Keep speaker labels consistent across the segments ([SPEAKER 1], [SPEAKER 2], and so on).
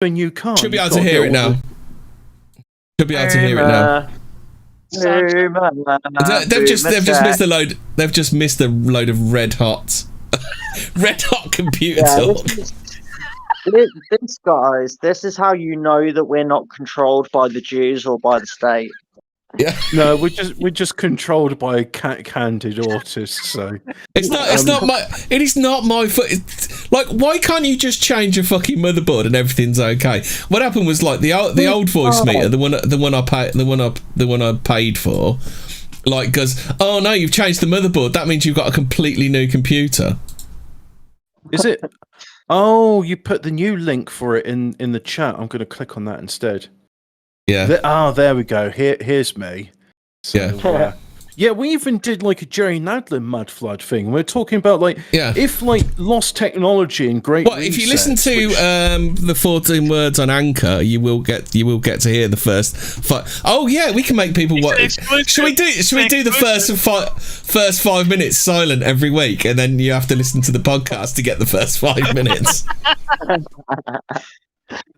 [SPEAKER 1] Then you can't.
[SPEAKER 2] Should be able to hear it now. Should be able to hear it now. They've just missed the load. They've just missed a load of red hot computer talk.
[SPEAKER 3] This is how you know that we're not controlled by the Jews or by the state.
[SPEAKER 2] Yeah.
[SPEAKER 1] No, we're just controlled by candid autists. So
[SPEAKER 2] it is not my foot. Like, why can't you just change a fucking motherboard and everything's okay? What happened was, like, the old voice meter, the one I paid for, like, goes, oh no, you've changed the motherboard. That means you've got a completely new computer.
[SPEAKER 1] Is it? Oh, you put the new link for it in the chat. I'm going to click on that instead.
[SPEAKER 2] Yeah.
[SPEAKER 1] There we go. Here's me. So, yeah, we even did like a Jerry Nadler Mudflood thing. We're talking about if like lost technology and great.
[SPEAKER 2] Well, if you listen to the 14 words on Anchor, you will get to hear the first 5. Oh yeah, we can make people watch. Should we do the first 5 minutes silent every week, and then you have to listen to the podcast to get the first 5 minutes?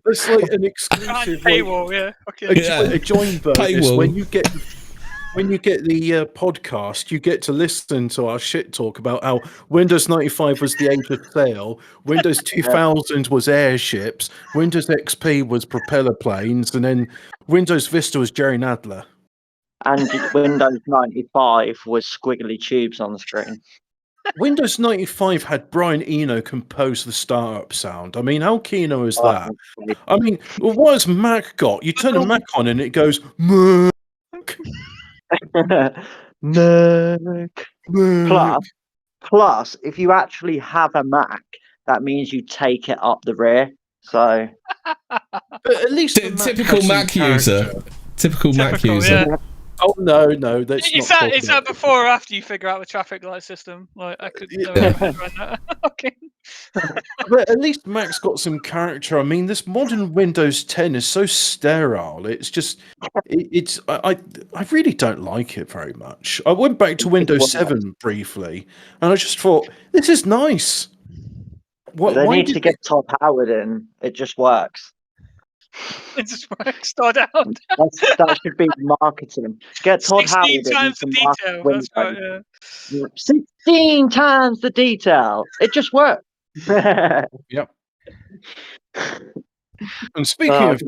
[SPEAKER 1] It's like an exclusive
[SPEAKER 4] paywall,
[SPEAKER 1] a join bonus.
[SPEAKER 2] Paywall.
[SPEAKER 1] When you get the podcast, you get to listen to our shit talk about how Windows 95 was the age of sail, Windows 2000 was airships, Windows XP was propeller planes, and then Windows Vista was Jerry Nadler.
[SPEAKER 3] And Windows 95 was squiggly tubes on the screen.
[SPEAKER 1] Windows 95 had Brian Eno compose the startup sound. I mean, how keen is that? I mean, what has Mac got? You turn a Mac on and it goes, Mac.
[SPEAKER 3] Plus, if you actually have a Mac, that means you take it up the rear. So,
[SPEAKER 1] but at least
[SPEAKER 2] typical Mac user. Typical Mac user.
[SPEAKER 3] Yeah.
[SPEAKER 1] Oh no, that's
[SPEAKER 4] is that before or after you figure out the traffic light system? Like, I could okay.
[SPEAKER 1] But at least Mac's got some character. I mean, this modern Windows 10 is so sterile. It's just, I really don't like it very much. I went back to Windows 7 briefly, and I just thought, this is nice.
[SPEAKER 3] They need to get Todd Howard in. It just works.
[SPEAKER 4] It just works. Todd Howard.
[SPEAKER 3] That should be marketing. Get Todd Howard in.
[SPEAKER 4] 16 times the detail. That's right, yeah.
[SPEAKER 3] 16 times the detail. It just works.
[SPEAKER 1] Yep. And speaking of, do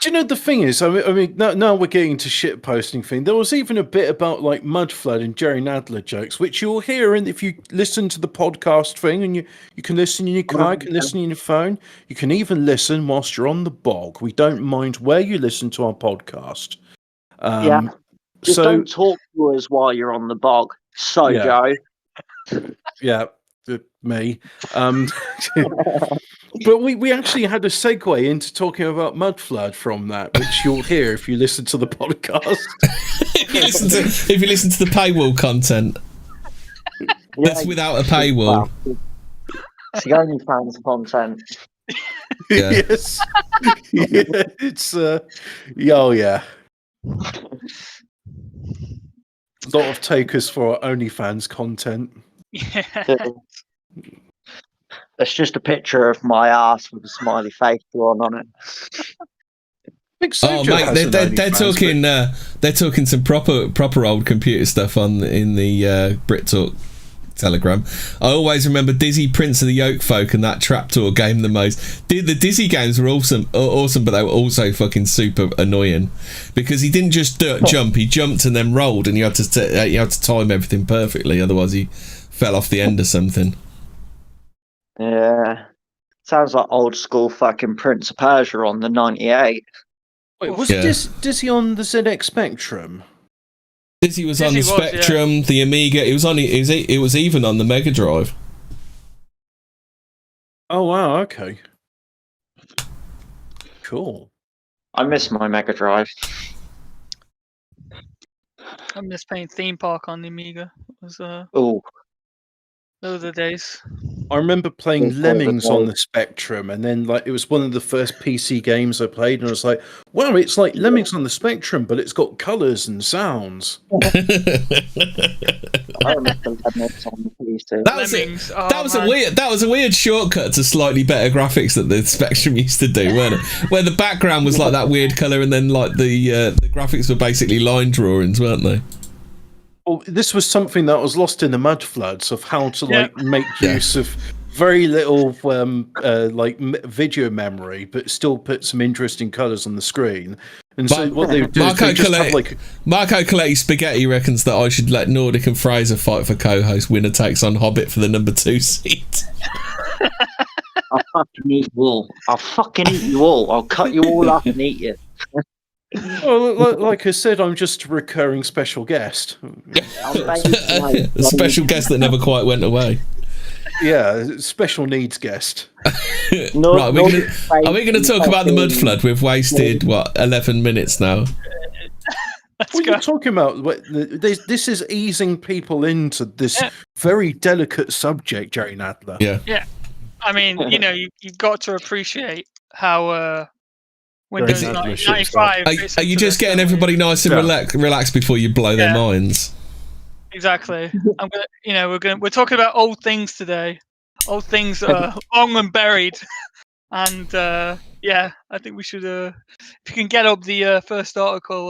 [SPEAKER 1] you know the thing is? I mean, now we're getting into shit posting thing. There was even a bit about like Mudflood and Jerry Nadler jokes, which you'll hear, and if you listen to the podcast thing, and you can listen in your car, you can listen in your phone, you can even listen whilst you're on the bog. We don't mind where you listen to our podcast.
[SPEAKER 3] Just don't talk to us while you're on the bog. So, Joe.
[SPEAKER 1] Yeah. Me. But we actually had a segue into talking about Mudflood from that, which you'll hear if you listen to the podcast.
[SPEAKER 2] if you listen to the paywall content. That's without a paywall.
[SPEAKER 3] It's the only fans content.
[SPEAKER 2] Yeah.
[SPEAKER 1] Yes. Yeah, it's yeah. A lot of takers for our OnlyFans content.
[SPEAKER 4] Yeah.
[SPEAKER 3] It's just a picture of my ass with a smiley face drawn on it.
[SPEAKER 2] Oh mate, they're talking some proper old computer stuff in the Brit Talk Telegram. I always remember Dizzy Prince of the Yoke Folk and that Trapdoor game the most. The Dizzy games were awesome, but they were also fucking super annoying because he didn't just jump; he jumped and then rolled, and you had to time everything perfectly, otherwise he fell off the end of something.
[SPEAKER 3] Yeah, sounds like old school fucking Prince of Persia on the 98.
[SPEAKER 1] Wait, was Dizzy on the ZX Spectrum?
[SPEAKER 2] Dizzy was on the Spectrum, the Amiga. It was even on the Mega Drive.
[SPEAKER 1] Oh wow! Okay, cool.
[SPEAKER 3] I miss my Mega Drive.
[SPEAKER 4] I miss playing Theme Park on the Amiga. It was
[SPEAKER 3] Oh.
[SPEAKER 4] Those are the days.
[SPEAKER 1] I remember playing Lemmings on the Spectrum, and then like it was one of the first PC games I played, and I was like, "Wow, it's like Lemmings on the Spectrum, but it's got colours and sounds."
[SPEAKER 3] I remember Lemmings on the PC.
[SPEAKER 2] That was a weird shortcut to slightly better graphics that the Spectrum used to do, weren't it? Where the background was like that weird colour, and then like the graphics were basically line drawings, weren't they?
[SPEAKER 1] Well, this was something that was lost in the Mudfloods of how to like make use of very little video memory, but still put some interesting colours on the screen. And so what they do is they just have like
[SPEAKER 2] Marco Coletti Spaghetti reckons that I should let Nordic and Fraser fight for co-host. Winner takes on Hobbit for the number 2 seat.
[SPEAKER 3] I'll fucking eat you all. I'll fucking eat you all. I'll cut you all up and eat you.
[SPEAKER 1] Well, like I said, I'm just a recurring special guest.
[SPEAKER 2] A special guest that never quite went away.
[SPEAKER 1] Yeah, special needs guest.
[SPEAKER 2] Right, are we going to talk about the Mudflood? We've wasted, 11 minutes now.
[SPEAKER 1] What are you talking about? This is easing people into this very delicate subject, Jerry Nadler.
[SPEAKER 2] Yeah.
[SPEAKER 4] I mean, you've got to appreciate how Windows 95.
[SPEAKER 2] Are you just getting everybody nice and relaxed before you blow their minds?
[SPEAKER 4] Exactly. We're talking about old things today, old things that are long and buried, and I think we should. If you can get up the first article.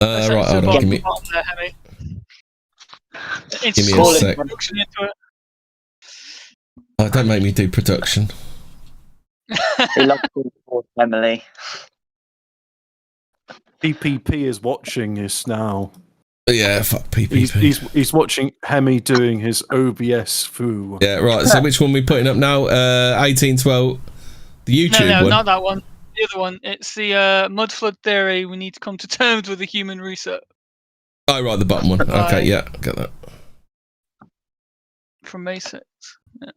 [SPEAKER 2] Right, hold on. Give me a sec. Oh, don't make me do production.
[SPEAKER 3] They love Emily.
[SPEAKER 1] PPP is watching this now.
[SPEAKER 2] Yeah, fuck PPP.
[SPEAKER 1] He's watching Hemi doing his OBS foo.
[SPEAKER 2] Yeah, right. So which one are we putting up now? 1812. The YouTube one.
[SPEAKER 4] No, not that one. The other one. It's the Mudflood theory. We need to come to terms with the human reset.
[SPEAKER 2] Oh, right, the bottom one. Okay, yeah, get that.
[SPEAKER 4] From May 6th. Yeah.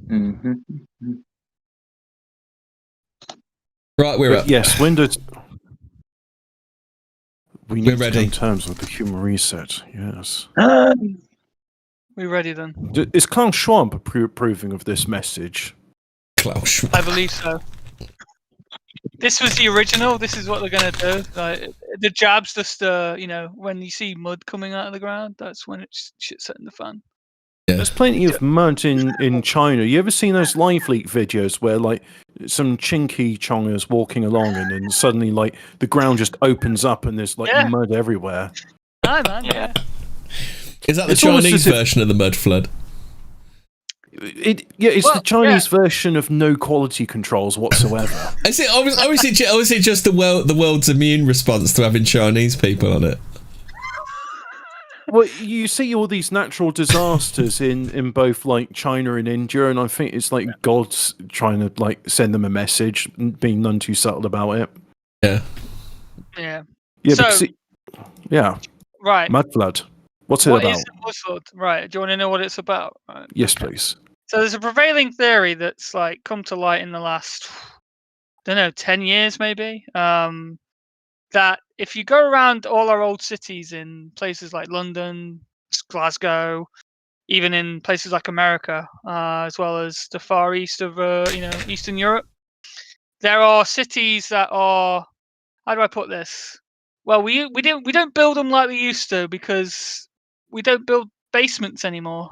[SPEAKER 3] Mm-hmm.
[SPEAKER 2] Right, we're up.
[SPEAKER 1] Yes, Windows. We're
[SPEAKER 2] ready.
[SPEAKER 1] In terms of the human reset, yes.
[SPEAKER 4] We're ready then.
[SPEAKER 1] Is Klaus Schwab approving of this message?
[SPEAKER 2] Klaus Schwab.
[SPEAKER 4] I believe so. This was the original. This is what they're going to do. Like, the jab's just, when you see mud coming out of the ground, that's when it's shit setting the fan.
[SPEAKER 2] Yeah.
[SPEAKER 1] There's plenty of mud in China. You ever seen those live leak videos where like some chinky chongers walking along and then suddenly like the ground just opens up and there's like mud everywhere?
[SPEAKER 4] Hi man, yeah.
[SPEAKER 2] Is that the Chinese version of the Mudflood?
[SPEAKER 1] It's the Chinese version of no quality controls whatsoever.
[SPEAKER 2] Is it just the world's immune response to having Chinese people on it?
[SPEAKER 1] Well, you see all these natural disasters in both like China and India, and I think it's like God's trying to like send them a message, being none too subtle about it.
[SPEAKER 2] Yeah.
[SPEAKER 4] Yeah.
[SPEAKER 1] Yeah.
[SPEAKER 4] So, right.
[SPEAKER 1] Mudflood. What's it about?
[SPEAKER 4] What is Mudflood? Right. Do you want to know what it's about? Right.
[SPEAKER 1] Yes, please.
[SPEAKER 4] So there's a prevailing theory that's like come to light in the last, 10 years maybe. That if you go around all our old cities in places like London, Glasgow, even in places like America, as well as the far east of Eastern Europe, there are cities that are, how do I put this? Well, we don't build them like we used to because we don't build basements anymore.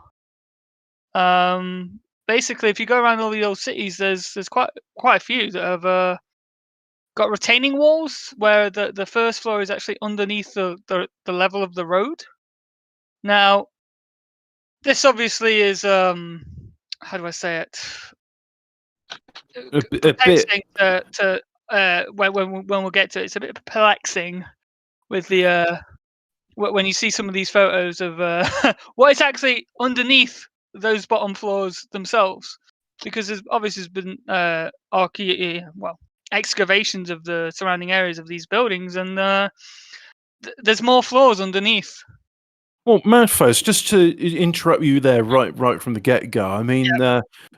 [SPEAKER 4] Basically, if you go around all the old cities, there's quite a few that have got retaining walls where the first floor is actually underneath the level of the road. Now, this obviously is how do I say it?
[SPEAKER 1] A bit.
[SPEAKER 4] When we'll get to it, it's a bit perplexing with the when you see some of these photos of what is actually underneath those bottom floors themselves, because there's obviously been excavations of the surrounding areas of these buildings, and there's more floors underneath.
[SPEAKER 1] Well, Madfuzz, just to interrupt you there right from the get-go, I mean,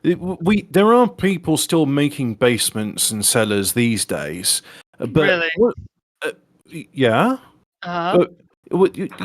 [SPEAKER 1] there are people still making basements and cellars these days. But
[SPEAKER 4] really?
[SPEAKER 1] Yeah?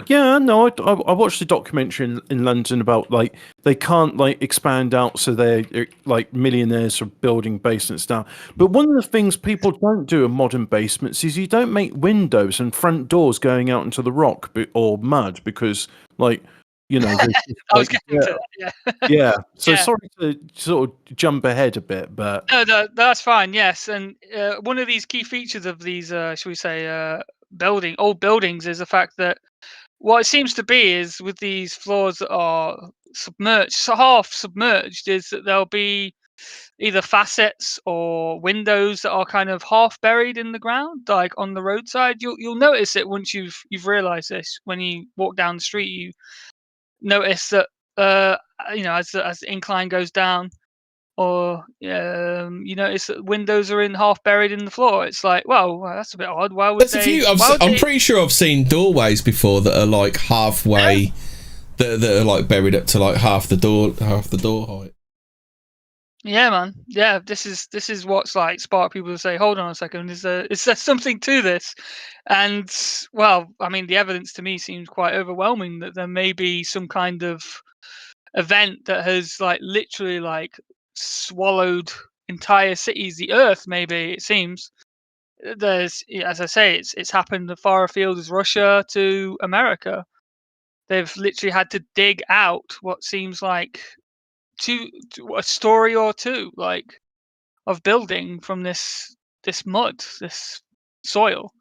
[SPEAKER 1] Yeah, no, I watched a documentary in London about like they can't like expand out, so they're like millionaires are building basements down. But one of the things people don't do in modern basements is you don't make windows and front doors going out into the rock or mud because like there's just,
[SPEAKER 4] I was
[SPEAKER 1] like
[SPEAKER 4] getting to that.
[SPEAKER 1] yeah. So
[SPEAKER 4] Yeah.
[SPEAKER 1] sorry to sort of jump ahead a bit, but
[SPEAKER 4] No, that's fine. Yes, and one of these key features of these, shall we say, old buildings, is the fact that what it seems to be is with these floors that are submerged, so half submerged, is that there'll be either facets or windows that are kind of half buried in the ground, like on the roadside. You'll notice it once you've realised this. When you walk down the street, you notice that as the incline goes down, or you notice that windows are in half buried in the floor. It's like, well, that's a bit odd. Why would
[SPEAKER 2] There's
[SPEAKER 4] they?
[SPEAKER 2] a few. I'm pretty sure I've seen doorways before that are like halfway, that are like buried up to like half the door height.
[SPEAKER 4] Yeah, man. Yeah, this is what's like sparked people to say, hold on a second, is there something to this? And well, I mean, the evidence to me seems quite overwhelming that there may be some kind of event that has like literally like swallowed entire cities, the earth. Maybe it seems there's, as I say, it's happened as far afield as Russia to America. They've literally had to dig out what seems like a story or two, like, of building from this mud, this soil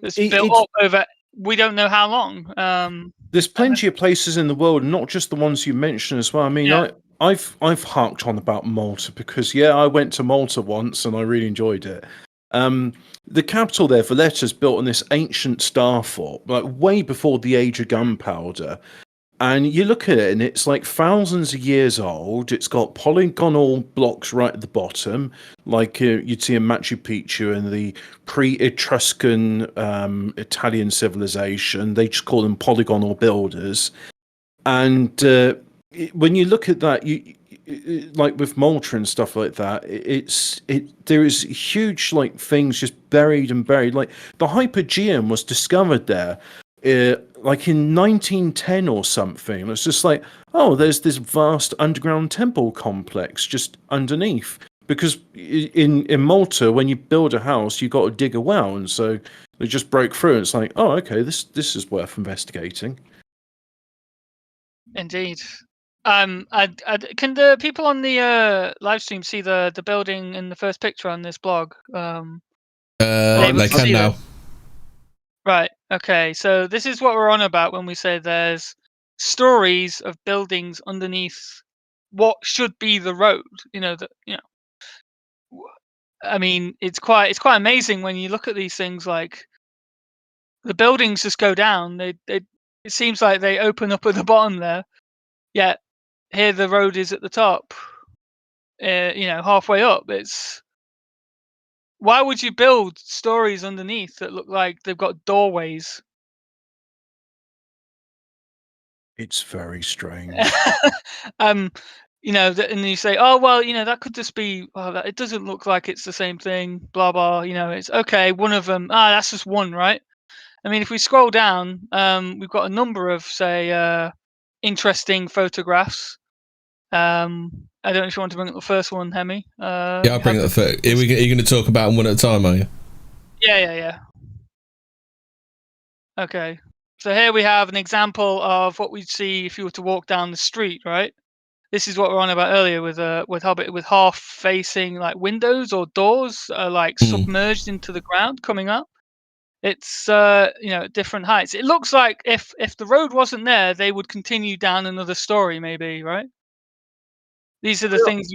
[SPEAKER 4] that's built up over we don't know how long.
[SPEAKER 1] There's plenty of places in the world, not just the ones you mentioned as well. I mean,
[SPEAKER 4] Yeah.
[SPEAKER 1] I've harked on about Malta because I went to Malta once and I really enjoyed it. The capital there, Valletta's built on this ancient star fort, like way before the age of gunpowder. And you look at it and it's like thousands of years old. It's got polygonal blocks right at the bottom, like you'd see in Machu Picchu and the pre-Etruscan Italian civilization. They just call them polygonal builders. And when you look at that, like with Malta and stuff like that, there is huge like things just buried and buried. Like the Hypogeum was discovered there. Like in 1910 or something. It's just like, oh, there's this vast underground temple complex just underneath. Because in Malta, when you build a house, you got to dig a well, and so they just broke through. And it's like, oh, okay, this is worth investigating.
[SPEAKER 4] Indeed. Can the people on the live stream see the building in the first picture on this blog?
[SPEAKER 2] They can now.
[SPEAKER 4] Right. Okay. So this is what we're on about when we say there's stories of buildings underneath what should be the road. I mean, it's quite amazing when you look at these things. Like the buildings just go down. It seems like they open up at the bottom there. Yet here the road is at the top. Halfway up. Why would you build stories underneath that look like they've got doorways?
[SPEAKER 1] It's very strange.
[SPEAKER 4] And you say, oh well, that could just be. Well, it doesn't look like it's the same thing. Blah blah. It's okay. One of them. That's just one, right? I mean, if we scroll down, we've got a number of interesting photographs. I don't know if you want to bring up the first one, Hemi.
[SPEAKER 2] Yeah, I'll bring up the first. Are you going to talk about them one at a time, are you?
[SPEAKER 4] Yeah. Okay. So here we have an example of what we'd see if you were to walk down the street, right? This is what we were on about earlier with half facing like windows or doors like submerged into the ground coming up. It's at different heights. It looks like if the road wasn't there, they would continue down another story, maybe, right? These are the things.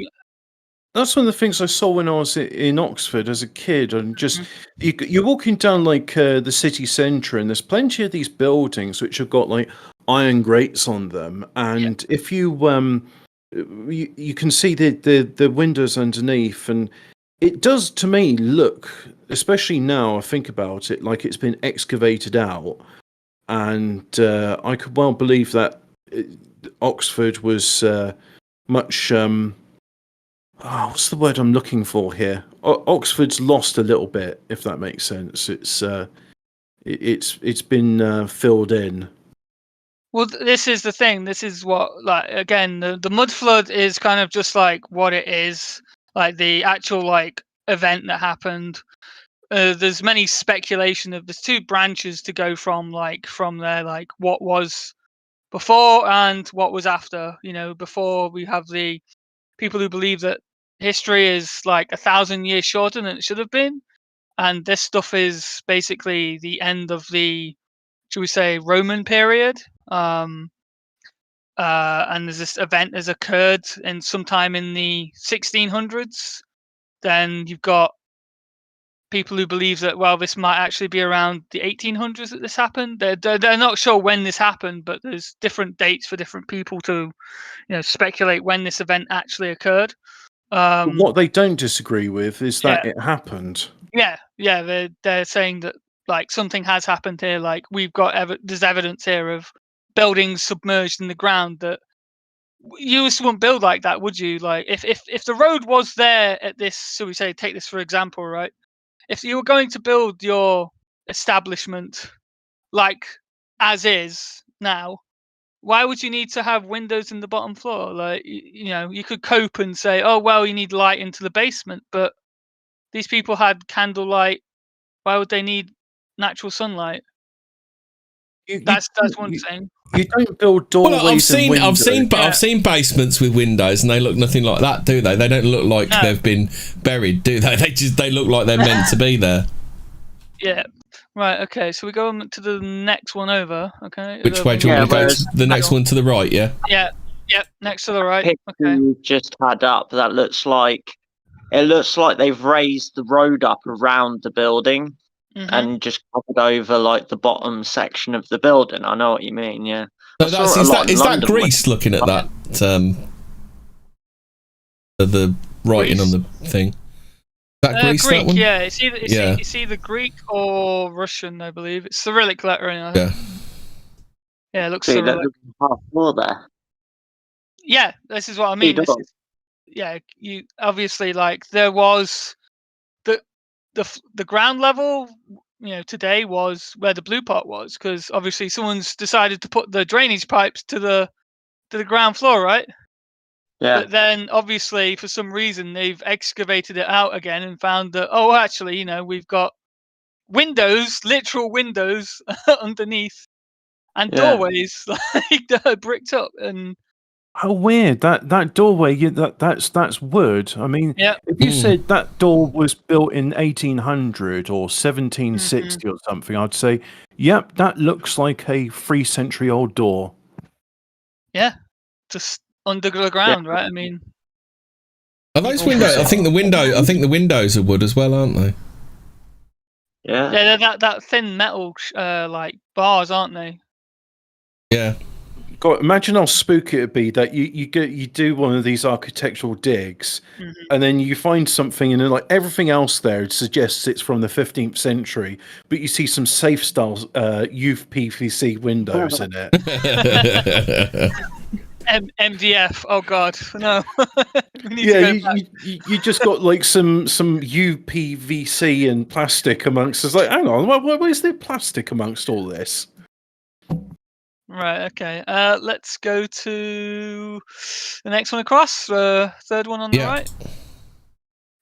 [SPEAKER 1] That's one of the things I saw when I was in Oxford as a kid, and just you're walking down like the city centre, and there's plenty of these buildings which have got like iron grates on them, and if you can see the windows underneath, and it does to me look, especially now I think about it, like it's been excavated out, and I could well believe that Oxford was much. What's the word I'm looking for here? Oxford's lost a little bit, if that makes sense. It's it's been filled in.
[SPEAKER 4] Well, this is the thing. This is what, like, again, the mud flood is kind of just like what it is, like the actual like event that happened. There's many speculation of there's two branches to go from there, like what was before and what was after. Before we have the people who believe that history is like 1,000 years shorter than it should have been, and this stuff is basically the end of the, should we say, Roman period. And there's this event has occurred in sometime in the 1600s. Then you've got people who believe that, well, this might actually be around the 1800s that this happened. They're not sure when this happened, but there's different dates for different people to speculate when this event actually occurred.
[SPEAKER 1] What they don't disagree with is that it happened.
[SPEAKER 4] Yeah, they're saying that like something has happened here. Like we've got there's evidence here of buildings submerged in the ground that you just wouldn't build like that, would you? Like if the road was there at this, so we say, take this for example, right? If you were going to build your establishment like as is now, why would you need to have windows in the bottom floor? Like, you could cope and say, oh, well, you need light into the basement, but these people had candlelight. Why would they need natural sunlight? That's one thing.
[SPEAKER 1] You don't build doorways.
[SPEAKER 2] Well, I've seen basements with windows, and they look nothing like that, do they? They don't look like they've been buried, do they? They look like they're meant to be there.
[SPEAKER 4] Yeah. Right. Okay. So we go on to the next one over. Okay.
[SPEAKER 2] Which way do you want to go? The next one to the right. Yeah.
[SPEAKER 4] Yeah. Yep. Next to the right.
[SPEAKER 3] Okay. You just had up. That looks like they've raised the road up around the building. Mm-hmm. And just covered over like the bottom section of the building. I know what you mean, yeah.
[SPEAKER 2] So is that Greece looking at that? The writing on the thing. Is that Greece?
[SPEAKER 4] Greek,
[SPEAKER 2] that one?
[SPEAKER 4] Yeah. It's either Greek or Russian, I believe. It's Cyrillic lettering. Yeah, it looks Cyrillic.
[SPEAKER 3] Half floor there.
[SPEAKER 4] Yeah, this is what I mean. You obviously like there was the ground level, today was where the blue pot was, because obviously someone's decided to put the drainage pipes to the ground floor, right?
[SPEAKER 3] Yeah.
[SPEAKER 4] But then obviously for some reason they've excavated it out again and found that, oh, actually, we've got windows, literal windows underneath, and doorways like that are bricked up. And
[SPEAKER 1] how weird that doorway! That's wood. I mean, if you said that door was built in 1800 or 1760 or something, I'd say, yep, that looks like a 3-century-old door.
[SPEAKER 4] Yeah, just under the ground, right? I mean,
[SPEAKER 2] are those windows? I think the windows are wood as well, aren't they?
[SPEAKER 3] Yeah.
[SPEAKER 4] Yeah, they're that thin metal like bars, aren't they?
[SPEAKER 2] Yeah.
[SPEAKER 1] God, imagine how spooky it'd be that you do one of these architectural digs, and then you find something, and then like everything else there suggests it's from the 15th century, but you see some safe style youth PVC windows in it.
[SPEAKER 4] MDF. Oh God, no.
[SPEAKER 1] you just got like some UPVC and plastic amongst us. Like, hang on, where's the plastic amongst all this?
[SPEAKER 4] Right, okay. Let's go to the next one across, third one on the right.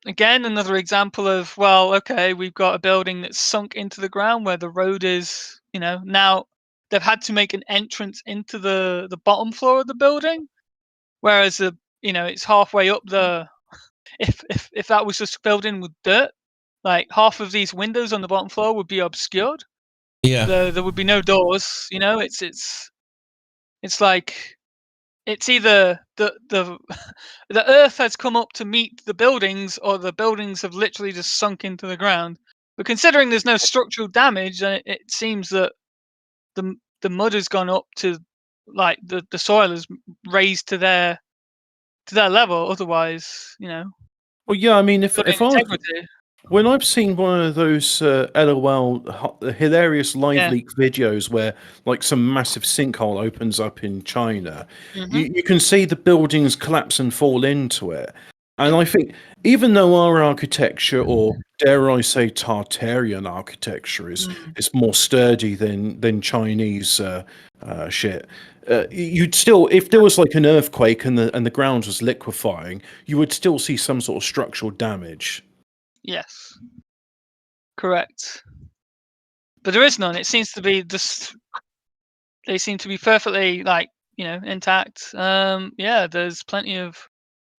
[SPEAKER 4] Again, another example of, well, okay, we've got a building that's sunk into the ground where the road is, now they've had to make an entrance into the bottom floor of the building, whereas, it's halfway up the, if that was just filled in with dirt, like half of these windows on the bottom floor would be obscured.
[SPEAKER 2] Yeah,
[SPEAKER 4] there would be no doors. It's like it's either the earth has come up to meet the buildings, or the buildings have literally just sunk into the ground. But considering there's no structural damage, it seems that the mud has gone up to, like, the soil is raised to their level. Otherwise,
[SPEAKER 1] Well, yeah, I mean, if when I've seen one of those LOL hilarious live leak videos where like some massive sinkhole opens up in China, you can see the buildings collapse and fall into it. And I think even though our architecture, or dare I say Tartarian architecture, is more sturdy than Chinese shit, you'd still, if there was like an earthquake and the ground was liquefying, you would still see some sort of structural damage.
[SPEAKER 4] Yes, correct. But there is none. It seems to be just, they seem to be perfectly intact. Yeah, there's plenty of,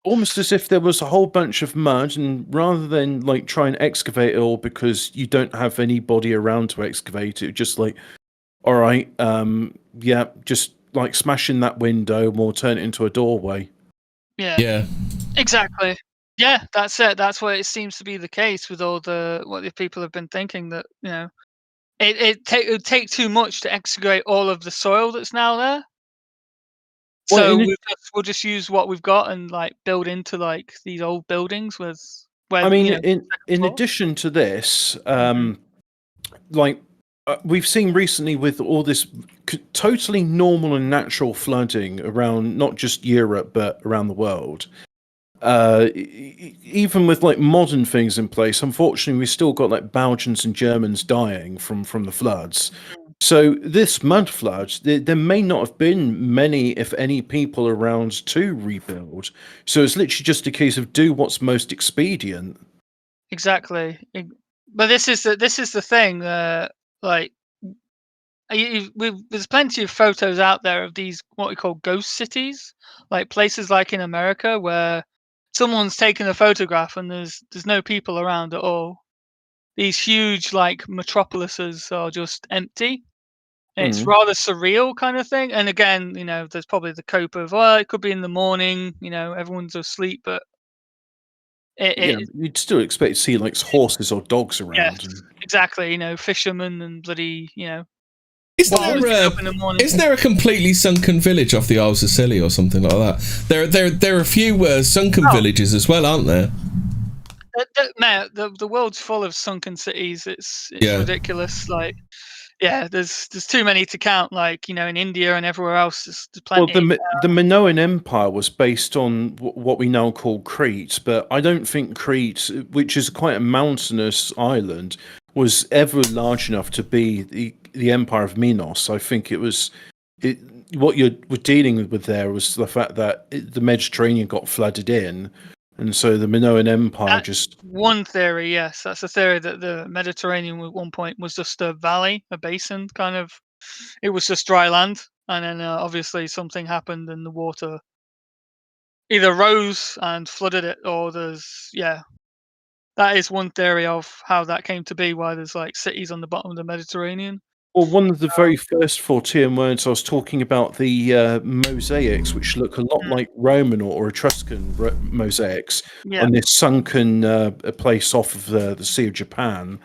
[SPEAKER 1] almost as if there was a whole bunch of mud, and rather than like try and excavate it all because you don't have anybody around to excavate it, just like, all right, yeah, just like smash in that window or turn it into a doorway.
[SPEAKER 4] Yeah, exactly. Yeah, that's it. That's what it seems to be the case with all what the people have been thinking, that it would take too much to excavate all of the soil that's now there.
[SPEAKER 1] Well,
[SPEAKER 4] So we'll just use what we've got and like build into like these old buildings with. Where,
[SPEAKER 1] I mean, in addition to this, we've seen recently with all this totally normal and natural flooding around not just Europe but around the world. Even with like modern things in place, unfortunately, we still got like Belgians and Germans dying from the floods. So this mud flood, there may not have been many, if any, people around to rebuild. So it's literally just a case of do what's most expedient.
[SPEAKER 4] Exactly. But this is the thing. There's plenty of photos out there of these what we call ghost cities, like places like in America where someone's taken a photograph and there's no people around at all. These huge like metropolises are just empty. It's rather surreal kind of thing. And again, there's probably the cope of, well, it could be in the morning, everyone's asleep, but
[SPEAKER 1] you'd still expect to see like horses or dogs around.
[SPEAKER 4] Yes, exactly. Fishermen and bloody,
[SPEAKER 2] Isn't there a completely sunken village off the Isles of Scilly or something like that? There are a few sunken villages as well, aren't there?
[SPEAKER 4] Mate, the world's full of sunken cities. It's ridiculous. Like, yeah, there's too many to count. Like, in India and everywhere else, there's plenty.
[SPEAKER 1] Well, the Minoan Empire was based on what we now call Crete, but I don't think Crete, which is quite a mountainous island, was ever large enough to be the Empire of Minos. I think what you were dealing with there was the fact that the Mediterranean got flooded in, and so the Minoan Empire
[SPEAKER 4] one theory, yes, that's a theory that the Mediterranean at one point was just a valley, a basin, kind of. It was just dry land, and then obviously something happened and the water either rose and flooded it, or that is one theory of how that came to be, why there's like cities on the bottom of the Mediterranean.
[SPEAKER 1] Well, one of the very first Fortean words I was talking about, the mosaics, which look a lot like Roman or Etruscan mosaics on this sunken place off of the Sea of Japan.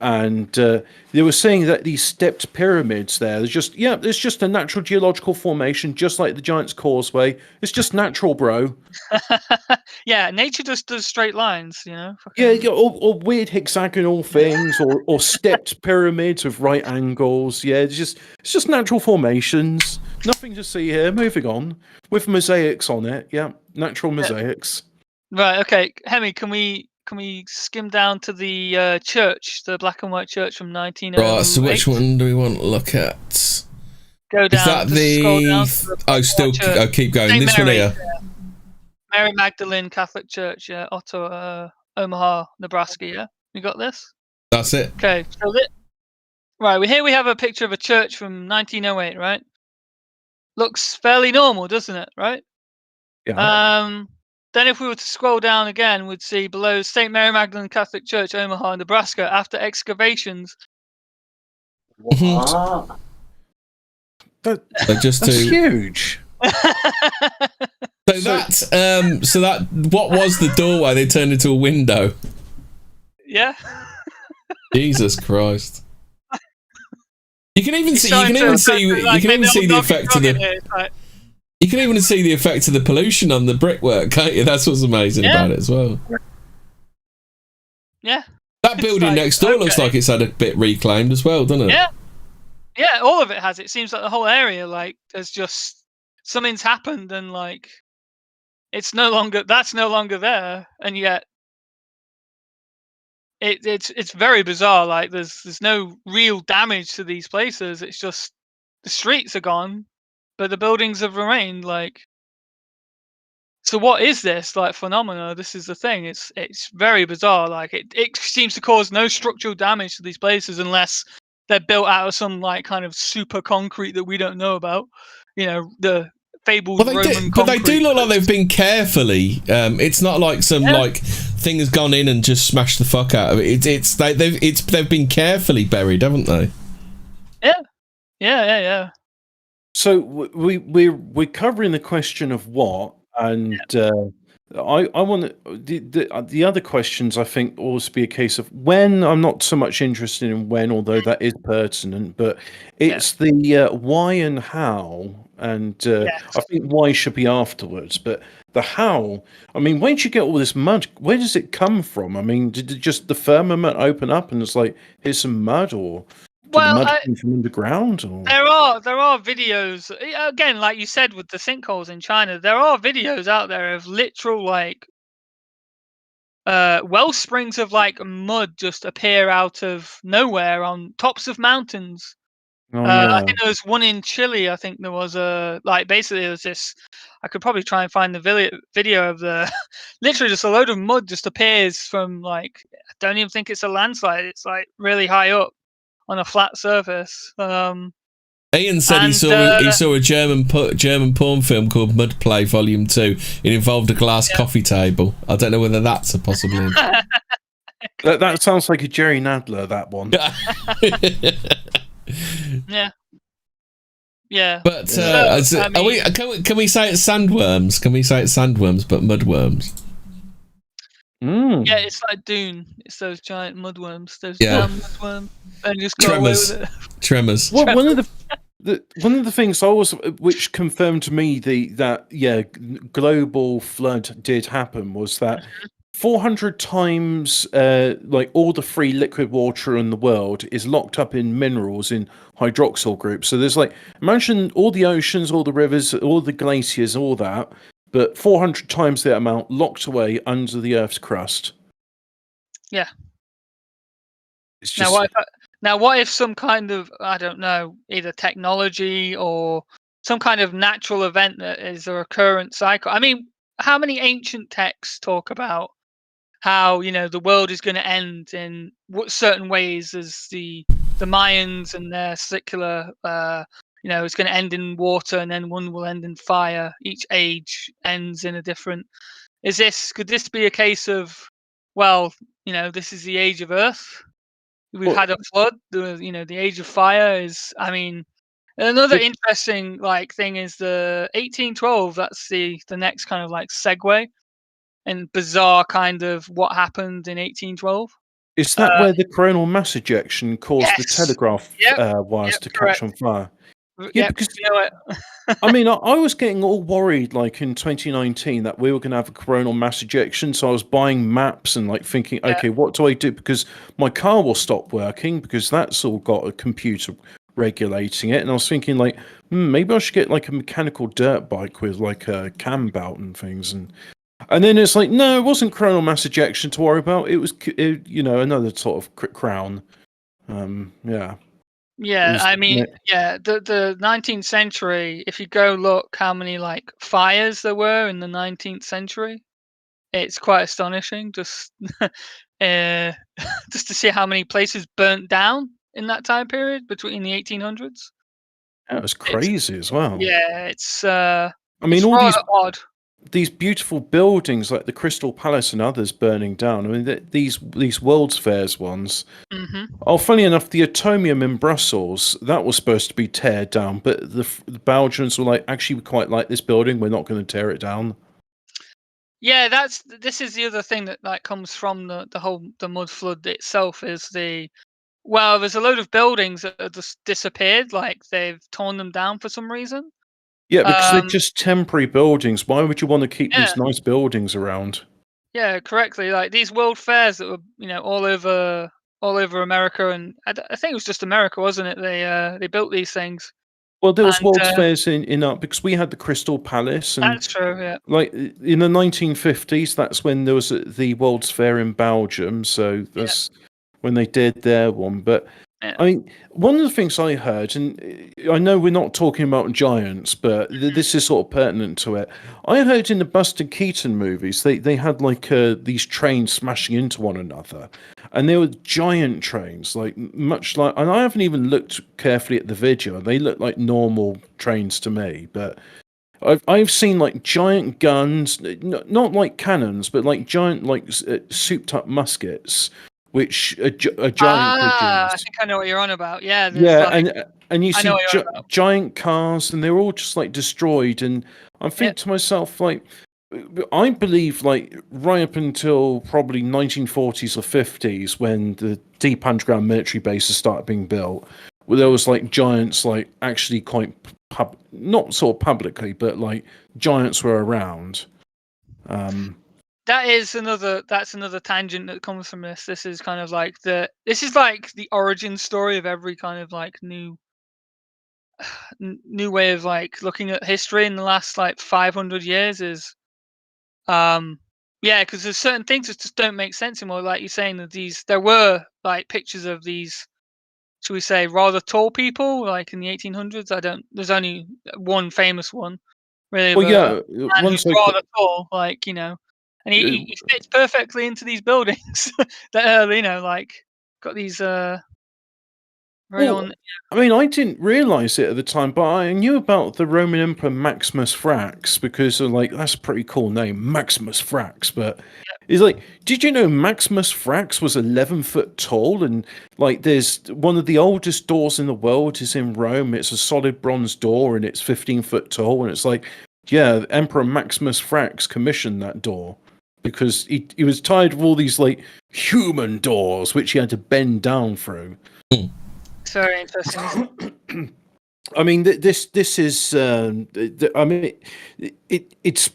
[SPEAKER 1] And they were saying that these stepped pyramids there, there's just a natural geological formation, just like the Giant's Causeway. It's just natural, bro.
[SPEAKER 4] Yeah, nature just does straight lines,
[SPEAKER 1] Yeah, or weird hexagonal things, or stepped pyramids with right angles. Yeah, it's just natural formations. Nothing to see here. Moving on with mosaics on it. Yeah, natural mosaics.
[SPEAKER 4] Right. Okay, Hemi, can we skim down to the church, the black and white church from 1908?
[SPEAKER 2] Right, so which one do we want to look at?
[SPEAKER 4] Go down.
[SPEAKER 2] Is that keep going.
[SPEAKER 4] St.
[SPEAKER 2] This
[SPEAKER 4] Mary,
[SPEAKER 2] one here.
[SPEAKER 4] Mary Magdalene Catholic Church, Omaha, Nebraska, yeah? You got this?
[SPEAKER 2] That's it.
[SPEAKER 4] Okay, so here we have a picture of a church from 1908, right? Looks fairly normal, doesn't it, right?
[SPEAKER 1] Yeah.
[SPEAKER 4] Then if we were to scroll down again, we'd see below St. Mary Magdalene Catholic Church, Omaha, Nebraska, after excavations.
[SPEAKER 1] What? That's huge.
[SPEAKER 2] So that what was the doorway? They turned into a window.
[SPEAKER 4] Yeah.
[SPEAKER 2] Jesus Christ. You can even see the effect of the. You can even see the effect of the pollution on the brickwork, can't you? That's what's amazing about it as well.
[SPEAKER 4] Yeah.
[SPEAKER 2] That building next door looks like it's had a bit reclaimed as well, doesn't it?
[SPEAKER 4] Yeah. Yeah, all of it has. It seems like the whole area, like, there's just something's happened, and like That's no longer there, and yet it's very bizarre. Like there's no real damage to these places. It's just the streets are gone, but the buildings have remained. Like, so what is this like phenomena? This is the thing. It's very bizarre. Like it seems to cause no structural damage to these places unless they're built out of some like kind of super concrete that we don't know about. You know, the fabled Roman concrete.
[SPEAKER 2] But they do look like they've been carefully. It's not like some like thing has gone in and just smashed the fuck out of it. They've been carefully buried, haven't they?
[SPEAKER 4] Yeah.
[SPEAKER 1] So we're covering the question of what, and I want the other questions. I think always be a case of when. I'm not so much interested in when, although that is pertinent, but it's the why and how. And I think why should be afterwards, but the how. I mean, where did you get all this mud? Where does it come from? I mean, did just the firmament open up and it's like here's some mud, or did the mud come from underground? Or?
[SPEAKER 4] There are videos again, like you said with the sinkholes in China. There are videos out there of literal like well springs of like mud just appear out of nowhere on tops of mountains. I think there was one in Chile. I think there was basically there was this. I could probably try and find the video of the literally just a load of mud just appears from like I don't even think it's a landslide. It's like really high up on a flat surface.
[SPEAKER 2] Ian said he saw a German porn film called Mudplay Volume 2. It involved a glass coffee table. I don't know whether that's a possibility.
[SPEAKER 1] That sounds like a Jerry Nadler, that one.
[SPEAKER 4] Yeah.
[SPEAKER 2] But can we say it's sandworms? Can we say it's sandworms, but mudworms?
[SPEAKER 4] Yeah, it's like Dune. It's those giant mudworms. Those mudworms. And just go away with it.
[SPEAKER 2] Tremors.
[SPEAKER 1] Well, one of the things which confirmed to me that global flood did happen was that 400 times like all the free liquid water in the world is locked up in minerals in hydroxyl groups. So there's like, imagine all the oceans, all the rivers, all the glaciers, all that, but 400 times that amount locked away under the Earth's crust.
[SPEAKER 4] Yeah.
[SPEAKER 1] It's just...
[SPEAKER 4] Now, what if some kind of, I don't know, either technology or some kind of natural event that is a recurrent cycle? I mean, how many ancient texts talk about how, you know, the world is going to end in certain ways, as the Mayans and their secular, you know, it's going to end in water and then one will end in fire. Each age ends in a different. Could this be a case of, well, you know, this is the age of Earth? We've had a flood. The age of fire is. I mean, another interesting like thing is the 1812. That's the next kind of like segue and bizarre kind of what happened in 1812.
[SPEAKER 1] Is that where the coronal mass ejection caused the telegraph wires to catch on fire? Yeah, because
[SPEAKER 4] you know it.
[SPEAKER 1] I mean, I was getting all worried, like in 2019, that we were going to have a coronal mass ejection. So I was buying maps and like thinking, okay, what do I do? Because my car will stop working because that's all got a computer regulating it. And I was thinking, like, maybe I should get like a mechanical dirt bike with like a cam belt and things. And then it's like, no, it wasn't coronal mass ejection to worry about. It was, another sort of crown.
[SPEAKER 4] Yeah, I mean, the 19th century, if you go look how many like fires there were in the 19th century, it's quite astonishing just just to see how many places burnt down in that time period between the 1800s.
[SPEAKER 1] That was crazy as well.
[SPEAKER 4] Yeah, it's
[SPEAKER 1] I mean,
[SPEAKER 4] it's
[SPEAKER 1] all
[SPEAKER 4] odd.
[SPEAKER 1] These beautiful buildings like the Crystal Palace and others burning down. I mean, these World's Fairs ones.
[SPEAKER 4] Mm-hmm.
[SPEAKER 1] Oh, funny enough, the Atomium in Brussels, that was supposed to be teared down, but the Belgians were like, actually, we quite like this building. We're not going to tear it down.
[SPEAKER 4] Yeah, this is the other thing that comes from the Mudflood itself is there's a load of buildings that have just disappeared, like they've torn them down for some reason.
[SPEAKER 1] Yeah, because they're just temporary buildings. Why would you want to keep these nice buildings around?
[SPEAKER 4] Yeah, correctly. Like these World Fairs that were, all over America, and I think it was just America, wasn't it? They built these things.
[SPEAKER 1] Well, there was World's Fairs in art because we had the Crystal Palace. And
[SPEAKER 4] that's true, yeah.
[SPEAKER 1] Like in the 1950s, that's when there was the World's Fair in Belgium. So that's when they did their one. But I mean, one of the things I heard, and I know we're not talking about giants, but this is sort of pertinent to it. I heard in the Buster Keaton movies, they had like these trains smashing into one another. And they were giant trains, like much like, and I haven't even looked carefully at the video. They look like normal trains to me, but I've seen like giant guns, not like cannons, but like giant, like souped up muskets, which a giant produced.
[SPEAKER 4] I think I know what you're on about. Yeah,
[SPEAKER 1] and you see giant cars, and they're all just like destroyed. And I think to myself, like, I believe, like, right up until probably 1940s or 50s, when the deep underground military bases started being built, where there was like giants, like actually quite not sort of publicly, but like giants were around.
[SPEAKER 4] That's another tangent that comes from this. This is kind of like the origin story of every kind of like new way of like looking at history in the last like 500 years is. Because there's certain things that just don't make sense anymore. Like you're saying that there were like pictures of these, should we say, rather tall people, like in the 1800s. There's only one famous one, really.
[SPEAKER 1] Well,
[SPEAKER 4] one's rather tall, like, you know, and he fits perfectly into these buildings that are, you know, like got these
[SPEAKER 1] I mean, I didn't realise it at the time, but I knew about the Roman Emperor Maximus Frax because of, like, that's a pretty cool name, Maximus Frax. But it's like, did you know Maximus Frax was 11 foot tall? And like, there's one of the oldest doors in the world is in Rome. It's a solid bronze door, and it's 15 foot tall. And it's like, yeah, Emperor Maximus Frax commissioned that door because he was tired of all these like human doors which he had to bend down through.
[SPEAKER 4] It's very interesting.
[SPEAKER 1] I mean, this is. I mean, it's.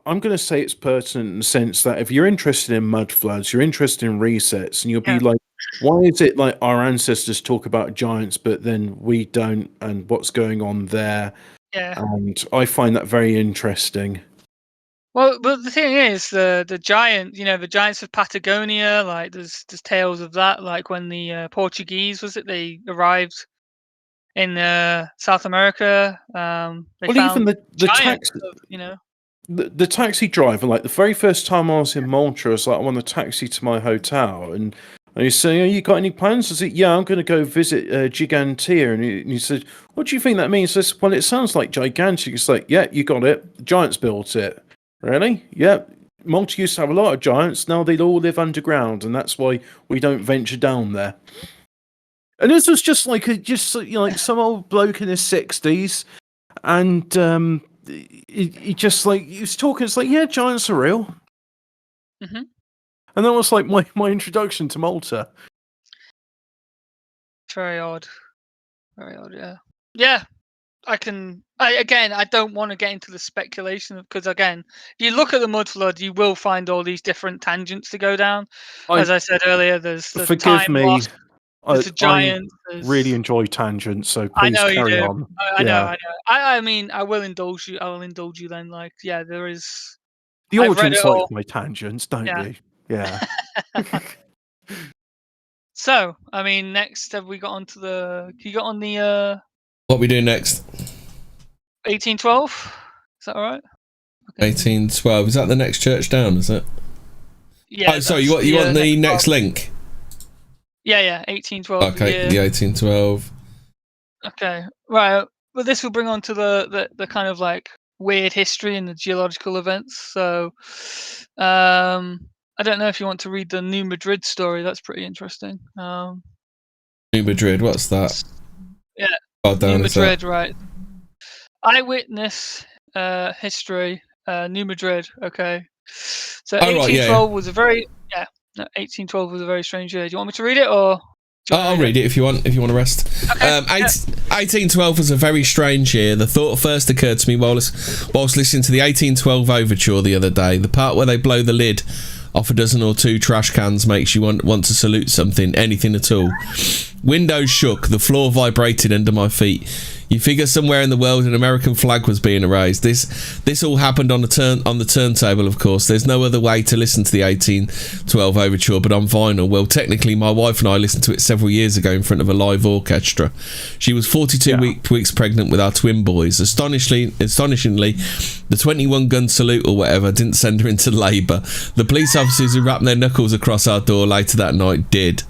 [SPEAKER 1] I'm going to say it's pertinent in the sense that if you're interested in Mudfloods, you're interested in resets, and you'll be like, why is it like our ancestors talk about giants, but then we don't, and what's going on there?
[SPEAKER 4] Yeah.
[SPEAKER 1] And I find that very interesting.
[SPEAKER 4] Well, but the thing is, the giant, you know, the giants of Patagonia, like there's tales of that, like when the Portuguese, they arrived in South America.
[SPEAKER 1] Even the taxi,
[SPEAKER 4] you know,
[SPEAKER 1] the taxi driver, like the very first time I was in Malta, I was like, I want a taxi to my hotel, and he's saying, "Oh, you got any plans?" I said, "Yeah, I'm going to go visit Gigantea," and he said, "What do you think that means?" I said, "Well, it sounds like gigantic." It's like, "Yeah, you got it. The giants built it." Really? Yeah. Malta used to have a lot of giants. Now they all live underground, and that's why we don't venture down there. And this was just like like some old bloke in his 60s, and he was talking. It's like, yeah, giants are real.
[SPEAKER 4] Mm-hmm.
[SPEAKER 1] And that was like my introduction to Malta.
[SPEAKER 4] Very odd. Very odd. Yeah. Yeah. I don't want to get into the speculation because, again, if you look at the Mudflood, you will find all these different tangents to go down. As I said earlier, there's the
[SPEAKER 1] forgive
[SPEAKER 4] time
[SPEAKER 1] me.
[SPEAKER 4] lost, there's a giant.
[SPEAKER 1] I really enjoy tangents, so please
[SPEAKER 4] I know
[SPEAKER 1] carry
[SPEAKER 4] you do.
[SPEAKER 1] on.
[SPEAKER 4] I know. I mean, I will indulge you. I will indulge you then. Like, yeah, there is.
[SPEAKER 1] The audience like my tangents, don't you? Yeah.
[SPEAKER 4] So, I mean, next have we got onto the? You got on the.
[SPEAKER 2] What we doing next?
[SPEAKER 4] 1812. Is that all right? Okay.
[SPEAKER 2] 1812. Is that the next church down? Is it?
[SPEAKER 4] Yeah.
[SPEAKER 2] Oh, sorry. You want the next link?
[SPEAKER 4] Yeah. 1812.
[SPEAKER 2] Okay. The 1812.
[SPEAKER 4] Okay. Right. Well, this will bring on to the kind of like weird history and the geological events. So, I don't know if you want to read the New Madrid story. That's pretty interesting.
[SPEAKER 2] New Madrid. What's that?
[SPEAKER 4] Yeah.
[SPEAKER 2] New
[SPEAKER 4] Madrid, right. Eyewitness history, New Madrid, okay. So 1812 was a very 1812 was a very strange year. Do you want me to read it or
[SPEAKER 2] I'll read it if you want to rest.
[SPEAKER 4] Okay.
[SPEAKER 2] 1812 was a very strange year. The thought first occurred to me whilst listening to the 1812 overture the other day. The part where they blow the lid off a dozen or two trash cans makes you want to salute something, anything at all. Windows shook, the floor vibrated under my feet. You figure somewhere in the world an American flag was being erased. This all happened on the turntable, of course. There's no other way to listen to the 1812 overture but on vinyl. Well, technically, my wife and I listened to it several years ago in front of a live orchestra. She was 42 weeks pregnant with our twin boys. Astonishingly, the 21-gun salute or whatever didn't send her into labour. The police officers who wrapped their knuckles across our door later that night did.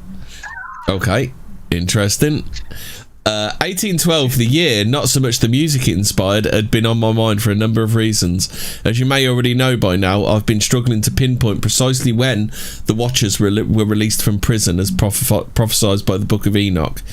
[SPEAKER 2] Okay, interesting. 1812, the year, not so much the music it inspired, had been on my mind for a number of reasons. As you may already know by now, I've been struggling to pinpoint precisely when the Watchers were released from prison, as prophesied by the Book of Enoch.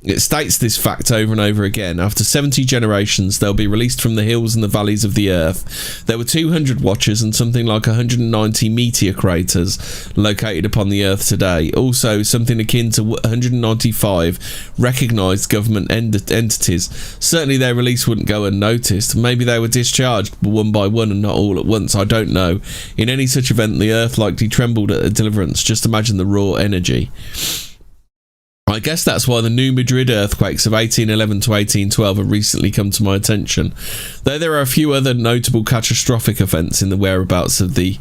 [SPEAKER 2] It states this fact over and over again. After 70 generations, they'll be released from the hills and the valleys of the earth. There were 200 Watchers and something like 190 meteor craters located upon the earth today. Also, something akin to 195 recognised government entities. Certainly their release wouldn't go unnoticed. Maybe they were discharged one by one and not all at once. I don't know. In any such event, the earth likely trembled at a deliverance. Just imagine the raw energy. I guess that's why the New Madrid earthquakes of 1811 to 1812 have recently come to my attention. Though there are a few other notable catastrophic events in the whereabouts of the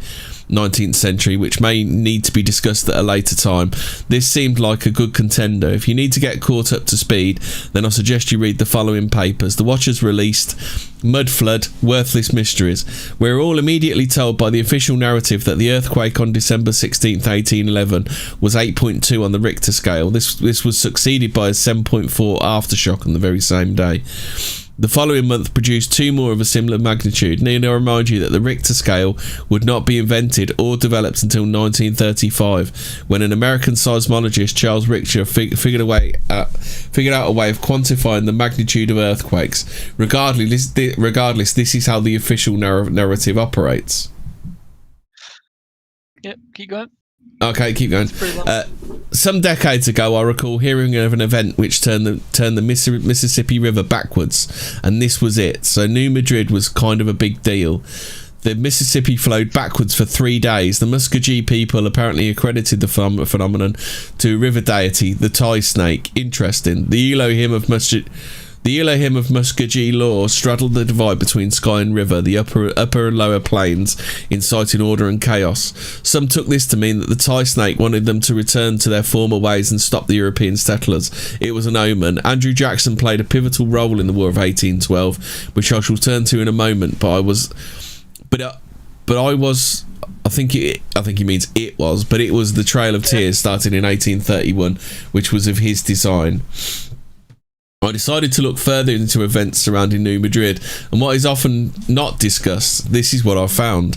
[SPEAKER 2] 19th century which may need to be discussed at a later time, this seemed like a good contender. If you need to get caught up to speed, then I suggest you read the following papers. The Watchers released Mudflood, Worthless Mysteries. We're all immediately told by the official narrative that the earthquake on December 16th, 1811 was 8.2 on the Richter scale. This was succeeded by a 7.4 aftershock on the very same day. The following month produced two more of a similar magnitude. Need I remind you that the Richter scale would not be invented or developed until 1935, when an American seismologist, Charles Richter, figured out a way of quantifying the magnitude of earthquakes. Regardless, this is how the official narrative operates.
[SPEAKER 4] Yep, keep going.
[SPEAKER 2] Okay, keep going. Some decades ago, I recall hearing of an event which turned the Mississippi River backwards, and this was it. So New Madrid was kind of a big deal. The Mississippi flowed backwards for 3 days. The Muskogee people apparently accredited the phenomenon to a river deity, the tie snake. Interesting. The Elohim of Muskogee law straddled the divide between sky and river, the upper and lower plains, inciting order and chaos. Some took this to mean that the tie snake wanted them to return to their former ways and stop the European settlers. It was an omen. Andrew Jackson played a pivotal role in the War of 1812, which I shall turn to in a moment. I think he means it was, but it was the Trail of Tears starting in 1831, which was of his design. I decided to look further into events surrounding New Madrid, and what is often not discussed, this is what I found.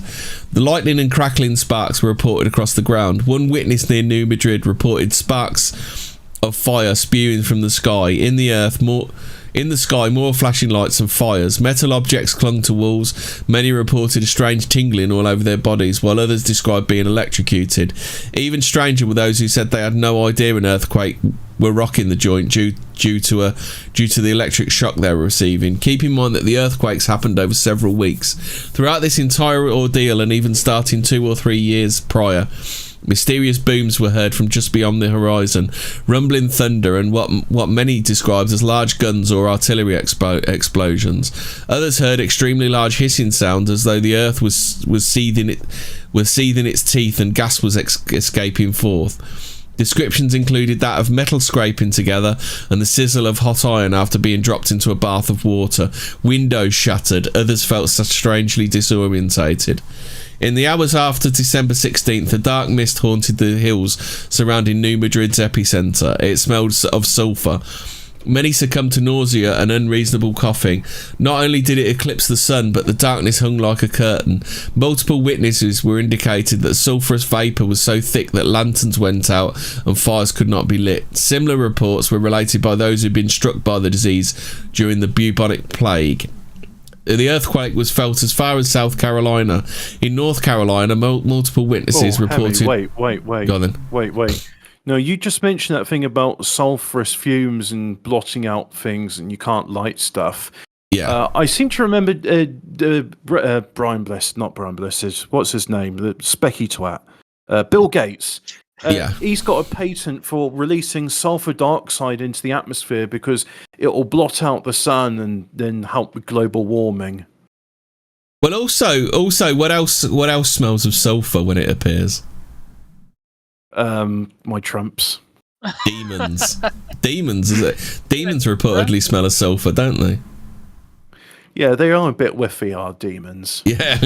[SPEAKER 2] The lightning and crackling sparks were reported across the ground. One witness near New Madrid reported sparks of fire spewing from the sky. In the sky, more flashing lights and fires. Metal objects clung to walls. Many reported a strange tingling all over their bodies, while others described being electrocuted. Even stranger were those who said they had no idea an earthquake were rocking the joint due to the electric shock they were receiving. Keep in mind that the earthquakes happened over several weeks. Throughout this entire ordeal, and even starting 2 or 3 years prior, mysterious booms were heard from just beyond the horizon, rumbling thunder, and what many described as large guns or artillery explosions. Others heard extremely large hissing sounds, as though the earth was seething its teeth and gas was escaping forth. Descriptions included that of metal scraping together and the sizzle of hot iron after being dropped into a bath of water. Windows shattered. Others felt strangely disorientated. In the hours after December 16th, a dark mist haunted the hills surrounding New Madrid's epicentre. It smelled of sulphur. Many succumbed to nausea and unreasonable coughing. Not only did it eclipse the sun, but the darkness hung like a curtain. Multiple witnesses were indicated that sulphurous vapour was so thick that lanterns went out and fires could not be lit. Similar reports were related by those who had been struck by the disease during the bubonic plague. The earthquake was felt as far as South Carolina. In North Carolina, multiple witnesses reported...
[SPEAKER 1] Wait.
[SPEAKER 2] Go on then.
[SPEAKER 1] Wait. No, you just mentioned that thing about sulphurous fumes and blotting out things and you can't light stuff.
[SPEAKER 2] Yeah.
[SPEAKER 1] I seem to remember Brian Bless, not Brian Bless, what's his name? The specky twat. Bill Gates. He's got a patent for releasing sulfur dioxide into the atmosphere because it will blot out the sun and then help with global warming.
[SPEAKER 2] Well, also, what else smells of sulfur when it appears?
[SPEAKER 1] My trumps.
[SPEAKER 2] Demons. Demons, is it? Demons reportedly smell of sulfur, don't they?
[SPEAKER 1] Yeah, they are a bit whiffy, our demons.
[SPEAKER 2] Yeah.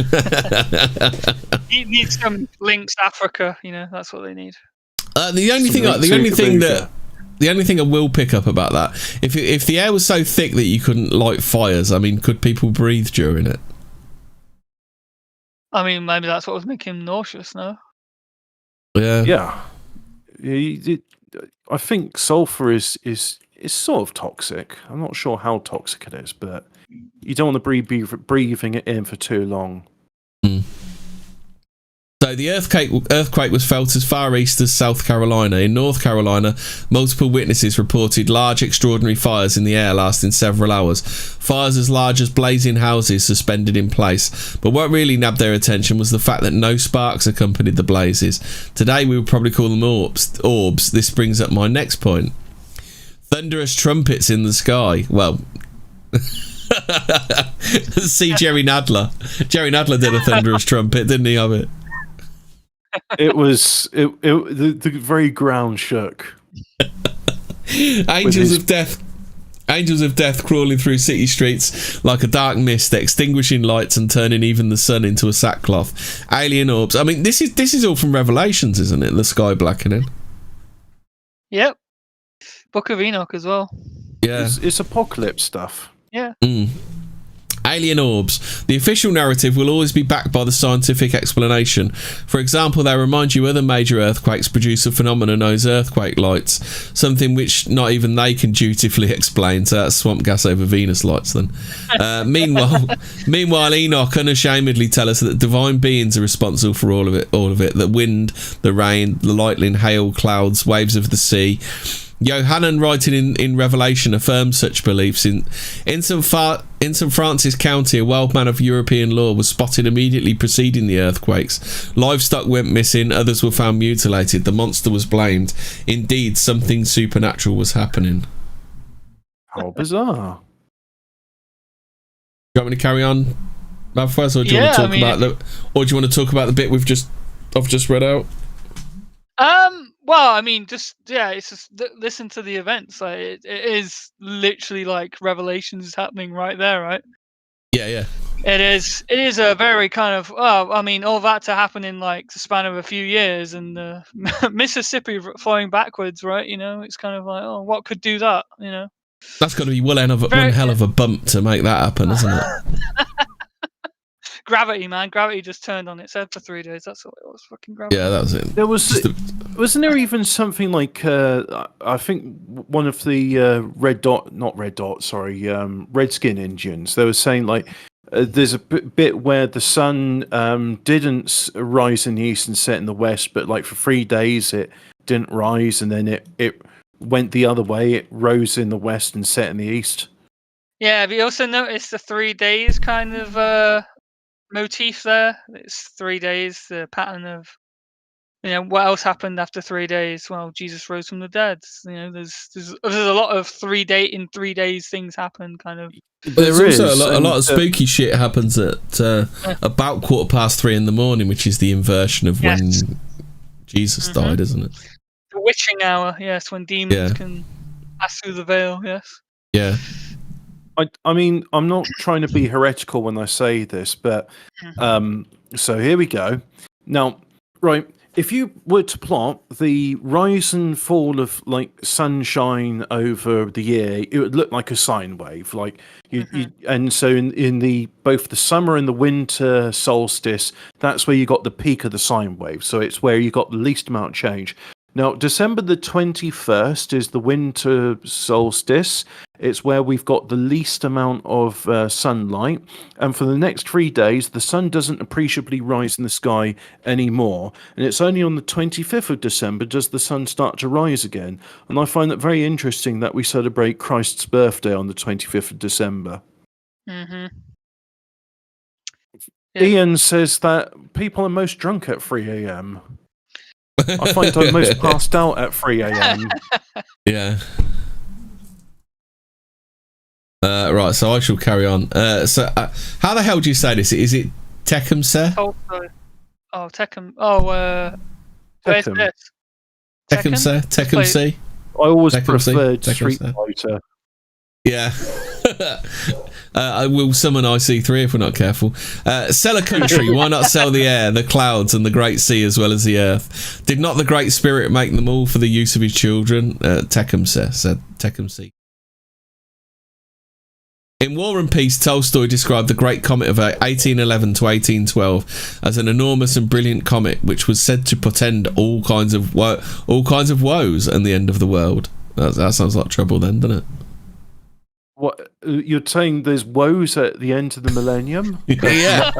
[SPEAKER 4] You need some links Africa, that's what they need.
[SPEAKER 2] The only thing I will pick up about that, if the air was so thick that you couldn't light fires, I mean, could people breathe during it?
[SPEAKER 4] I mean, maybe that's what was making him nauseous, no?
[SPEAKER 2] Yeah.
[SPEAKER 1] Yeah. I think sulfur is sort of toxic. I'm not sure how toxic it is, but you don't want to be breathing it in for too long.
[SPEAKER 2] Mm. So the earthquake was felt as far east as South Carolina. In North Carolina, multiple witnesses reported large, extraordinary fires in the air lasting several hours. Fires as large as blazing houses suspended in place. But what really nabbed their attention was the fact that no sparks accompanied the blazes. Today we would probably call them orbs. This brings up my next point. Thunderous trumpets in the sky. Well... See Jerry Nadler. Jerry Nadler did a thunderous trumpet, didn't he, of it?
[SPEAKER 1] The very ground shook.
[SPEAKER 2] Angels of death crawling through city streets like a dark mist, extinguishing lights and turning even the sun into a sackcloth. Alien orbs. I mean, this is all from Revelations, isn't it? The sky blackening.
[SPEAKER 4] Yep. Book of Enoch as well.
[SPEAKER 2] Yeah.
[SPEAKER 1] It's apocalypse stuff.
[SPEAKER 4] Yeah.
[SPEAKER 2] Alien orbs. The official narrative will always be backed by the scientific explanation. For example, they remind you other major earthquakes produce a phenomenon known as earthquake lights, something which not even they can dutifully explain. So that's swamp gas over Venus lights then. Meanwhile, Enoch unashamedly tell us that divine beings are responsible for all of it. The wind, the rain, the lightning, hail, clouds, waves of the sea. Yohanan, writing in Revelation, affirms such beliefs. In St. Francis County, a wild man of European law was spotted immediately preceding the earthquakes. Livestock went missing, others were found mutilated. The monster was blamed. Indeed, something supernatural was happening.
[SPEAKER 1] How bizarre.
[SPEAKER 2] Do you want me to carry on, Mavfaz, or do you want to talk about the bit I've just read out?
[SPEAKER 4] Well, I mean, it's just listen to the events. Like it is literally like Revelations happening right there, right?
[SPEAKER 2] Yeah.
[SPEAKER 4] It is a very kind of all that to happen in like the span of a few years, and Mississippi flowing backwards, right? It's kind of like, oh, what could do that?
[SPEAKER 2] That's got to be one hell of a bump to make that happen, isn't it?
[SPEAKER 4] Gravity, man. Gravity just turned on its head for 3 days. That's all it was. Fucking gravity.
[SPEAKER 2] Yeah, that was it.
[SPEAKER 1] There wasn't there even something like I think one of the Redskin Indians. They were saying like there's a bit where the sun didn't rise in the east and set in the west, but like for 3 days it didn't rise, and then it went the other way. It rose in the west and set in the east.
[SPEAKER 4] Yeah. Have you also noticed the 3 days kind of motif there? It's 3 days, the pattern of what else happened after 3 days. Well, Jesus rose from the dead. There's a lot of 3 days things happen kind of.
[SPEAKER 2] There's also a lot of spooky shit happens at about 3:15 in the morning, which is the inversion of when Jesus died, isn't it?
[SPEAKER 4] The witching hour, yes, when demons can pass through the veil. Yes.
[SPEAKER 2] Yeah.
[SPEAKER 1] I mean, I'm not trying to be heretical when I say this, but so here we go. Now, right, if you were to plot the rise and fall of like sunshine over the year, it would look like a sine wave. Like and so in the both the summer and the winter solstice, that's where you got the peak of the sine wave. So it's where you got the least amount of change. Now, December the 21st is the winter solstice. It's where we've got the least amount of sunlight. And for the next 3 days, the sun doesn't appreciably rise in the sky anymore. And it's only on the 25th of December does the sun start to rise again. And I find that very interesting that we celebrate Christ's birthday on the 25th of December.
[SPEAKER 4] Mm-hmm.
[SPEAKER 1] Yeah. Ian says that people are most drunk at 3 a.m. I find I'm most passed out at 3 a.m.
[SPEAKER 2] Yeah. Right, so I shall carry on. How the hell do you say this? Is it Tecumseh?
[SPEAKER 4] Oh, Tecum. Oh,
[SPEAKER 1] Tecum.
[SPEAKER 2] Tecumseh.
[SPEAKER 1] I always preferred Street Fighter.
[SPEAKER 2] Yeah. I will summon IC3 if we're not careful. Sell a country, why not sell the air, the clouds, and the great sea as well as the earth? Did not the Great Spirit make them all for the use of his children? Tecumseh said Tecumseh. In War and Peace, Tolstoy described the Great Comet of 1811 to 1812 as an enormous and brilliant comet, which was said to portend all kinds of woes and the end of the world. That sounds like trouble, then, doesn't it?
[SPEAKER 1] What you're saying? There's woes at the end of the millennium?
[SPEAKER 2] Yeah.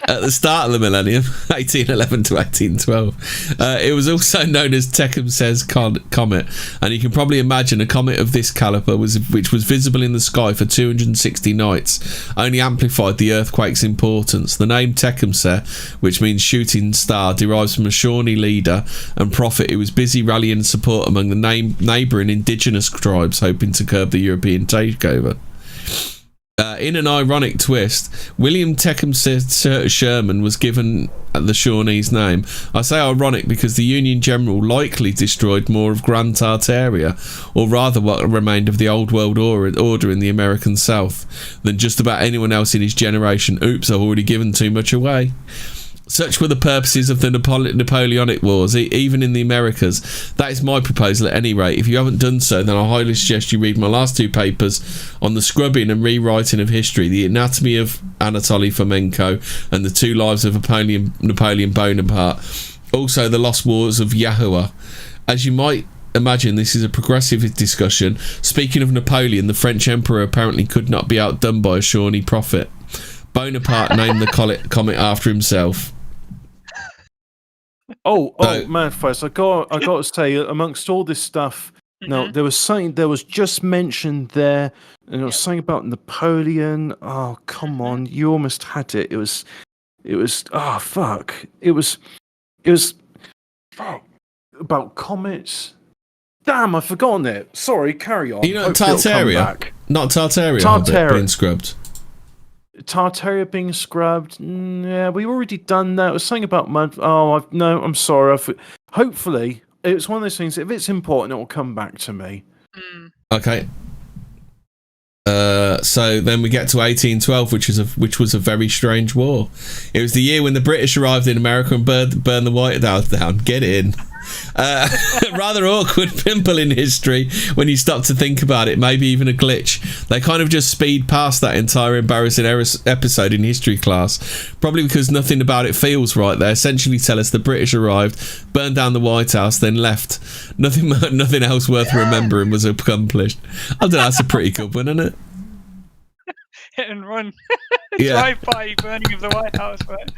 [SPEAKER 2] At the start of the millennium, 1811 to 1812. It was also known as Tecumseh's comet, and you can probably imagine a comet of this caliber, which was visible in the sky for 260 nights, only amplified the earthquake's importance. The name Tecumseh, which means shooting star, derives from a Shawnee leader and prophet who was busy rallying support among the neighbouring indigenous tribes, hoping to curb the European takeover. In an ironic twist, William Tecumseh Sherman was given the Shawnee's name. I say ironic because the Union General likely destroyed more of Grand Tartaria, or rather what remained of the old world order in the American South, than just about anyone else in his generation. Oops, I've already given too much away. Such were the purposes of the Napoleonic Wars, even in the Americas. That is my proposal at any rate. If you haven't done so, then I highly suggest you read my last two papers on the scrubbing and rewriting of history, the anatomy of Anatoly Fomenko and the two lives of Napoleon Bonaparte. Also, the lost wars of Yahuwah. As you might imagine, this is a progressive discussion. Speaking of Napoleon, the French emperor apparently could not be outdone by a Shawnee prophet. Bonaparte named the comet after himself.
[SPEAKER 1] Man, first I got to say, amongst all this stuff, no, there was something that was just mentioned there, and it was something about Napoleon. Oh, come on, you almost had it. It was. Oh, fuck! It was about comets. Damn, I've forgotten it. Sorry, carry on.
[SPEAKER 2] You know, Tartaria, not Tartaria being scrubbed.
[SPEAKER 1] Tartaria being scrubbed. Yeah, we already done that. It was something about mud. I'm sorry. Hopefully, it's one of those things. If it's important, it will come back to me.
[SPEAKER 2] Okay. So then we get to 1812, which was a very strange war. It was the year when the British arrived in America and burned the White House down. Get in. Rather awkward pimple in history when you stop to think about it, maybe even a glitch. They kind of just speed past that entire embarrassing episode in history class, probably because nothing about it feels right. They essentially tell us the British arrived, burned down the White House, then left. Nothing else worth remembering was accomplished. I don't know, that's a pretty good one, isn't it?
[SPEAKER 4] Hit and run.
[SPEAKER 2] Yeah.
[SPEAKER 4] Drive-by burning of the White House, right?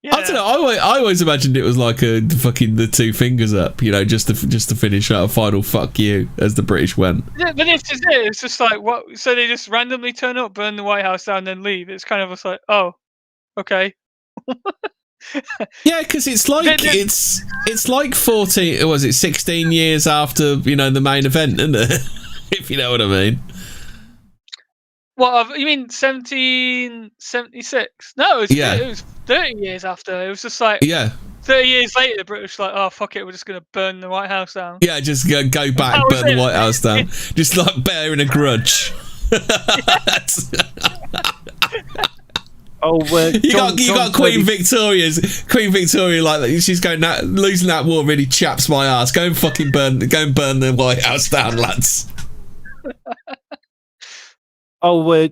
[SPEAKER 4] Yeah.
[SPEAKER 2] I don't know. I always imagined it was like a fucking the two fingers up, you know, just to finish out a final fuck you as the British went.
[SPEAKER 4] Yeah, but this is it. It's just like what? So they just randomly turn up, burn the White House down, then leave. It's kind of just like, oh, okay.
[SPEAKER 2] Yeah, because it's like it's like 14. Was it 16 years after the main event, isn't it? If you know what I mean.
[SPEAKER 4] What you mean 1776? No, it was 30 years after. It was just like 30 years later, the British were like, oh fuck it, we're just gonna burn the White House down.
[SPEAKER 2] Yeah, just go back, burn the White House down, just like bearing a grudge. You got Queen Victoria, like she's going losing that war really chaps my ass. Go and burn the White House down, lads.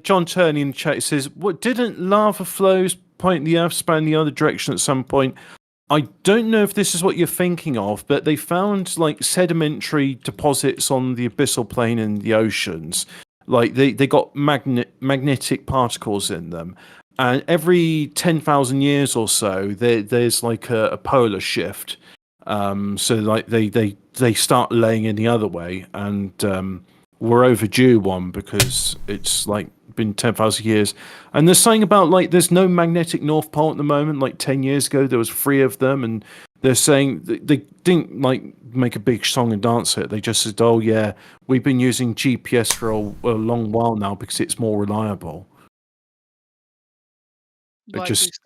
[SPEAKER 1] John Turney in the chat says, "What didn't lava flows point the Earth span the other direction at some point?" I don't know if this is what you're thinking of, but they found like sedimentary deposits on the abyssal plain in the oceans. Like they got magnetic particles in them, and every 10,000 years or so, there's like a polar shift. So like they start laying in the other way, and we're overdue one because it's like been 10,000 years. And they're saying about like there's no magnetic North Pole at the moment. Like 10 years ago, there was 3 of them, and they're saying they didn't like make a big song and dance it. They just said, "Oh yeah, we've been using GPS for a long while now because it's more reliable." It just,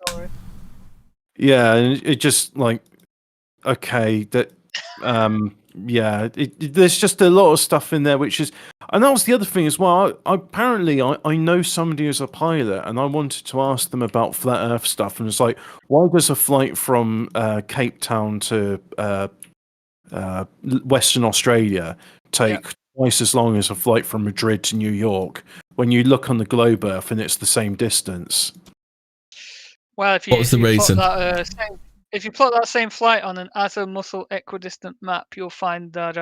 [SPEAKER 1] yeah, and it just like, okay, that, yeah, there's just a lot of stuff in there, which is, and that was the other thing as well. Apparently, I know somebody who's a pilot, and I wanted to ask them about flat Earth stuff, and it's like, why does a flight from Cape Town to Western Australia take twice as long as a flight from Madrid to New York when you look on the globe Earth and it's the same distance?
[SPEAKER 4] Well, if you plot that same flight on an azimuthal equidistant map, you'll find that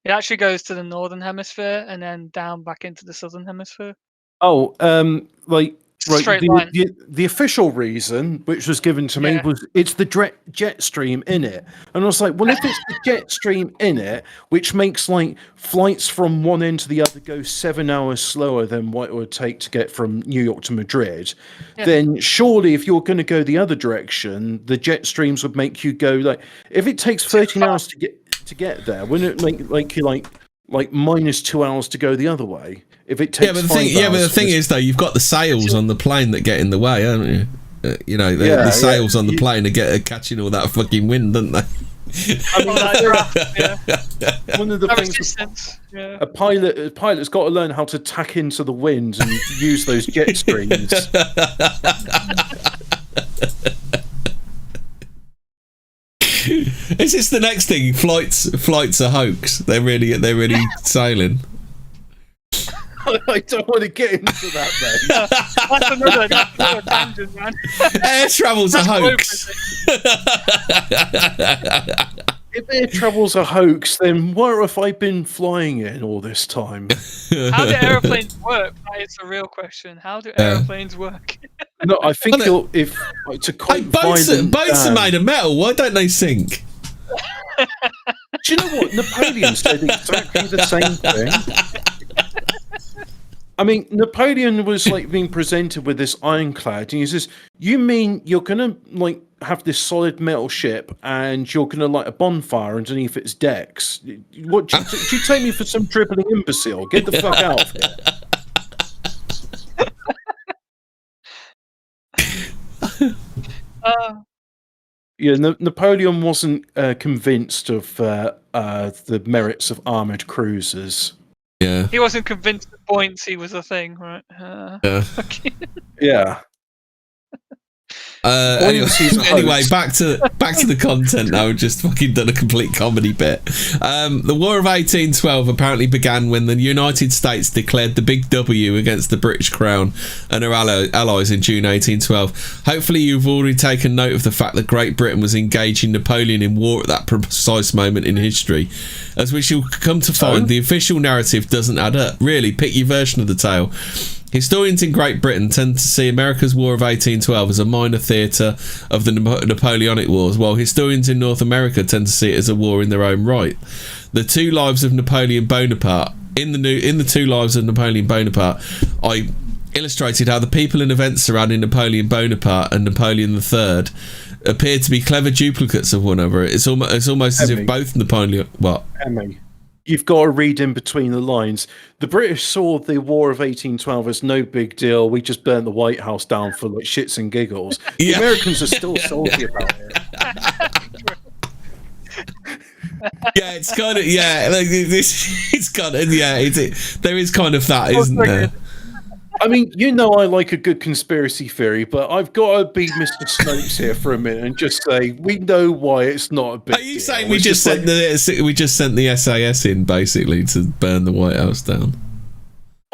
[SPEAKER 4] it actually goes to the northern hemisphere and then down back into the southern hemisphere.
[SPEAKER 1] Oh, like
[SPEAKER 4] straight line.
[SPEAKER 1] The official reason, which was given to me, was it's the jet stream in it, and I was like, well, if it's the jet stream in it, which makes like flights from one end to the other go 7 hours slower than what it would take to get from New York to Madrid, then surely if you're going to go the other direction, the jet streams would make you go like, if it takes 13 hours to get there, wouldn't it make like you like minus 2 hours to go the other way? If it takes
[SPEAKER 2] but the thing is though, you've got the sails on the plane that get in the way, haven't you? The sails on the plane are catching all that fucking wind, don't they?
[SPEAKER 1] I mean, one of the things a pilot's got to learn how to tack into the wind and use those jet streams.
[SPEAKER 2] Is this the next thing? Flights are hoax. They're really sailing.
[SPEAKER 1] I don't want to get into that, mate.
[SPEAKER 4] That's another tangent, man.
[SPEAKER 2] Air travel's a hoax.
[SPEAKER 1] If air travel's a hoax, then where have I been flying in all this time?
[SPEAKER 4] How do aeroplanes work? That is a real question. How do aeroplanes work?
[SPEAKER 1] No, I think if to quote
[SPEAKER 2] boats are made of metal. Why don't they sink?
[SPEAKER 1] Do you know what? Napoleon said exactly the same thing. I mean, Napoleon was like being presented with this ironclad, and he says, "You mean you're gonna like have this solid metal ship, and you're gonna light a bonfire underneath its decks? What do you take me for some dribbling imbecile? Get the fuck out of here." Yeah, Napoleon wasn't convinced of the merits of armored cruisers.
[SPEAKER 2] Yeah,
[SPEAKER 4] he wasn't convinced that buoyancy was a thing, right?
[SPEAKER 1] Yeah.
[SPEAKER 2] Anyway, back to the content now. We've just fucking done a complete comedy bit. The War of 1812 apparently began when the United States declared the Big W against the British Crown and her allies in June 1812. Hopefully you've already taken note of the fact that Great Britain was engaging Napoleon in war at that precise moment in history. As we shall come to find, the official narrative doesn't add up. Really, pick your version of the tale. Historians in Great Britain tend to see America's War of 1812 as a minor theatre of the Napoleonic Wars, while historians in North America tend to see it as a war in their own right. The Two Lives of Napoleon Bonaparte. In the Two Lives of Napoleon Bonaparte, I illustrated how the people and events surrounding Napoleon Bonaparte and Napoleon III appear to be clever duplicates of one another. It's almost as if both Napoleon... What?
[SPEAKER 1] Emmy. You've got to read in between the lines. The British saw the War of 1812 as no big deal. We just burnt the White House down for like shits and giggles. The Americans are still salty about it.
[SPEAKER 2] Yeah, it's kind of like this. It's kind of there is kind of that, isn't there?
[SPEAKER 1] I mean, I like a good conspiracy theory, but I've got to be Mr. Snopes here for a minute and just say we know why it's not a big deal.
[SPEAKER 2] Are you saying we just sent the SAS in basically to burn the White House down?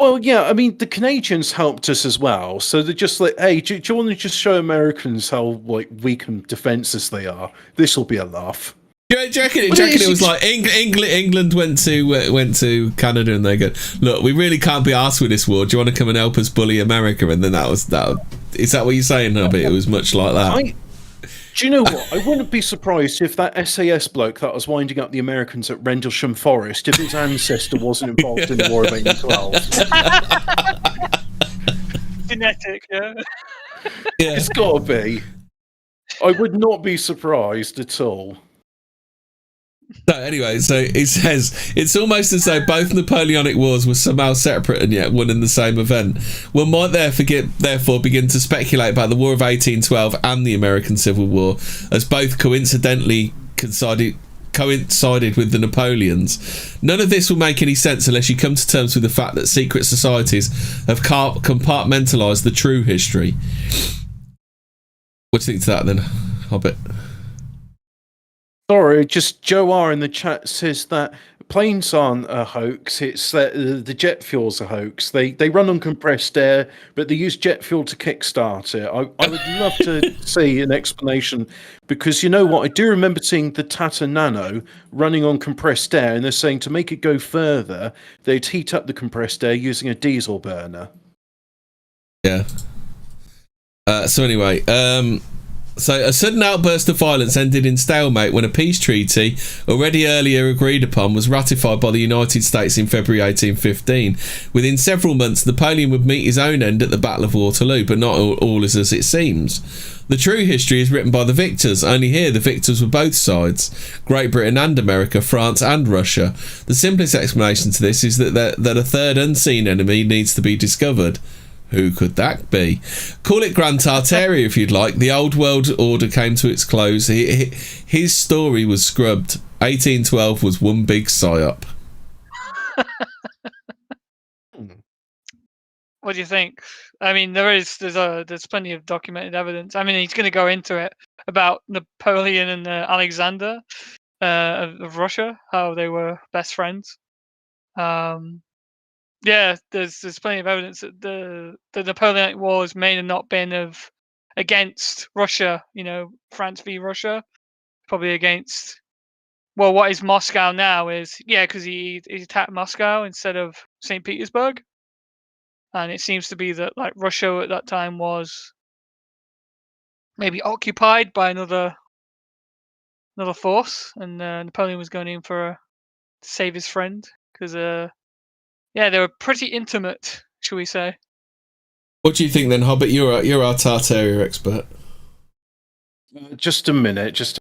[SPEAKER 1] Well, yeah, I mean the Canadians helped us as well, so they're just like, hey, do you want to just show Americans how like weak and defenseless they are? This will be a laugh.
[SPEAKER 2] Do you reckon it was like England went to Canada and they go, look, we really can't be arsed with this war. Do you want to come and help us bully America? And then that. Is that what you're saying, Nubby? It was much like that.
[SPEAKER 1] Do you know what? I wouldn't be surprised if that SAS bloke that was winding up the Americans at Rendlesham Forest, if his ancestor wasn't involved in the War of 1812.
[SPEAKER 4] genetic, yeah.
[SPEAKER 1] It's got to be. I would not be surprised at all.
[SPEAKER 2] So anyway, so it says it's almost as though both Napoleonic wars were somehow separate and yet one in the same event. One might therefore begin to speculate about the War of 1812 and the American Civil War as both coincidentally coincided with the Napoleons. None of this will make any sense unless you come to terms with the fact that secret societies have compartmentalised the true history. What do you think to that then, Hobbit?
[SPEAKER 1] Sorry, just Joe R in the chat says that planes aren't a hoax. It's that the jet fuel's a hoax. They run on compressed air, but they use jet fuel to kickstart it. I would love to see an explanation, because you know what? I do remember seeing the Tata Nano running on compressed air, and they're saying to make it go further, they'd heat up the compressed air using a diesel burner.
[SPEAKER 2] Yeah. So anyway, so a sudden outburst of violence ended in stalemate when a peace treaty, already earlier agreed upon, was ratified by the United States in February 1815. Within several months, Napoleon would meet his own end at the Battle of Waterloo, but not all is as it seems. The true history is written by the victors. Only here the victors were both sides, Great Britain and America, France and Russia. The simplest explanation to this is that a third unseen enemy needs to be discovered. Who could that be? Call it Grand Tartaria if you'd like. The old world order came to its close. His story was scrubbed. 1812 was one big psyop.
[SPEAKER 4] What do you think? I mean, there's plenty of documented evidence. I mean, he's going to go into it about Napoleon and Alexander of Russia, how they were best friends. Yeah, there's plenty of evidence that the Napoleonic Wars may have not been against Russia, France v Russia, probably against, well, what is Moscow now is, because he attacked Moscow instead of St. Petersburg. And it seems to be that like Russia at that time was maybe occupied by another force, and Napoleon was going in to save his friend, because they were pretty intimate, shall we say.
[SPEAKER 2] What do you think then, Hobbit? You're our Tartaria expert.
[SPEAKER 1] Just a minute,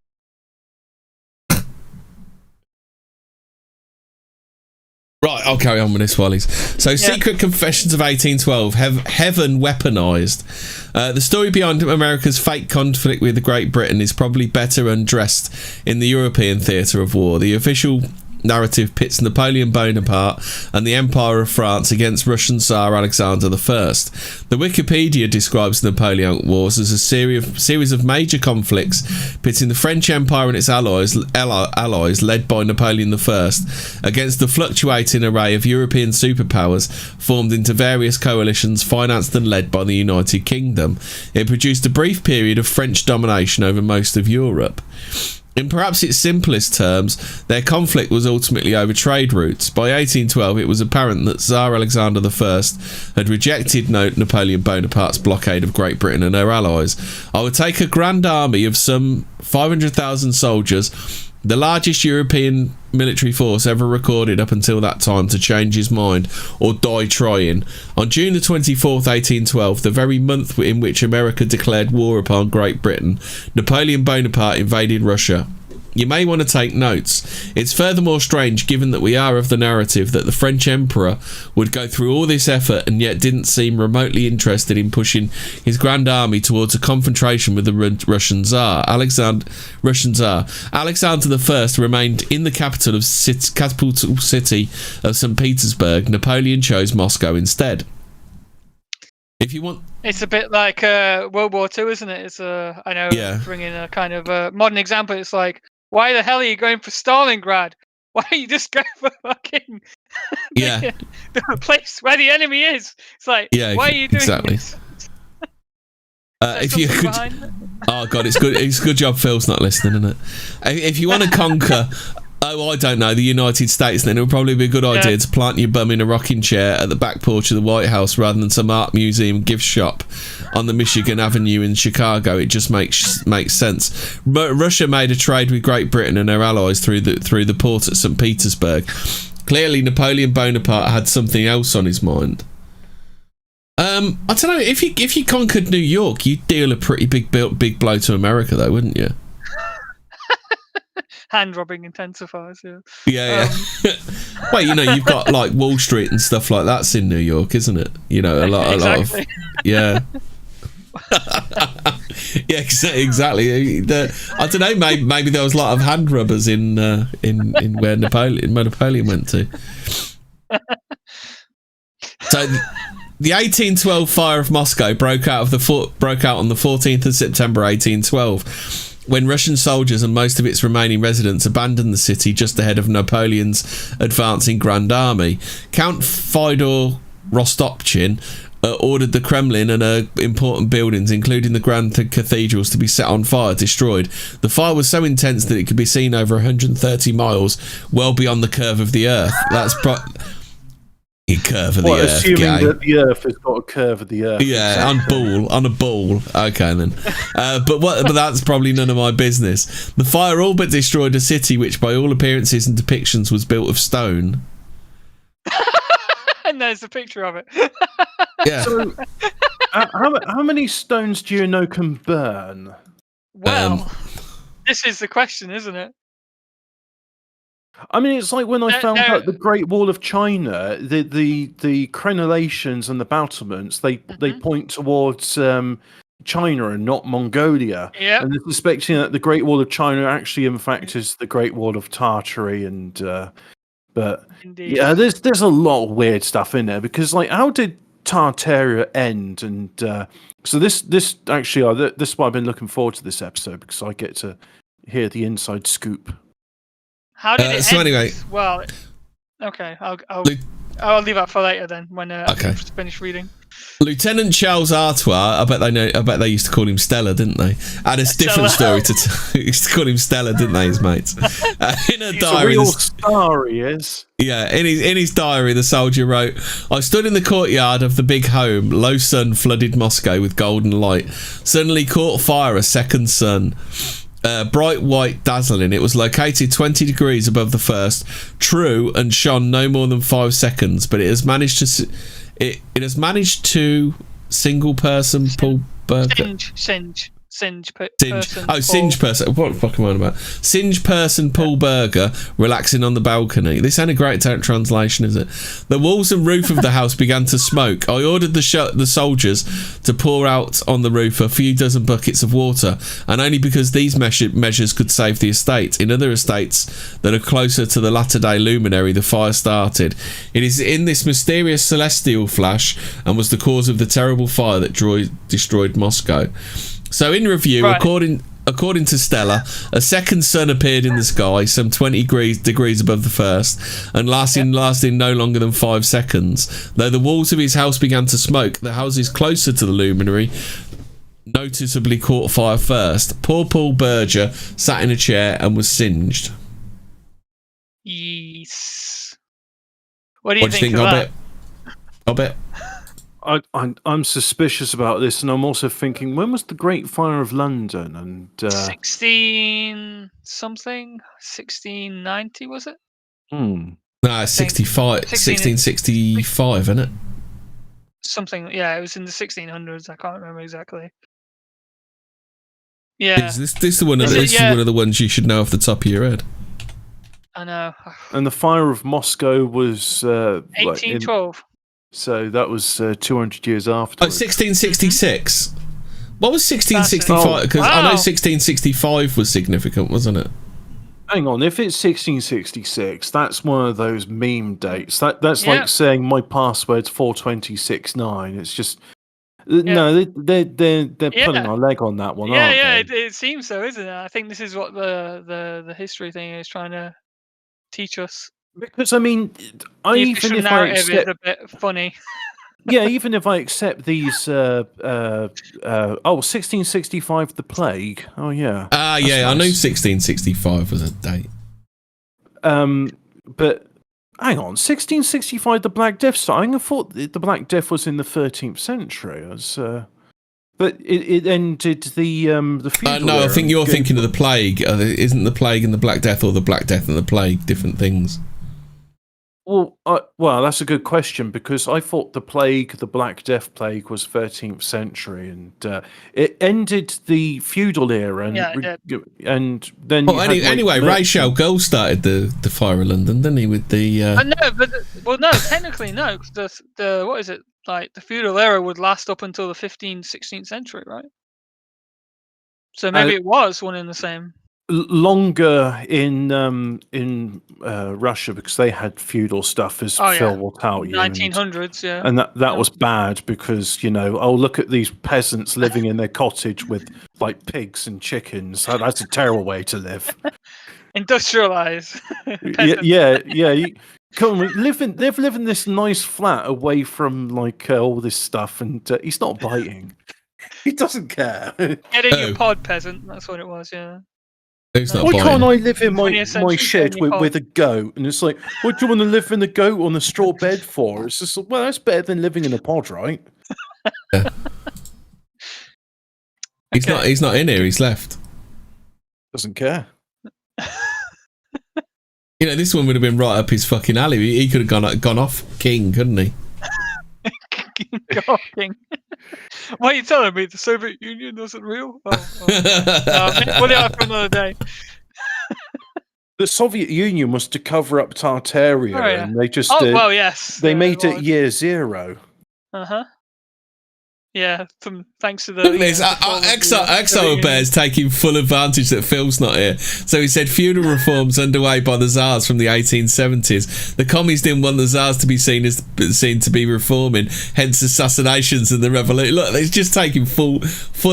[SPEAKER 2] Right, I'll carry on with this, Wallies. So, Secret Confessions of 1812, Heaven Weaponized. The story behind America's fake conflict with Great Britain is probably better undressed in the European theatre of war. The official narrative pits Napoleon Bonaparte and the Empire of France against Russian Tsar Alexander I. The Wikipedia describes the Napoleonic Wars as a series of major conflicts pitting the French Empire and its allies led by Napoleon I against the fluctuating array of European superpowers formed into various coalitions financed and led by the United Kingdom. It produced a brief period of French domination over most of Europe. In perhaps its simplest terms, their conflict was ultimately over trade routes. By 1812, it was apparent that Tsar Alexander I had rejected Napoleon Bonaparte's blockade of Great Britain and her allies. I would take a grand army of some 500,000 soldiers, the largest European military force ever recorded up until that time, to change his mind or die trying. On June the 24th, 1812, the very month in which America declared war upon Great Britain, Napoleon Bonaparte invaded Russia. You may want to take notes. It's furthermore strange, given that we are of the narrative, that the French Emperor would go through all this effort and yet didn't seem remotely interested in pushing his grand army towards a confrontation with the Russian Tsar. Alexander I remained in the capital city of St. Petersburg. Napoleon chose Moscow instead. If you want,
[SPEAKER 4] it's a bit like World War II, isn't it? It's I know, bringing a kind of modern example. It's like, why the hell are you going for Stalingrad? Why don't you just go for fucking the place where the enemy is? It's like, why are you doing this?
[SPEAKER 2] If you could, oh god, it's good. It's a good job Phil's not listening, isn't it? If you want to conquer, I don't know, the United States, then it would probably be a good idea to plant your bum in a rocking chair at the back porch of the White House rather than some art museum gift shop on the Michigan Avenue in Chicago. It just makes sense. Russia made a trade with Great Britain and her allies through the port at St. Petersburg. Clearly, Napoleon Bonaparte had something else on his mind. I don't know, if you conquered New York, you'd deal a pretty big blow to America, though, wouldn't you?
[SPEAKER 4] Hand robbing intensifiers.
[SPEAKER 2] Yeah. Well, you've got like Wall Street and stuff like that's in New York, isn't it? A lot of yeah. Yeah, exactly. I don't know. Maybe there was a lot of hand rubbers in where Napoleon went to. So, the 1812 fire of Moscow broke out on the 14th of September 1812. When Russian soldiers and most of its remaining residents abandoned the city just ahead of Napoleon's advancing Grand Army, Count Fyodor Rostopchin ordered the Kremlin and important buildings, including the Grand Cathedrals, to be set on fire, destroyed. The fire was so intense that it could be seen over 130 miles, well beyond the curve of the Earth. That's curve of the Earth.
[SPEAKER 1] Assuming that the Earth has got a curve of the Earth.
[SPEAKER 2] Yeah, on a ball. Okay, then. But that's probably none of my business. The fire all but destroyed a city which, by all appearances and depictions, was built of stone.
[SPEAKER 4] And there's a picture of it.
[SPEAKER 2] Yeah.
[SPEAKER 1] So, how many stones do you know can burn?
[SPEAKER 4] Well, this is the question, isn't it?
[SPEAKER 1] I mean, it's like when I found out the Great Wall of China, the crenellations and the battlements, they point towards China and not Mongolia.
[SPEAKER 4] Yeah.
[SPEAKER 1] And they're suspecting that the Great Wall of China actually, in fact, is the Great Wall of Tartary. And but
[SPEAKER 4] Indeed.
[SPEAKER 1] yeah, there's a lot of weird stuff in there because, like, how did Tartaria end? And so this actually, this is why I've been looking forward to this episode, because I get to hear the inside scoop.
[SPEAKER 4] How did it end?
[SPEAKER 2] Anyway,
[SPEAKER 4] well, okay, I'll leave that for later then when I finish reading.
[SPEAKER 2] Lieutenant Charles Artois, I bet they used to call him Stella, didn't they? Had a different story used to call him Stella, didn't they, his mates? In a diary,
[SPEAKER 1] a real star he is.
[SPEAKER 2] Yeah, in his diary, the soldier wrote, "I stood in the courtyard of the big home. Low sun flooded Moscow with golden light. Suddenly caught fire a second sun. Bright white, dazzling. It was located 20 degrees above the first. True, and shone no more than 5 seconds. But it has managed to single person pull burger.
[SPEAKER 4] Singe
[SPEAKER 2] person. What the fuck am I on about? Singe person Paul Burger relaxing on the balcony. This ain't a great translation, is it? The walls and roof of the house began to smoke. I ordered the soldiers to pour out on the roof a few dozen buckets of water, and only because these measures could save the estate. In other estates that are closer to the latter-day luminary, the fire started. It is in this mysterious celestial flash and was the cause of the terrible fire that destroyed Moscow." So, in review, right. According to Stella, a second sun appeared in the sky, some 20 degrees above the first, and lasting no longer than 5 seconds. Though the walls of his house began to smoke, the houses closer to the luminary noticeably caught fire first. Poor Paul Berger sat in a chair and was singed.
[SPEAKER 4] Yes. What do you think of that?
[SPEAKER 2] Hobbit?
[SPEAKER 1] I'm suspicious about this, and I'm also thinking, when was the Great Fire of London? And
[SPEAKER 4] 1690 was it?
[SPEAKER 2] No, 1665, isn't it?
[SPEAKER 4] Something, yeah, it was in the 1600s. I can't remember exactly. Yeah,
[SPEAKER 2] this is one of the ones you should know off the top of your head.
[SPEAKER 4] I know.
[SPEAKER 1] And the Fire of Moscow was
[SPEAKER 4] 1812.
[SPEAKER 1] So that was 200 years after.
[SPEAKER 2] 1666. What was 1665? Because I know 1665 was significant, wasn't it?
[SPEAKER 1] Hang on, if it's 1666, that's one of those meme dates. That's like saying my password's 42069. It's just no, they're pulling our leg on that one, aren't they?
[SPEAKER 4] It seems so, isn't it? I think this is what the history thing is trying to teach us.
[SPEAKER 1] Because, I mean,
[SPEAKER 4] even if I accept... is a bit funny.
[SPEAKER 1] Yeah, even if I accept these... 1665, the plague. Oh, yeah.
[SPEAKER 2] I knew 1665 was a date.
[SPEAKER 1] But, hang on, 1665, the Black Death started? I thought the Black Death was in the 13th century. But it ended the feudal
[SPEAKER 2] No,
[SPEAKER 1] era.
[SPEAKER 2] I think you're thinking of the plague. Isn't the plague and the Black Death, or the Black Death and the plague different things?
[SPEAKER 1] Well, that's a good question, because I thought the Black Death plague, was 13th century, and it ended the feudal era, and then.
[SPEAKER 2] Well, anyway, Ray Shell started the Fire of London, didn't he? With the.
[SPEAKER 4] No, technically no, because the what is it, like the feudal era would last up until the 15th, 16th century, right? So maybe it was one in the same.
[SPEAKER 1] Longer in Russia, because they had feudal stuff, as Phil will tell you.
[SPEAKER 4] 1900s,
[SPEAKER 1] and that was bad, because look at these peasants living in their cottage with like pigs and chickens. So that's a terrible way to live.
[SPEAKER 4] Industrialize.
[SPEAKER 1] yeah. You come on, live in this nice flat away from like all this stuff, and he's not biting. He doesn't care.
[SPEAKER 4] Get in your pod, peasant. That's what it was. Yeah.
[SPEAKER 1] Why can't I live in my shed with a goat? And it's like, what do you want to live in a goat on a straw bed for? It's just, well, that's better than living in a pod, right?
[SPEAKER 2] Yeah. He's not in here. He's left.
[SPEAKER 1] Doesn't care.
[SPEAKER 2] This one would have been right up his fucking alley. He could have gone off king, couldn't he?
[SPEAKER 4] King. Why are you telling me the Soviet Union wasn't real? We'll do it for another day.
[SPEAKER 1] The Soviet Union was to cover up Tartaria, and they just
[SPEAKER 4] yes,
[SPEAKER 1] they made it year zero.
[SPEAKER 4] Yeah, thanks to the.
[SPEAKER 2] Look at this. Exile Bear's taking full advantage that Phil's not here. So he said feudal reforms underway by the Tsars from the 1870s. The commies didn't want the Tsars to be seen to be reforming, hence assassinations and the revolution. Look, he's just taking full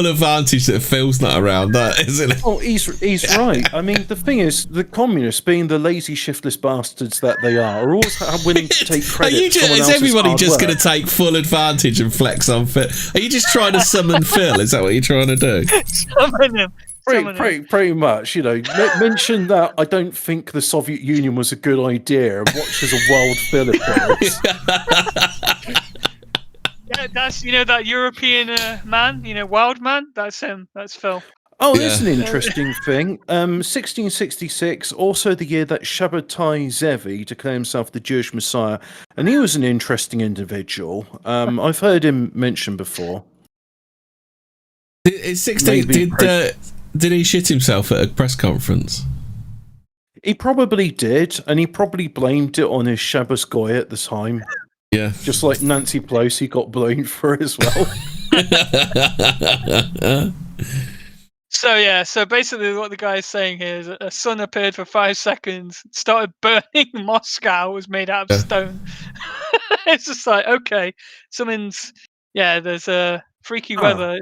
[SPEAKER 2] advantage that Phil's not around, isn't it?
[SPEAKER 1] Oh, he's right. I mean, the thing is, the communists, being the lazy, shiftless bastards that they are always willing to take credit.
[SPEAKER 2] Is everybody just going to take full advantage and flex on Phil? Are you just trying to summon Phil? Is that what you're trying to do?
[SPEAKER 4] Summon him.
[SPEAKER 1] Pretty much, mention that I don't think the Soviet Union was a good idea, and watch as a wild Phil appears.
[SPEAKER 4] Yeah, that's that European man, wild man. That's him. That's Phil.
[SPEAKER 1] Oh, there's an interesting thing. 1666, also the year that Shabbatai Zevi declared himself the Jewish Messiah, and he was an interesting individual. I've heard him mentioned before.
[SPEAKER 2] Did he shit himself at a press conference?
[SPEAKER 1] He probably did, and he probably blamed it on his Shabbos Goy at the time.
[SPEAKER 2] Yeah,
[SPEAKER 1] just like Nancy Pelosi got blamed for it as well.
[SPEAKER 4] So basically what the guy is saying here is a sun appeared for 5 seconds, started burning Moscow, was made out of stone. It's just like, okay, there's a freaky weather.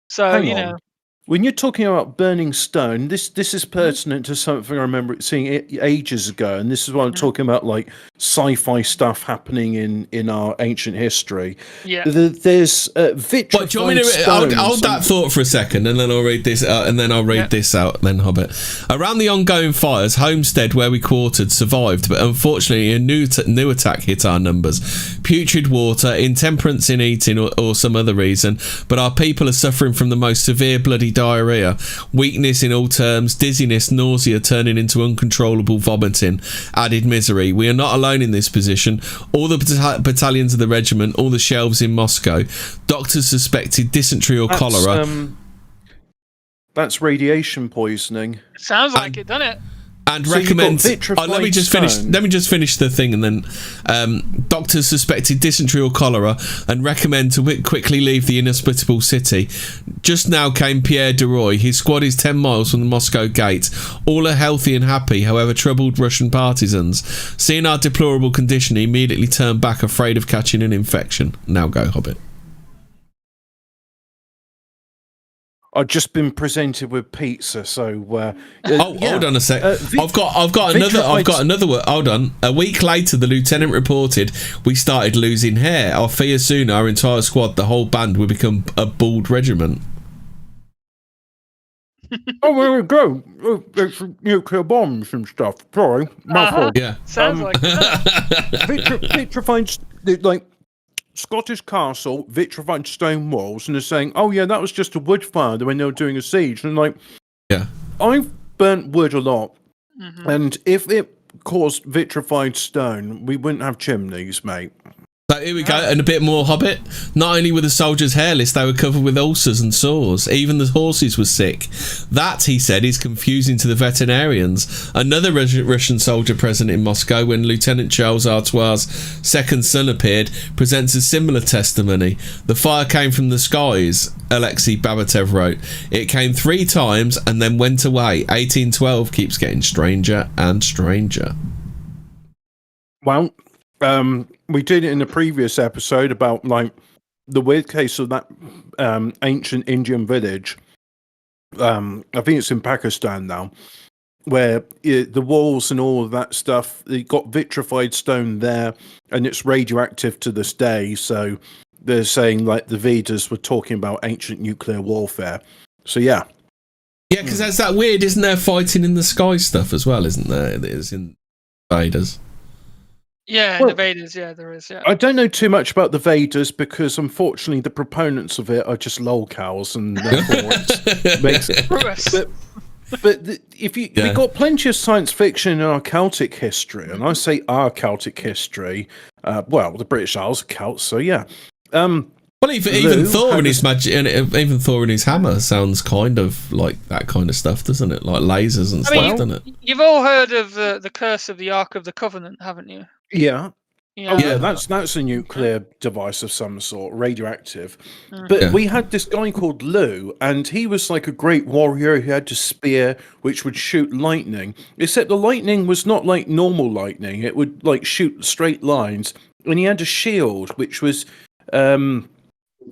[SPEAKER 4] So,
[SPEAKER 1] when you're talking about burning stone, this is pertinent to something I remember seeing ages ago, and this is what I'm talking about, like sci-fi stuff happening in our ancient history.
[SPEAKER 4] Yeah,
[SPEAKER 1] there's vitrified
[SPEAKER 2] do you want me to hold that thought for a second, and then I'll read this out, and then I'll read this out, then Hobbit. Around the ongoing fires, Homestead, where we quartered, survived, but unfortunately a new attack hit our numbers. Putrid water, intemperance in eating, or some other reason, but our people are suffering from the most severe bloody diarrhea, weakness in all terms, dizziness, nausea turning into uncontrollable vomiting, added misery. We are not alone in this position. All the battalions of the regiment, all the shelves in Moscow. Doctors suspected dysentery or cholera.
[SPEAKER 1] That's radiation poisoning.
[SPEAKER 4] Sounds like it, doesn't it?
[SPEAKER 2] And recommend. Let me just finish the thing, and then doctors suspected dysentery or cholera, and recommend to quickly leave the inhospitable city. Just now came Pierre Deroy. His squad is 10 miles from the Moscow gate. All are healthy and happy. However, troubled Russian partisans, seeing our deplorable condition, immediately turned back, afraid of catching an infection. Now go, Hobbit.
[SPEAKER 1] I've just been presented with pizza, so.
[SPEAKER 2] Hold on a sec. I've got another word. Hold on. A week later, the lieutenant reported we started losing hair. Our fear soon, our entire squad, the whole band, would become a bald regiment.
[SPEAKER 1] Oh, there we go. It's nuclear bombs and stuff. Sorry, my fault.
[SPEAKER 2] Yeah,
[SPEAKER 4] sounds like
[SPEAKER 1] vitrified, like. Scottish castle, vitrified stone walls, and they're saying, oh yeah, that was just a wood fire when they were doing a siege. And like,
[SPEAKER 2] yeah,
[SPEAKER 1] I've burnt wood a lot, and if it caused vitrified stone, we wouldn't have chimneys, mate.
[SPEAKER 2] So here we go, and a bit more Hobbit. Not only were the soldiers hairless, they were covered with ulcers and sores. Even the horses were sick. That, he said, is confusing to the veterinarians. Another Russian soldier present in Moscow when Lieutenant Charles Artois' second son appeared presents a similar testimony. The fire came from the skies, Alexei Babatev wrote. It came 3 times and then went away. 1812 keeps getting stranger and stranger.
[SPEAKER 1] Well, we did it in the previous episode about like the weird case of that ancient Indian village. I think it's in Pakistan now, where the walls and all of that stuff, it got vitrified stone there, and it's radioactive to this day. So they're saying like the Vedas were talking about ancient nuclear warfare. So yeah,
[SPEAKER 2] because that's that weird, isn't there? Fighting in the sky stuff as well, isn't there? It is in Vedas.
[SPEAKER 4] Yeah, in the Vedas, yeah, there is. Yeah,
[SPEAKER 1] I don't know too much about the Vedas because, unfortunately, the proponents of it are just lolcows, and therefore it makes it. But if you, we've got plenty of science fiction in our Celtic history, and I say our Celtic history. Well, the British Isles are Celts, so yeah.
[SPEAKER 2] Well, even Thor and his magic, and even Thor and his hammer sounds kind of like that kind of stuff, doesn't it? Like lasers and stuff, doesn't it?
[SPEAKER 4] You've all heard of the curse of the Ark of the Covenant, haven't you?
[SPEAKER 1] Yeah.
[SPEAKER 4] Yeah.
[SPEAKER 1] Oh, yeah, that's a nuclear device of some sort, radioactive. But we had this guy called Lou, and he was like a great warrior. He had a spear which would shoot lightning, except the lightning was not like normal lightning. It would like shoot straight lines, and he had a shield which was it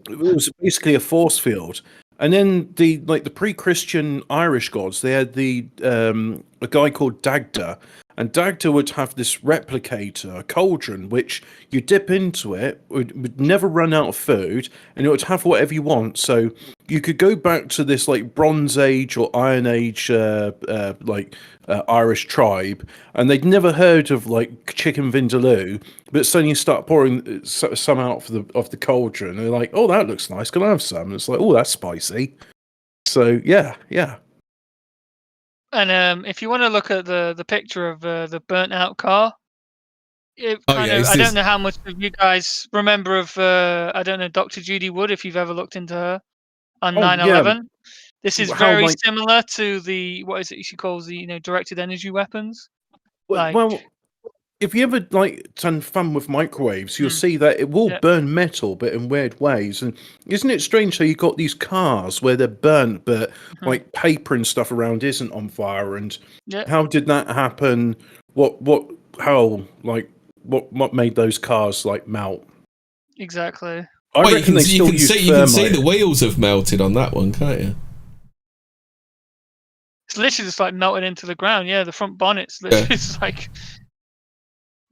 [SPEAKER 1] was basically a force field. And then the pre-Christian Irish gods, they had a guy called Dagda. And Dagda would have this replicator, a cauldron, which you dip into it, would never run out of food, and it would have whatever you want. So you could go back to this like Bronze Age or Iron Age Irish tribe, and they'd never heard of like chicken vindaloo, but suddenly you start pouring some out of the cauldron, and they're like, "Oh, that looks nice. Can I have some?" And it's like, "Oh, that's spicy." So yeah.
[SPEAKER 4] And if you want to look at the picture of the burnt out car, I don't know how much of you guys remember of I don't know, Dr. Judy Wood, if you've ever looked into her on 9/11. Yeah. This is very similar to the what is it she calls the directed energy weapons.
[SPEAKER 1] Well, if you ever done fun with microwaves, you'll see that it will burn metal, but in weird ways. And isn't it strange how you got these cars where they're burnt, but like paper and stuff around isn't on fire? And how did that happen? What made those cars like melt?
[SPEAKER 4] Exactly.
[SPEAKER 2] You can see the wheels have melted on that one, can't you?
[SPEAKER 4] It's literally just like melted into the ground. Yeah, the front bonnet's literally just like.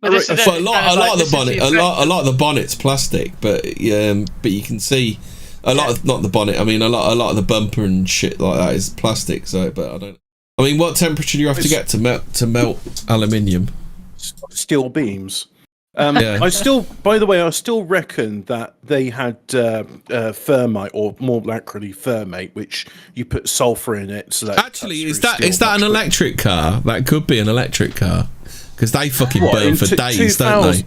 [SPEAKER 4] But
[SPEAKER 2] a lot of the bonnet's plastic, but you can see a lot of not the bonnet. I mean, a lot of the bumper and shit like that is plastic. So, but I don't. I mean, what temperature do you have to get to melt aluminium?
[SPEAKER 1] Steel beams. I still reckon that they had thermite, or more accurately thermate, which you put sulfur in it. So that
[SPEAKER 2] actually is that an electric car? That could be an electric car. Because they fucking burn for days, don't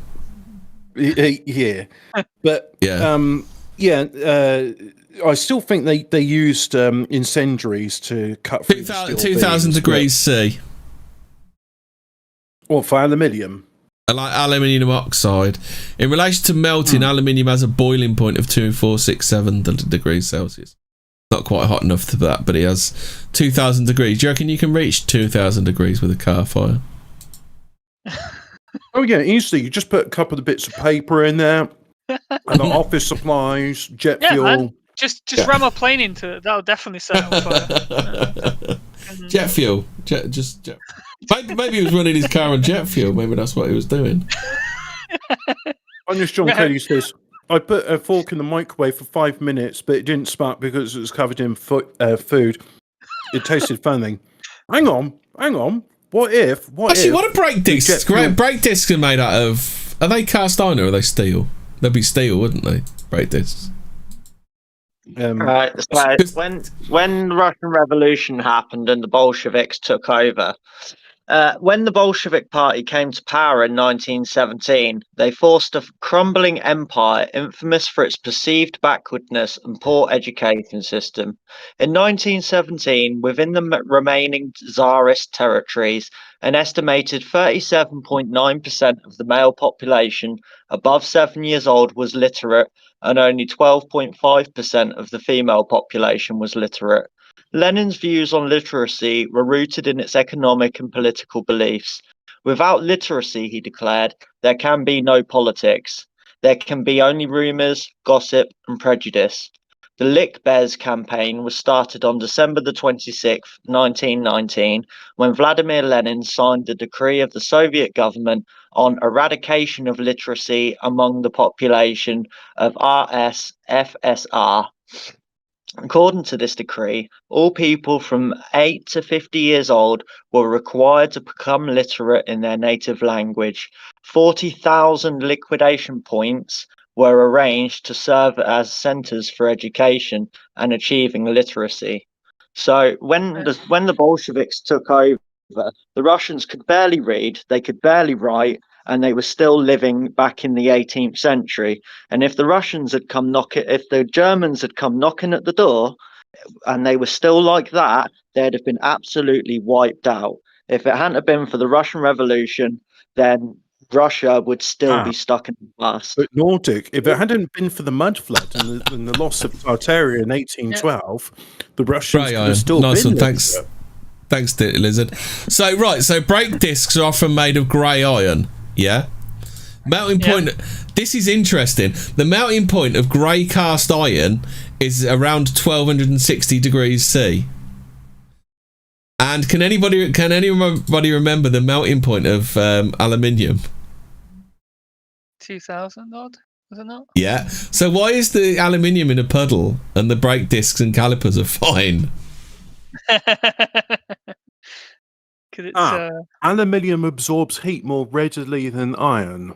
[SPEAKER 1] they? Yeah, but I still think they used incendiaries to cut through
[SPEAKER 2] 2,000 degrees C.
[SPEAKER 1] Or for aluminium.
[SPEAKER 2] Like aluminium oxide. In relation to melting, aluminium has a boiling point of 2467 degrees Celsius. Not quite hot enough for that, but it has 2,000 degrees. Do you reckon you can reach 2,000 degrees with a car fire?
[SPEAKER 1] Oh yeah, easily. You just put a couple of bits of paper in there, and the office supplies, jet fuel. Man.
[SPEAKER 4] Just ram a plane into it. That'll definitely set on fire.
[SPEAKER 2] Jet fuel. Maybe he was running his car on jet fuel. Maybe that's what he was doing.
[SPEAKER 1] Honest John Kelly says, I put a fork in the microwave for 5 minutes, but it didn't spark because it was covered in food. It tasted funny. Hang on. What if?
[SPEAKER 2] What are brake discs? Brake discs are made out of. Are they cast iron or are they steel? They'd be steel, wouldn't they? Brake discs.
[SPEAKER 3] Right. So when the Russian Revolution happened and the Bolsheviks took over, When the Bolshevik Party came to power in 1917, they forced a crumbling empire infamous for its perceived backwardness and poor education system. In 1917, within the remaining Tsarist territories, an estimated 37.9% of the male population above 7 years old was literate, and only 12.5% of the female population was literate. Lenin's views on literacy were rooted in its economic and political beliefs. Without literacy, he declared, there can be no politics. There can be only rumours, gossip, and prejudice. The Lickbez campaign was started on December the 26th, 1919, when Vladimir Lenin signed the decree of the Soviet government on eradication of literacy among the population of RSFSR. According to this decree, all people from 8 to 50 years old were required to become literate in their native language. 40,000 liquidation points were arranged to serve as centres for education and achieving literacy. So when the Bolsheviks took over, the Russians could barely read, they could barely write, and they were still living back in the 18th century. And if the Germans had come knocking at the door and they were still like that, they'd have been absolutely wiped out. If it hadn't have been for the Russian Revolution, then Russia would still be stuck in the past.
[SPEAKER 1] But Nordic, if it hadn't been for the Mudflood and the loss of Fortean in 1812, the Russians could have still been
[SPEAKER 2] thanks. Thanks, Lizard. So brake discs are often made of grey iron. Yeah. Melting point. This is interesting. The melting point of grey cast iron is around 1260 degrees C. And can anybody remember the melting point of aluminium?
[SPEAKER 4] 2000 odd, was it not?
[SPEAKER 2] Yeah. So why is the aluminium in a puddle and the brake discs and calipers are fine?
[SPEAKER 1] Aluminium absorbs heat more readily than iron.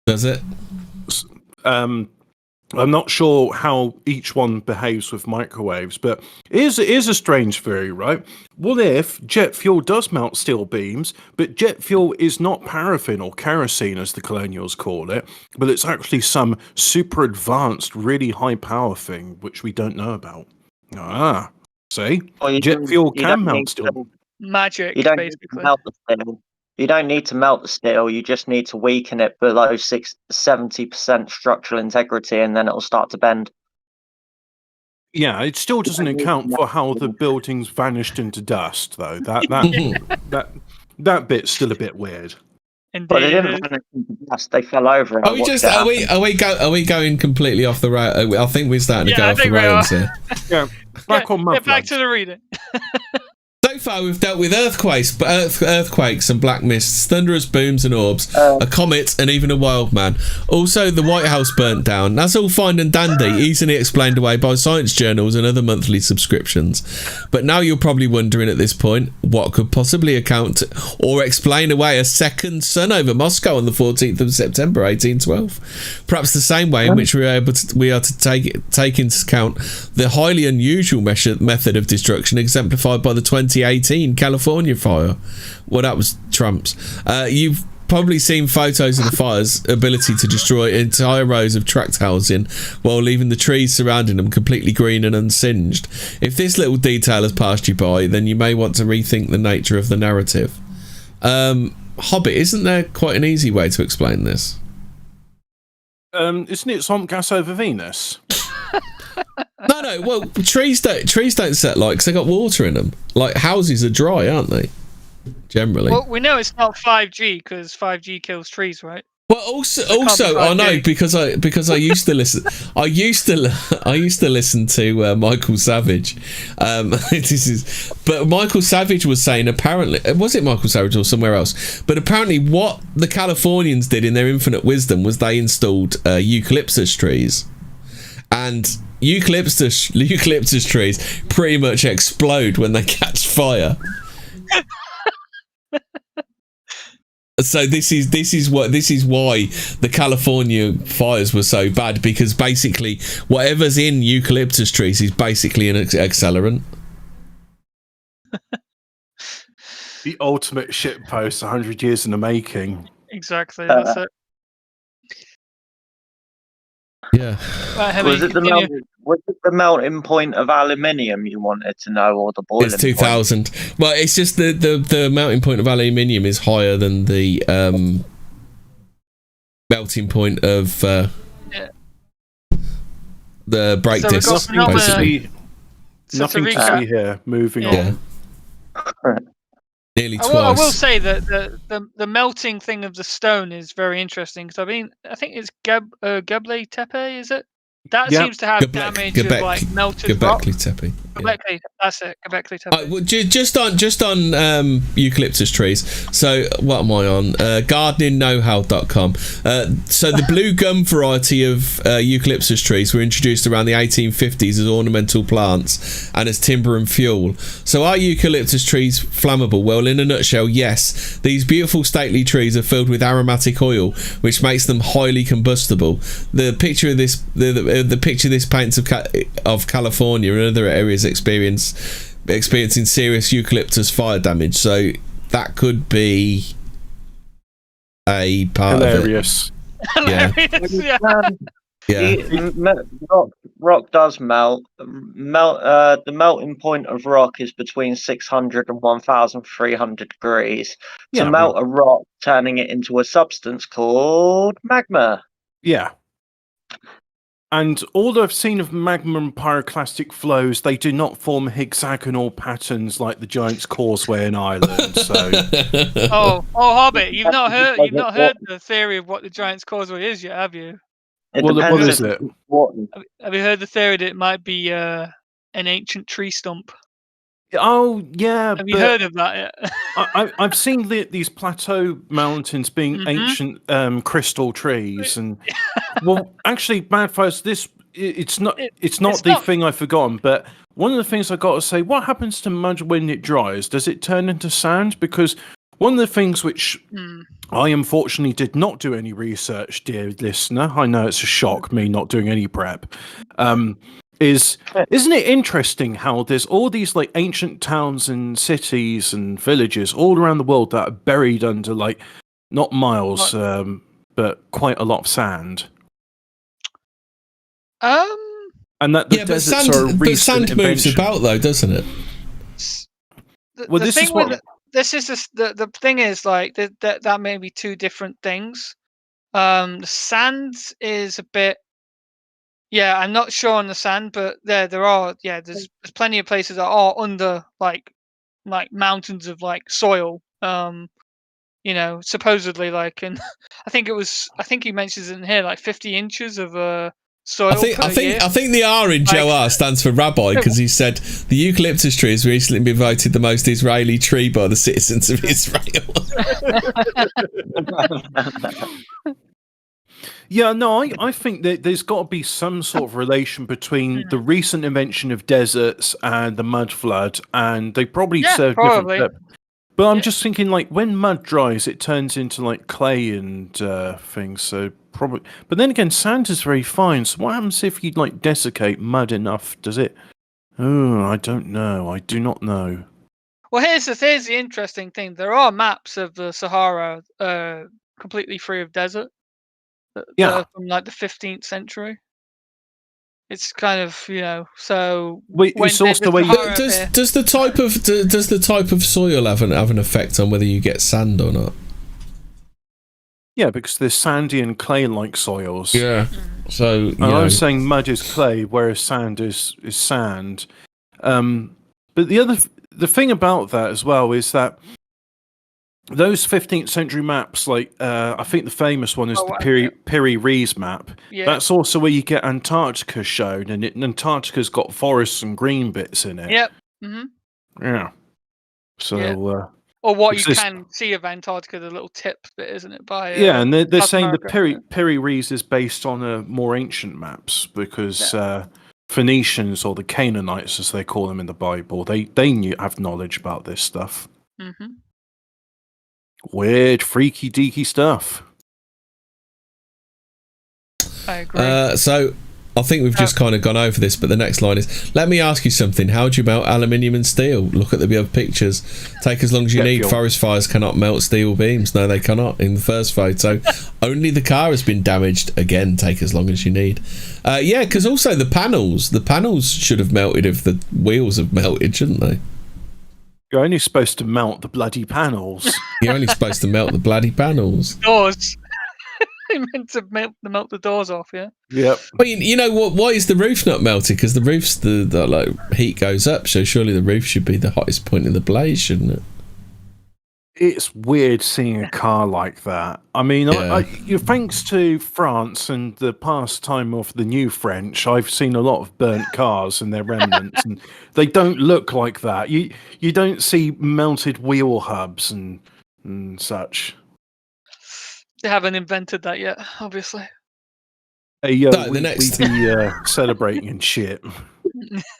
[SPEAKER 2] Does it?
[SPEAKER 1] I'm not sure how each one behaves with microwaves, but it is a strange theory, right? What if jet fuel does melt steel beams, but jet fuel is not paraffin or kerosene, as the colonials call it, but it's actually some super advanced, really high power thing, which we don't know about. See? Jet fuel can melt steel.
[SPEAKER 4] Magic,
[SPEAKER 3] you don't
[SPEAKER 4] basically.
[SPEAKER 3] Need to melt the steel. You don't need to melt the steel. You just need to weaken it below 70% structural integrity, and then it'll start to bend.
[SPEAKER 1] Yeah, it still doesn't account for how the buildings vanished into dust, though. That bit's still a bit weird.
[SPEAKER 4] Indeed.
[SPEAKER 3] But they didn't vanish into dust. They fell over.
[SPEAKER 2] Are we going completely off the rail? I think we're starting to go off the rails here.
[SPEAKER 1] Yeah, back on Mudflood.
[SPEAKER 4] Get back to the reading.
[SPEAKER 2] So far, we've dealt with earthquakes and black mists, thunderous booms and orbs, a comet, and even a wild man. Also, the White House burnt down. That's all fine and dandy, easily explained away by science journals and other monthly subscriptions. But now you're probably wondering at this point, what could possibly account or explain away a second sun over Moscow on the 14th of September 1812? Perhaps the same way in which we are to take into account the highly unusual method of destruction exemplified by the 2018 California fire. Well, that was Trump's. You've probably seen photos of the fire's ability to destroy entire rows of tract housing while leaving the trees surrounding them completely green and unsinged. If this little detail has passed you by, then you may want to rethink the nature of the narrative. Hobbit, isn't there quite an easy way to explain this?
[SPEAKER 1] Isn't it swamp gas over Venus?
[SPEAKER 2] No. Well, trees don't set light because they got water in them. Like houses are dry, aren't they? Generally.
[SPEAKER 4] Well, we know it's not 5G because 5G kills trees, right?
[SPEAKER 2] Well, also, I know because I used to listen. I used to listen to Michael Savage. But Michael Savage was saying apparently, was it Michael Savage or somewhere else? But apparently, what the Californians did in their infinite wisdom was they installed eucalyptus trees, and eucalyptus trees pretty much explode when they catch fire. So this is why the California fires were so bad, because basically whatever's in eucalyptus trees is basically an accelerant.
[SPEAKER 1] The ultimate shitpost, 100 years in the making.
[SPEAKER 4] Exactly, that's it.
[SPEAKER 2] Yeah.
[SPEAKER 4] Right,
[SPEAKER 3] was it the melting point of aluminium you wanted to know, or the boiling
[SPEAKER 2] point? It's 2000. Well, it's just the melting point of aluminium is higher than the melting point of the brake disc.
[SPEAKER 1] Nothing to see here. Moving on.
[SPEAKER 2] Nearly twice.
[SPEAKER 4] I will say that the melting thing of the stone is very interesting, because I think it's Göbekli Tepe, is it? That seems to have damage of like melted rock.
[SPEAKER 2] Tepe.
[SPEAKER 4] Göbekli, that's it. Göbekli Tepe.
[SPEAKER 2] Well, just on eucalyptus trees. So what am I on? GardeningKnowHow.com. So the blue gum variety of eucalyptus trees were introduced around the 1850s as ornamental plants and as timber and fuel. So are eucalyptus trees flammable? Well, in a nutshell, yes. These beautiful stately trees are filled with aromatic oil, which makes them highly combustible. The picture of this the picture this paints of California and other areas experiencing serious eucalyptus fire damage, so that could be a part of it.
[SPEAKER 3] Rock does melt. The melting point of rock is between 600 and 1,300 degrees. To melt a rock, turning it into a substance called magma.
[SPEAKER 1] Yeah. And all I've seen of magma and pyroclastic flows, they do not form hexagonal patterns like the Giant's Causeway in Ireland. So,
[SPEAKER 4] Hobbit, you've not heard the theory of what the Giant's Causeway is yet, have you?
[SPEAKER 1] What is it?
[SPEAKER 4] Have you heard the theory that it might be an ancient tree stump?
[SPEAKER 1] Oh yeah,
[SPEAKER 4] have you heard of that yet?
[SPEAKER 1] I've seen these plateau mountains being ancient crystal trees, and well, actually, Madfuzz, it's not the thing I've forgotten. But one of the things I got to say, what happens to mud when it dries? Does it turn into sand? Because one of the things which I unfortunately did not do any research, dear listener. I know it's a shock, me not doing any prep. Isn't it interesting how there's all these like ancient towns and cities and villages all around the world that are buried under like not miles, but quite a lot of sand. And that the deserts are a recent
[SPEAKER 2] sand moves about though, doesn't it?
[SPEAKER 4] The thing is like that may be two different things. The sand is a bit. Yeah, I'm not sure on the sand, but there are. Yeah, there's plenty of places that are under like mountains of like soil. Supposedly like, and I think he mentions in here like 50 inches of soil. I
[SPEAKER 2] think the R in Joe R stands for rabbi, because he said the eucalyptus tree has recently been voted the most Israeli tree by the citizens of Israel.
[SPEAKER 1] Yeah, no, I think that there's got to be some sort of relation between the recent invention of deserts and the mud flood, and they probably serve different. But I'm just thinking, like, when mud dries, it turns into like clay and things. So probably, but then again, sand is very fine. So what happens if you like desiccate mud enough? Does it? Oh, I don't know. I do not know.
[SPEAKER 4] Well, here's the interesting thing. There are maps of the Sahara completely free of desert. From like the 15th century. It's kind of so.
[SPEAKER 2] It's also does the type of soil have an effect on whether you get sand or not?
[SPEAKER 1] Yeah, because there's sandy and clay-like soils.
[SPEAKER 2] Yeah. So
[SPEAKER 1] I was saying mud is clay, whereas sand is sand. But the thing about that as well is that those 15th century maps, like I think the famous one is the Piri-Reis map. Yeah. That's also where you get Antarctica shown, and Antarctica's got forests and green bits in it.
[SPEAKER 4] Yep. Mm-hmm.
[SPEAKER 1] Yeah. So.
[SPEAKER 4] Or what you can see of Antarctica, the little tip bit, isn't it?
[SPEAKER 1] And they're saying the Piri-Reis is based on more ancient maps because Phoenicians, or the Canaanites as they call them in the Bible, they have knowledge about this stuff.
[SPEAKER 4] Mm-hmm.
[SPEAKER 1] Weird, freaky, deaky stuff.
[SPEAKER 4] I agree.
[SPEAKER 2] So I think we've just kind of gone over this, but the next line is, let me ask you something. How do you melt aluminium and steel? Look at the above pictures. Take as long as you need. Forest fires cannot melt steel beams. No, they cannot in the first photo. Only the car has been damaged. Again, take as long as you need. Yeah, because also the panels should have melted if the wheels have melted, shouldn't they?
[SPEAKER 1] You're only supposed to melt the bloody panels.
[SPEAKER 2] You're only supposed to melt the bloody panels.
[SPEAKER 4] Doors. They meant to melt the doors off, yeah?
[SPEAKER 1] Yep.
[SPEAKER 2] Well, you know what? Why is the roof not melted? Because the roof's the like heat goes up, so surely the roof should be the hottest point in the blaze, shouldn't it?
[SPEAKER 1] It's weird seeing a car like that. I mean, thanks to France and the pastime of the new French, I've seen a lot of burnt cars and their remnants, and they don't look like that. You don't see melted wheel hubs and such.
[SPEAKER 4] They haven't invented that yet, obviously.
[SPEAKER 1] Hey, yo, we'd be celebrating and shit.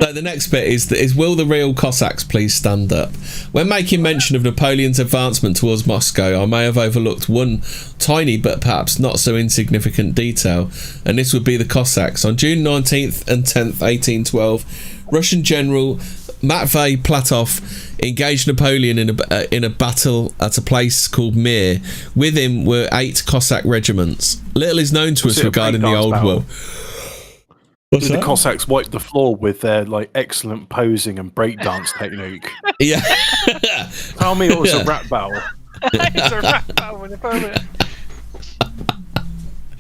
[SPEAKER 2] So the next bit is will the real Cossacks please stand up? When making mention of Napoleon's advancement towards Moscow, I may have overlooked one tiny but perhaps not so insignificant detail, and this would be the Cossacks. On June 19th and 10th, 1812, Russian General Matvey Platov engaged Napoleon in a battle at a place called Mir. With him were 8 Cossack regiments. Little is known to us regarding the old world.
[SPEAKER 1] Did the Cossacks wipe the floor with their excellent posing and breakdance technique?
[SPEAKER 2] Yeah.
[SPEAKER 1] Tell me it was a rap battle.
[SPEAKER 4] It's a rap battle with Napoleon.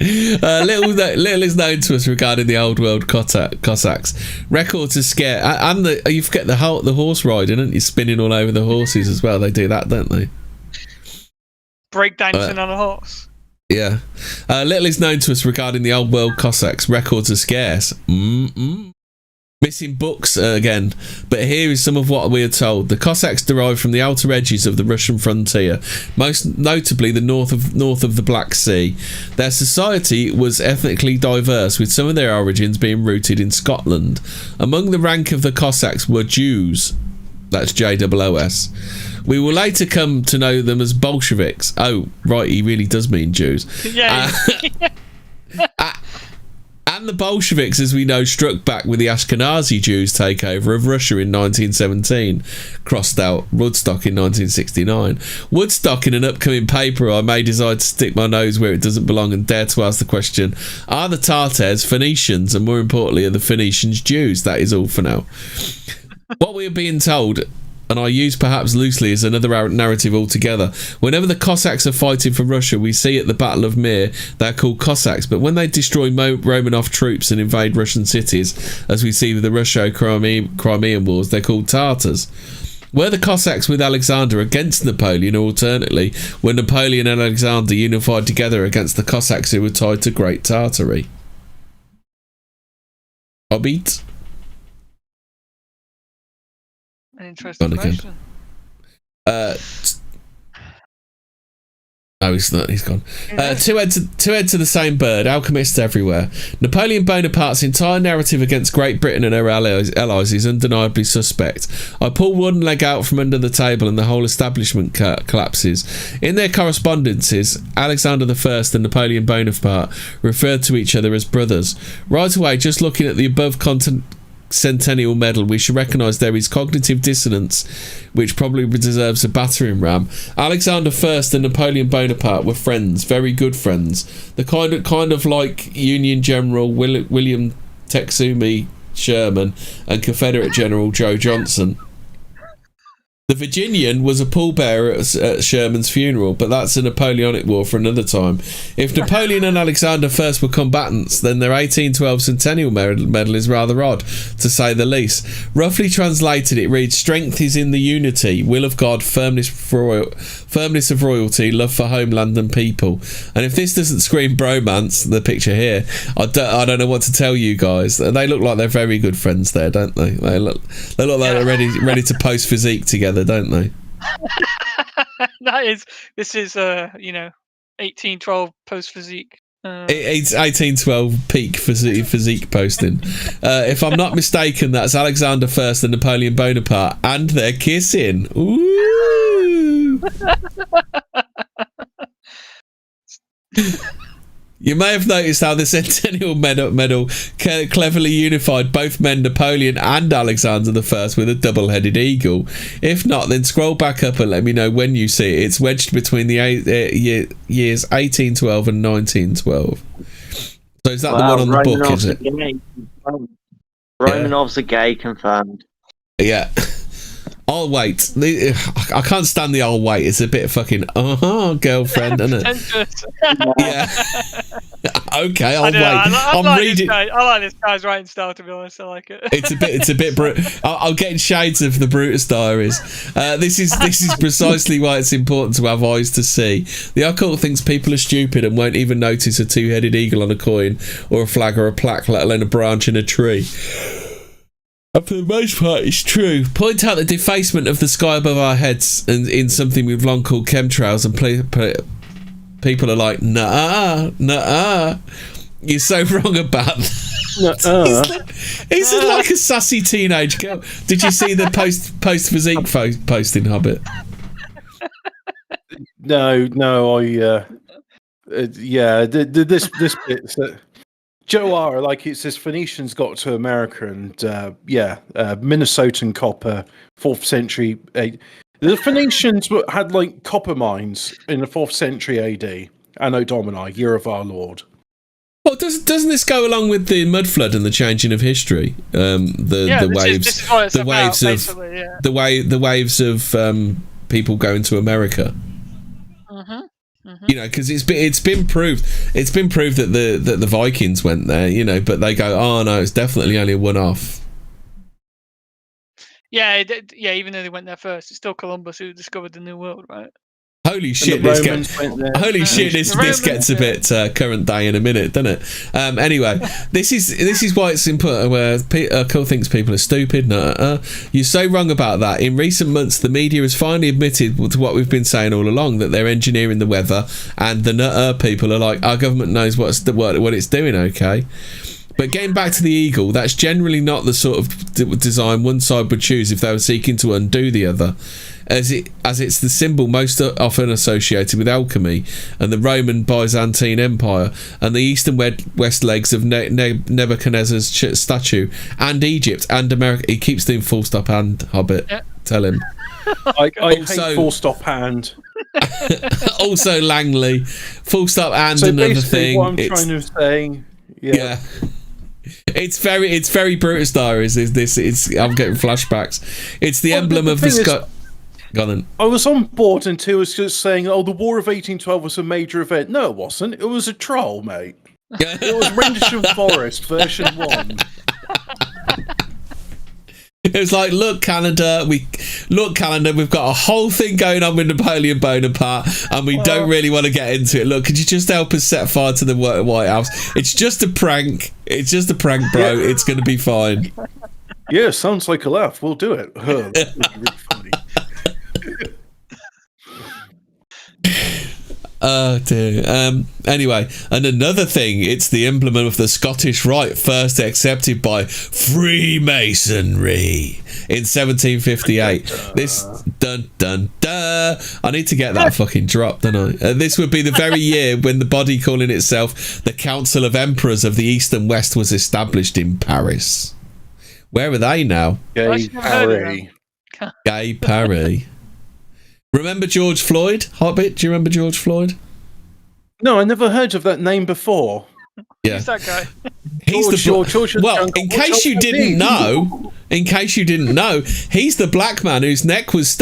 [SPEAKER 2] Little is known to us regarding the old world Cossacks. Records are scarce, and you forget the horse riding, don't you? Spinning all over the horses as well. They do that, don't they?
[SPEAKER 4] Breakdancing on a horse.
[SPEAKER 2] Yeah. Little is known to us regarding the old world Cossacks. Records are scarce. Missing books again, but here is some of what we are told. The Cossacks derived from the outer edges of the Russian frontier, most notably the north of the Black Sea. Their society was ethnically diverse, with some of their origins being rooted in Scotland. Among the rank of the Cossacks were Jews. That's JOOS. We will later come to know them as Bolsheviks. Oh, right, he really does mean Jews.
[SPEAKER 4] Yeah.
[SPEAKER 2] And the Bolsheviks, as we know, struck back with the Ashkenazi Jews' takeover of Russia in 1917, crossed out Woodstock in 1969. Woodstock, in an upcoming paper, I may decide to stick my nose where it doesn't belong and dare to ask the question, are the Tartars Phoenicians, and more importantly, are the Phoenicians Jews? That is all for now. What we are being told, and I use perhaps loosely as another narrative altogether, whenever the Cossacks are fighting for Russia, we see at the Battle of Mir they're called Cossacks, but when they destroy Romanov troops and invade Russian cities, as we see with the Russo-Crimean Wars, they're called Tartars. Were the Cossacks with Alexander against Napoleon, or alternately, were Napoleon and Alexander unified together against the Cossacks who were tied to Great Tartary? Hobbit?
[SPEAKER 4] An interesting question.
[SPEAKER 2] No, he's not. He's gone. Two heads to the same bird. Alchemists everywhere. Napoleon Bonaparte's entire narrative against Great Britain and her allies is undeniably suspect. I pull one leg out from under the table and the whole establishment collapses. In their correspondences, Alexander I and Napoleon Bonaparte referred to each other as brothers. Right away, just looking at the above centennial medal, we should recognise there is cognitive dissonance which probably deserves a battering ram. Alexander I and Napoleon Bonaparte were friends, very good friends, the kind of like Union General William Tecumseh Sherman and Confederate General Joe Johnson. The Virginian was a pallbearer at Sherman's funeral, but that's a Napoleonic war for another time. If Napoleon and Alexander first were combatants, then their 1812 centennial medal is rather odd, to say the least. Roughly translated, it reads, strength is in the unity, will of God, firmness of royalty, love for homeland and people. And if this doesn't scream bromance, the picture here, I don't know what to tell you guys. They look like they're very good friends there, don't they? They look like they're ready to post physique together, don't they?
[SPEAKER 4] This is 1812 post physique.
[SPEAKER 2] It's 1812 peak physique posting. If I'm not mistaken, that's Alexander I and Napoleon Bonaparte, and they're kissing. Ooh. You may have noticed how the Centennial Medal cleverly unified both men Napoleon and Alexander I with a double-headed eagle. If not, then scroll back up and let me know when you see it. It's wedged between the years 1812 and 1912. So is that the one on the book, is it?
[SPEAKER 3] Romanovs are gay, confirmed.
[SPEAKER 2] Yeah. I'll wait. I can't stand the "I'll wait." It's a bit fucking girlfriend, isn't it? Yeah. Okay, I'll wait. I'm reading.
[SPEAKER 4] I like this guy's writing style, to be honest. I like it.
[SPEAKER 2] It's a bit. I'm getting shades of the Brutus Diaries. This is precisely why it's important to have eyes to see. The occult thinks people are stupid and won't even notice a two-headed eagle on a coin or a flag or a plaque, let alone a branch in a tree. And for the most part, it's true. Point out the defacement of the sky above our heads and in something we've long called chemtrails, and people are like, nah. You're so wrong about that. He's like a sassy teenage girl. Did you see the post physique posting, Hobbit?
[SPEAKER 1] No, this bit. Joe R, like it says, Phoenicians got to America and Minnesotan copper, 4th century. The Phoenicians had like copper mines in the 4th century AD, Anno Domini, year of our Lord.
[SPEAKER 2] Well, doesn't this go along with the Mudflood and the changing of history? The waves of people going to America.
[SPEAKER 4] Mm-hmm.
[SPEAKER 2] You know, because it's been proved that the Vikings went there. You know, but they go, oh no, it's definitely only a one-off.
[SPEAKER 4] Yeah, even though they went there first, it's still Columbus who discovered the New World, right?
[SPEAKER 2] Holy shit! This gets a bit current day in a minute, doesn't it? Anyway, this is why it's important. Where Cole thinks people are stupid. You're so wrong about that. In recent months, the media has finally admitted to what we've been saying all along, that they're engineering the weather, and the people are like, our government knows what it's doing. Okay. But getting back to the eagle, that's generally not the sort of design one side would choose if they were seeking to undo the other, as it's the symbol most often associated with alchemy and the Roman Byzantine Empire and the east and west legs of Nebuchadnezzar's statue, and Egypt and America. He keeps doing full stop and Hobbit. Yeah. Tell him.
[SPEAKER 1] I hate full stop and.
[SPEAKER 2] Also Langley, full stop and so another thing.
[SPEAKER 1] What I'm trying to say. Yeah.
[SPEAKER 2] It's very Brutus Diaries. I'm getting flashbacks. It's the emblem of the Scott. Go on then. I
[SPEAKER 1] was on board until it was just saying, "Oh, the War of 1812 was a major event." No, it wasn't. It was a troll, mate. It was Rendition Forest version 1.
[SPEAKER 2] It was like, look, Canada, we've got a whole thing going on with Napoleon Bonaparte, and we don't really want to get into it. Look, could you just help us set fire to the White House? It's just a prank. It's just a prank, bro. Yeah. It's going to be fine.
[SPEAKER 1] Yeah, sounds like a laugh. We'll do it. That'd be really funny.
[SPEAKER 2] Oh dear. Anyway, and another thing, it's the emblem of the Scottish Rite, first accepted by Freemasonry in 1758. This dun dun dun. I need to get that fucking drop, don't I? This would be the very year when the body calling itself the Council of Emperors of the East and West was established in Paris. Where are they now?
[SPEAKER 1] Gay Paris.
[SPEAKER 2] Gay Paris. Remember George Floyd? Hobbit, do you remember George Floyd?
[SPEAKER 1] No, I never heard of that name before.
[SPEAKER 2] Yeah.
[SPEAKER 4] Who's that guy?
[SPEAKER 2] He's George. Well, in case you didn't know, he's the black man whose neck was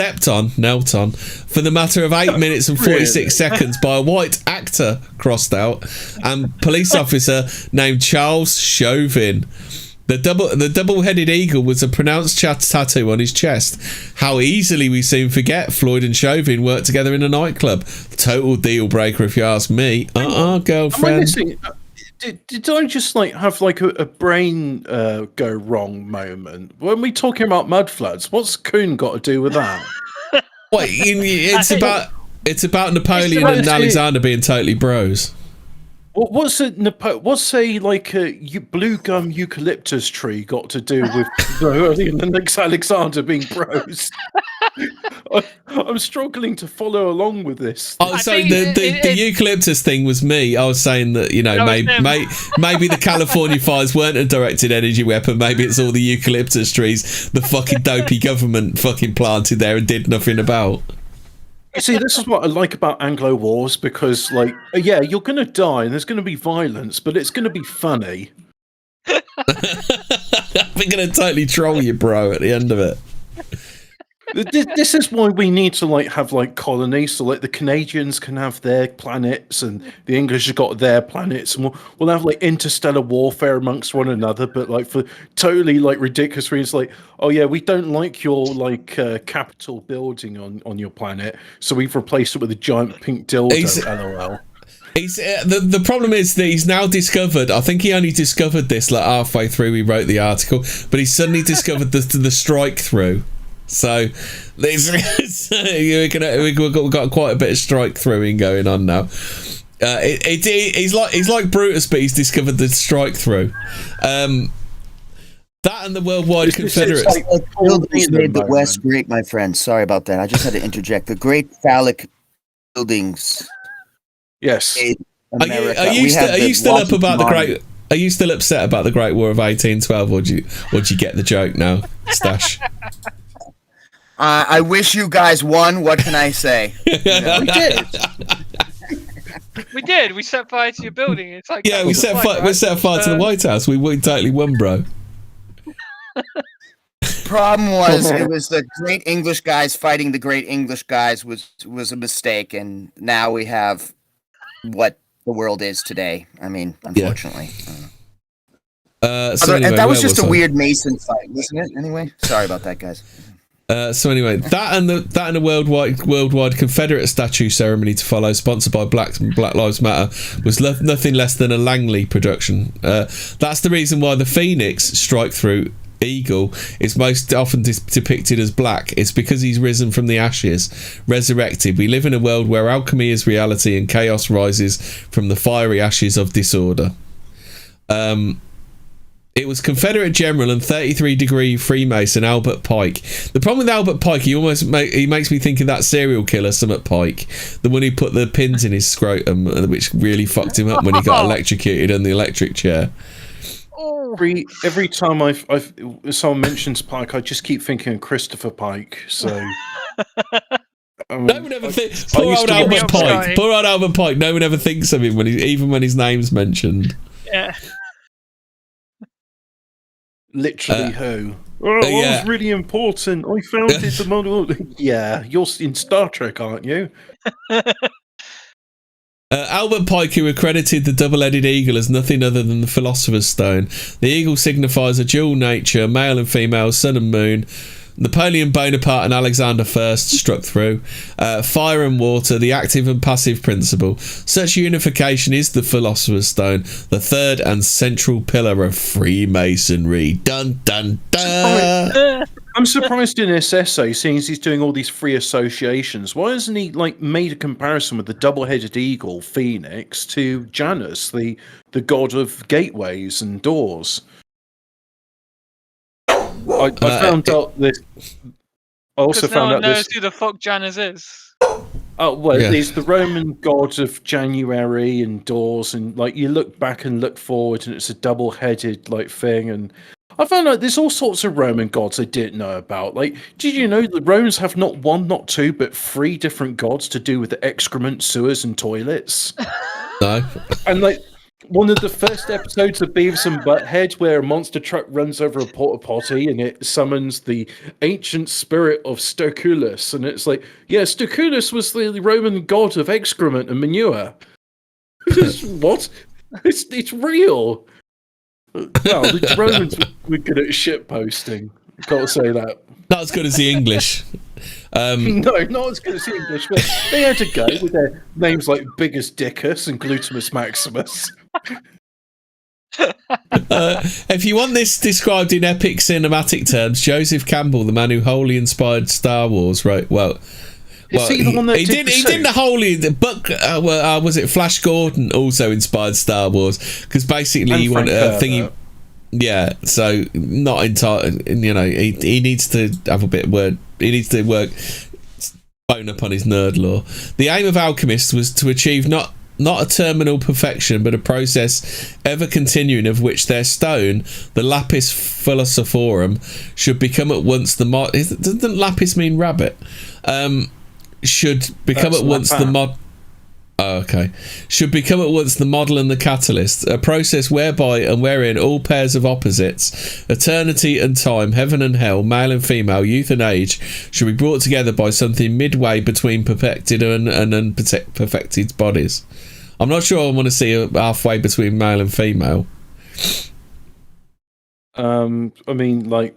[SPEAKER 2] knelt on, for the matter of 8 minutes and 46 seconds by a white actor crossed out and police officer named Charles Chauvin. The double-headed eagle was a pronounced tattoo on his chest. How easily we soon forget Floyd and Chauvin worked together in a nightclub. Total deal breaker, if you ask me. Girlfriend.
[SPEAKER 1] Did I just have a brain go wrong moment? When we talking about mudfloods, what's Coon got to do with that?
[SPEAKER 2] Wait, it's about Napoleon and Alexander being totally bros.
[SPEAKER 1] What's a blue gum eucalyptus tree got to do with Alexander being bros? I'm struggling to follow along with this.
[SPEAKER 2] Oh, so the eucalyptus thing was me. I was saying that, maybe the California fires weren't a directed energy weapon. Maybe it's all the eucalyptus trees the fucking dopey government fucking planted there and did nothing about.
[SPEAKER 1] You see, this is what I like about Anglo wars, because, you're going to die and there's going to be violence, but it's going to be funny.
[SPEAKER 2] We're going to totally troll you, bro, at the end of it.
[SPEAKER 1] This is why we need to have colonies, so the Canadians can have their planets and the English have got their planets, and we'll have interstellar warfare amongst one another, but for totally ridiculous reasons, we don't like your Capitol building on your planet, so we've replaced it with a giant pink dildo. LOL.
[SPEAKER 2] The problem is that he's now discovered. I think he only discovered this halfway through we wrote the article, but he suddenly discovered the strike through. So we've got quite a bit of strike throughing going on now. He's like Brutus, but he's discovered the strike through. That and the worldwide Confederates.
[SPEAKER 5] Buildings made the West great, my friend. Sorry about that. I just had to interject. The great phallic buildings.
[SPEAKER 1] Yes.
[SPEAKER 2] Are you still up about the great? Are you still upset about the Great War of 1812, or do you get the joke now, Stash?
[SPEAKER 5] I wish you guys won. What can I say?
[SPEAKER 1] We did.
[SPEAKER 4] We did. We set fire to your building. It's
[SPEAKER 2] we set fire to the White House. We totally won, bro.
[SPEAKER 5] Problem was, it was the great English guys fighting the great English guys was a mistake, and now we have what the world is today. I mean, unfortunately. That was just a weird Mason fight, wasn't it? Anyway, sorry about that, guys.
[SPEAKER 2] So anyway, that and the worldwide Confederate statue ceremony to follow, sponsored by Black Lives Matter, was nothing less than a Langley production. That's the reason why the Phoenix strike through eagle is most often depicted as black. It's because he's risen from the ashes, resurrected. We live in a world where alchemy is reality and chaos rises from the fiery ashes of disorder. It was Confederate General and 33-degree Freemason Albert Pike. The problem with Albert Pike, he makes me think of that serial killer, Summit Pike, the one who put the pins in his scrotum, which really fucked him up when he got electrocuted in the electric chair.
[SPEAKER 1] Every time someone mentions Pike, I just keep thinking of Christopher Pike. So,
[SPEAKER 2] no one ever thinks. Poor old Albert Pike. No one ever thinks of him even when his name's mentioned.
[SPEAKER 4] Yeah.
[SPEAKER 1] Literally, who? I was really important. I founded the model. Yeah, you're in Star Trek, aren't you?
[SPEAKER 2] Albert Pike, who accredited the double-headed eagle as nothing other than the Philosopher's Stone. The eagle signifies a dual nature, male and female, sun and moon. Napoleon Bonaparte and Alexander I struck through. Fire and water, the active and passive principle. Such unification is the Philosopher's Stone, the third and central pillar of Freemasonry. Dun dun dun.
[SPEAKER 1] I'm surprised in this essay, seeing as he's doing all these free associations. Why hasn't he made a comparison with the double-headed eagle, Phoenix, to Janus, the god of gateways and doors? I found out this. I also found out this. No one knows
[SPEAKER 4] who the fuck Janus is.
[SPEAKER 1] Oh well, he's the Roman god of January and doors, and you look back and look forward, and it's a double-headed thing. And I found out there's all sorts of Roman gods I didn't know about. Did you know the Romans have not one, not two, but 3 different gods to do with the excrement, sewers, and toilets?
[SPEAKER 2] No.
[SPEAKER 1] And one of the first episodes of Beavis and Butthead, where a monster truck runs over a porta potty and it summons the ancient spirit of Stoculus, and it's Stoculus was the Roman god of excrement and manure. What? It's real. Well, the Romans were good at shit posting. Can't say that.
[SPEAKER 2] Not as good as the English.
[SPEAKER 1] No, not as good as the English, but they had to go with their names like Biggest Dickus and Glutamus Maximus.
[SPEAKER 2] If you want this described in epic cinematic terms, Joseph Campbell, the man who wholly inspired Star Wars, wrote,
[SPEAKER 1] Is he the one that
[SPEAKER 2] he did the holy book? Was it Flash Gordon also inspired Star Wars? Because basically you want a thingy. Yeah, so not entirely. You know, he needs to have a bit of word. He needs to work bone up on his nerd lore. The aim of alchemists was to achieve not a terminal perfection, but a process ever continuing, of which their stone, the lapis philosophorum, should become at once the mod. Doesn't lapis mean rabbit? Should become at once the mod. Oh, okay. Should become at once the model and the catalyst, a process whereby and wherein all pairs of opposites, eternity and time, heaven and hell, male and female, youth and age, should be brought together by something midway between perfected and unperfected bodies. I'm not sure I want to see halfway between male and female.
[SPEAKER 1] I mean, like,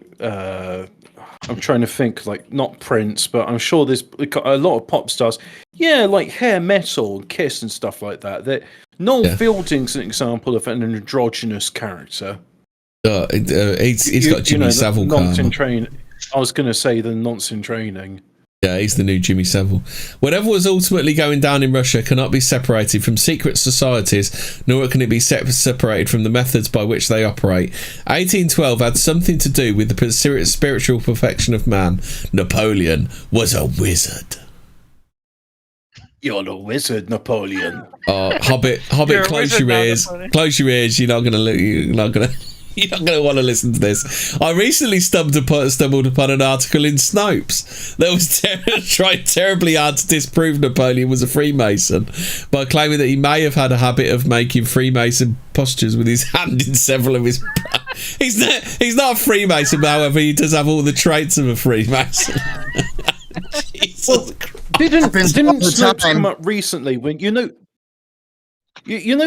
[SPEAKER 1] I'm trying to think, like, not Prince, but I'm sure there's a lot of pop stars. Yeah, like hair metal and Kiss and stuff like that. Noel Fielding's an example of an androgynous character.
[SPEAKER 2] He's got Jimmy Savile.
[SPEAKER 1] I was going to say the nonce in training.
[SPEAKER 2] Yeah, he's the new Jimmy Savile. Whatever was ultimately going down in Russia cannot be separated from secret societies, nor can it be separated from the methods by which they operate. 1812 had something to do with the spiritual perfection of man. Napoleon was a wizard.
[SPEAKER 1] You're a wizard, Napoleon.
[SPEAKER 2] Oh, Hobbit, close your ears. Close your ears. You're not going to want to listen to this. I recently stumbled upon an article in Snopes that was tried terribly hard to disprove Napoleon was a Freemason by claiming that he may have had a habit of making Freemason postures with his hand in several of his... He's not a Freemason, however, he does have all the traits of a Freemason. Jesus Christ.
[SPEAKER 1] Didn't Snopes come up recently when you know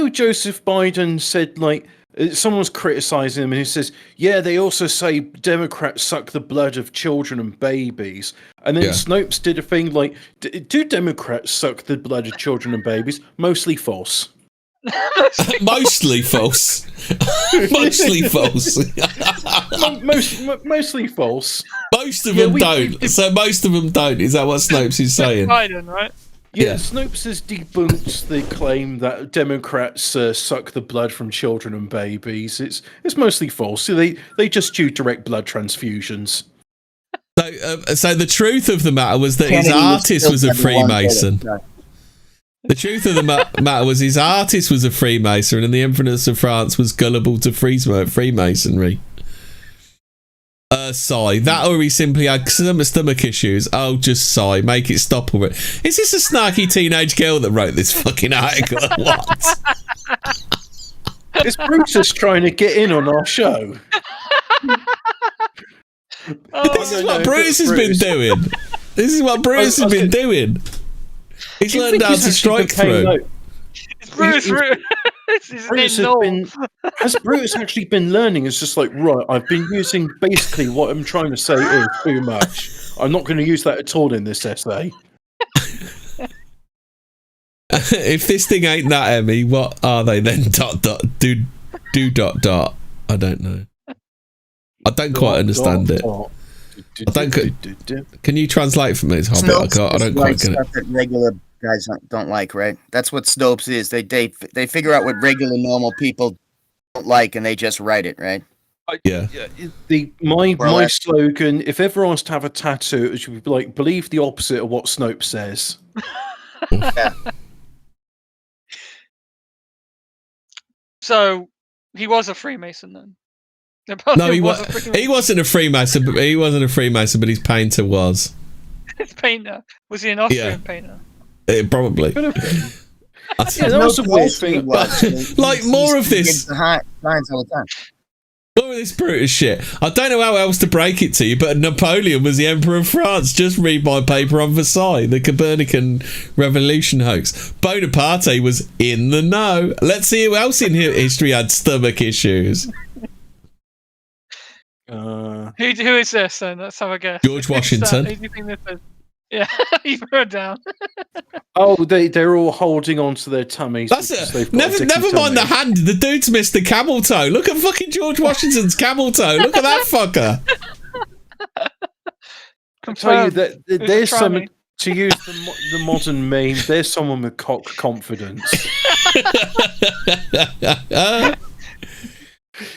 [SPEAKER 1] Joseph Biden said, like, someone was criticizing him and he says, yeah, they also say Democrats suck the blood of children and babies. And then Snopes did a thing like, do Democrats suck the blood of children and babies? Mostly false.
[SPEAKER 2] Mostly false. Mostly false.
[SPEAKER 1] Mostly false.
[SPEAKER 2] Most of them don't. So most of them don't. Is that what Snopes is saying?
[SPEAKER 4] Biden, right?
[SPEAKER 1] Yeah, Snopes has debunked the claim that Democrats suck the blood from children and babies. It's mostly false. So they just do direct blood transfusions.
[SPEAKER 2] So the truth of the matter was that his artist was a Freemason. The truth of the matter was his artist was a Freemason, and the Empress of France was gullible to Freemasonry. Sigh. That, or he simply had some stomach issues. Oh, just sigh. Make it stop already. Is this a snarky teenage girl that wrote this fucking article? What?
[SPEAKER 1] Is Brutus trying to get in on our show?
[SPEAKER 2] This is what Brutus has been doing. This is what Brutus has been doing. He's learned how to strike through.
[SPEAKER 1] Has Brutus actually been learning? It's just like, right, I've been using basically what I'm trying to say is too much. I'm not going to use that at all in this essay.
[SPEAKER 2] If this thing ain't that, Emmy, what are they then? Do. I don't know. I don't quite understand it. Can you translate for me? It's Hobbit. I don't quite get it.
[SPEAKER 5] That regular guys don't like, right? That's what Snopes is. They figure out what regular normal people don't like, and they just write it, right?
[SPEAKER 2] Yeah.
[SPEAKER 1] My slogan: if ever I was to have a tattoo, it should be like, believe the opposite of what Snopes says.
[SPEAKER 5] Yeah.
[SPEAKER 4] So he was a Freemason then.
[SPEAKER 2] No, he wasn't a Freemason, but his painter was.
[SPEAKER 4] His painter? Was he an Austrian painter?
[SPEAKER 2] Probably.
[SPEAKER 1] That was a weird thing.
[SPEAKER 2] Like, more of this.
[SPEAKER 5] All the time.
[SPEAKER 2] More of this Brutus shit. I don't know how else to break it to you, but Napoleon was the Emperor of France. Just read my paper on Versailles, the Copernican Revolution hoax. Bonaparte was in the know. Let's see who else in history had stomach issues.
[SPEAKER 4] Who is this then? Let's have a guess.
[SPEAKER 2] George Washington.
[SPEAKER 4] Who do you think this is? Yeah, you've heard down.
[SPEAKER 1] They're all holding on to their tummies.
[SPEAKER 2] Never mind the hand. The dude's missed the camel toe. Look at fucking George Washington's camel toe. Look at that fucker.
[SPEAKER 1] I tell you that there's To use the modern meme, there's someone with cock confidence.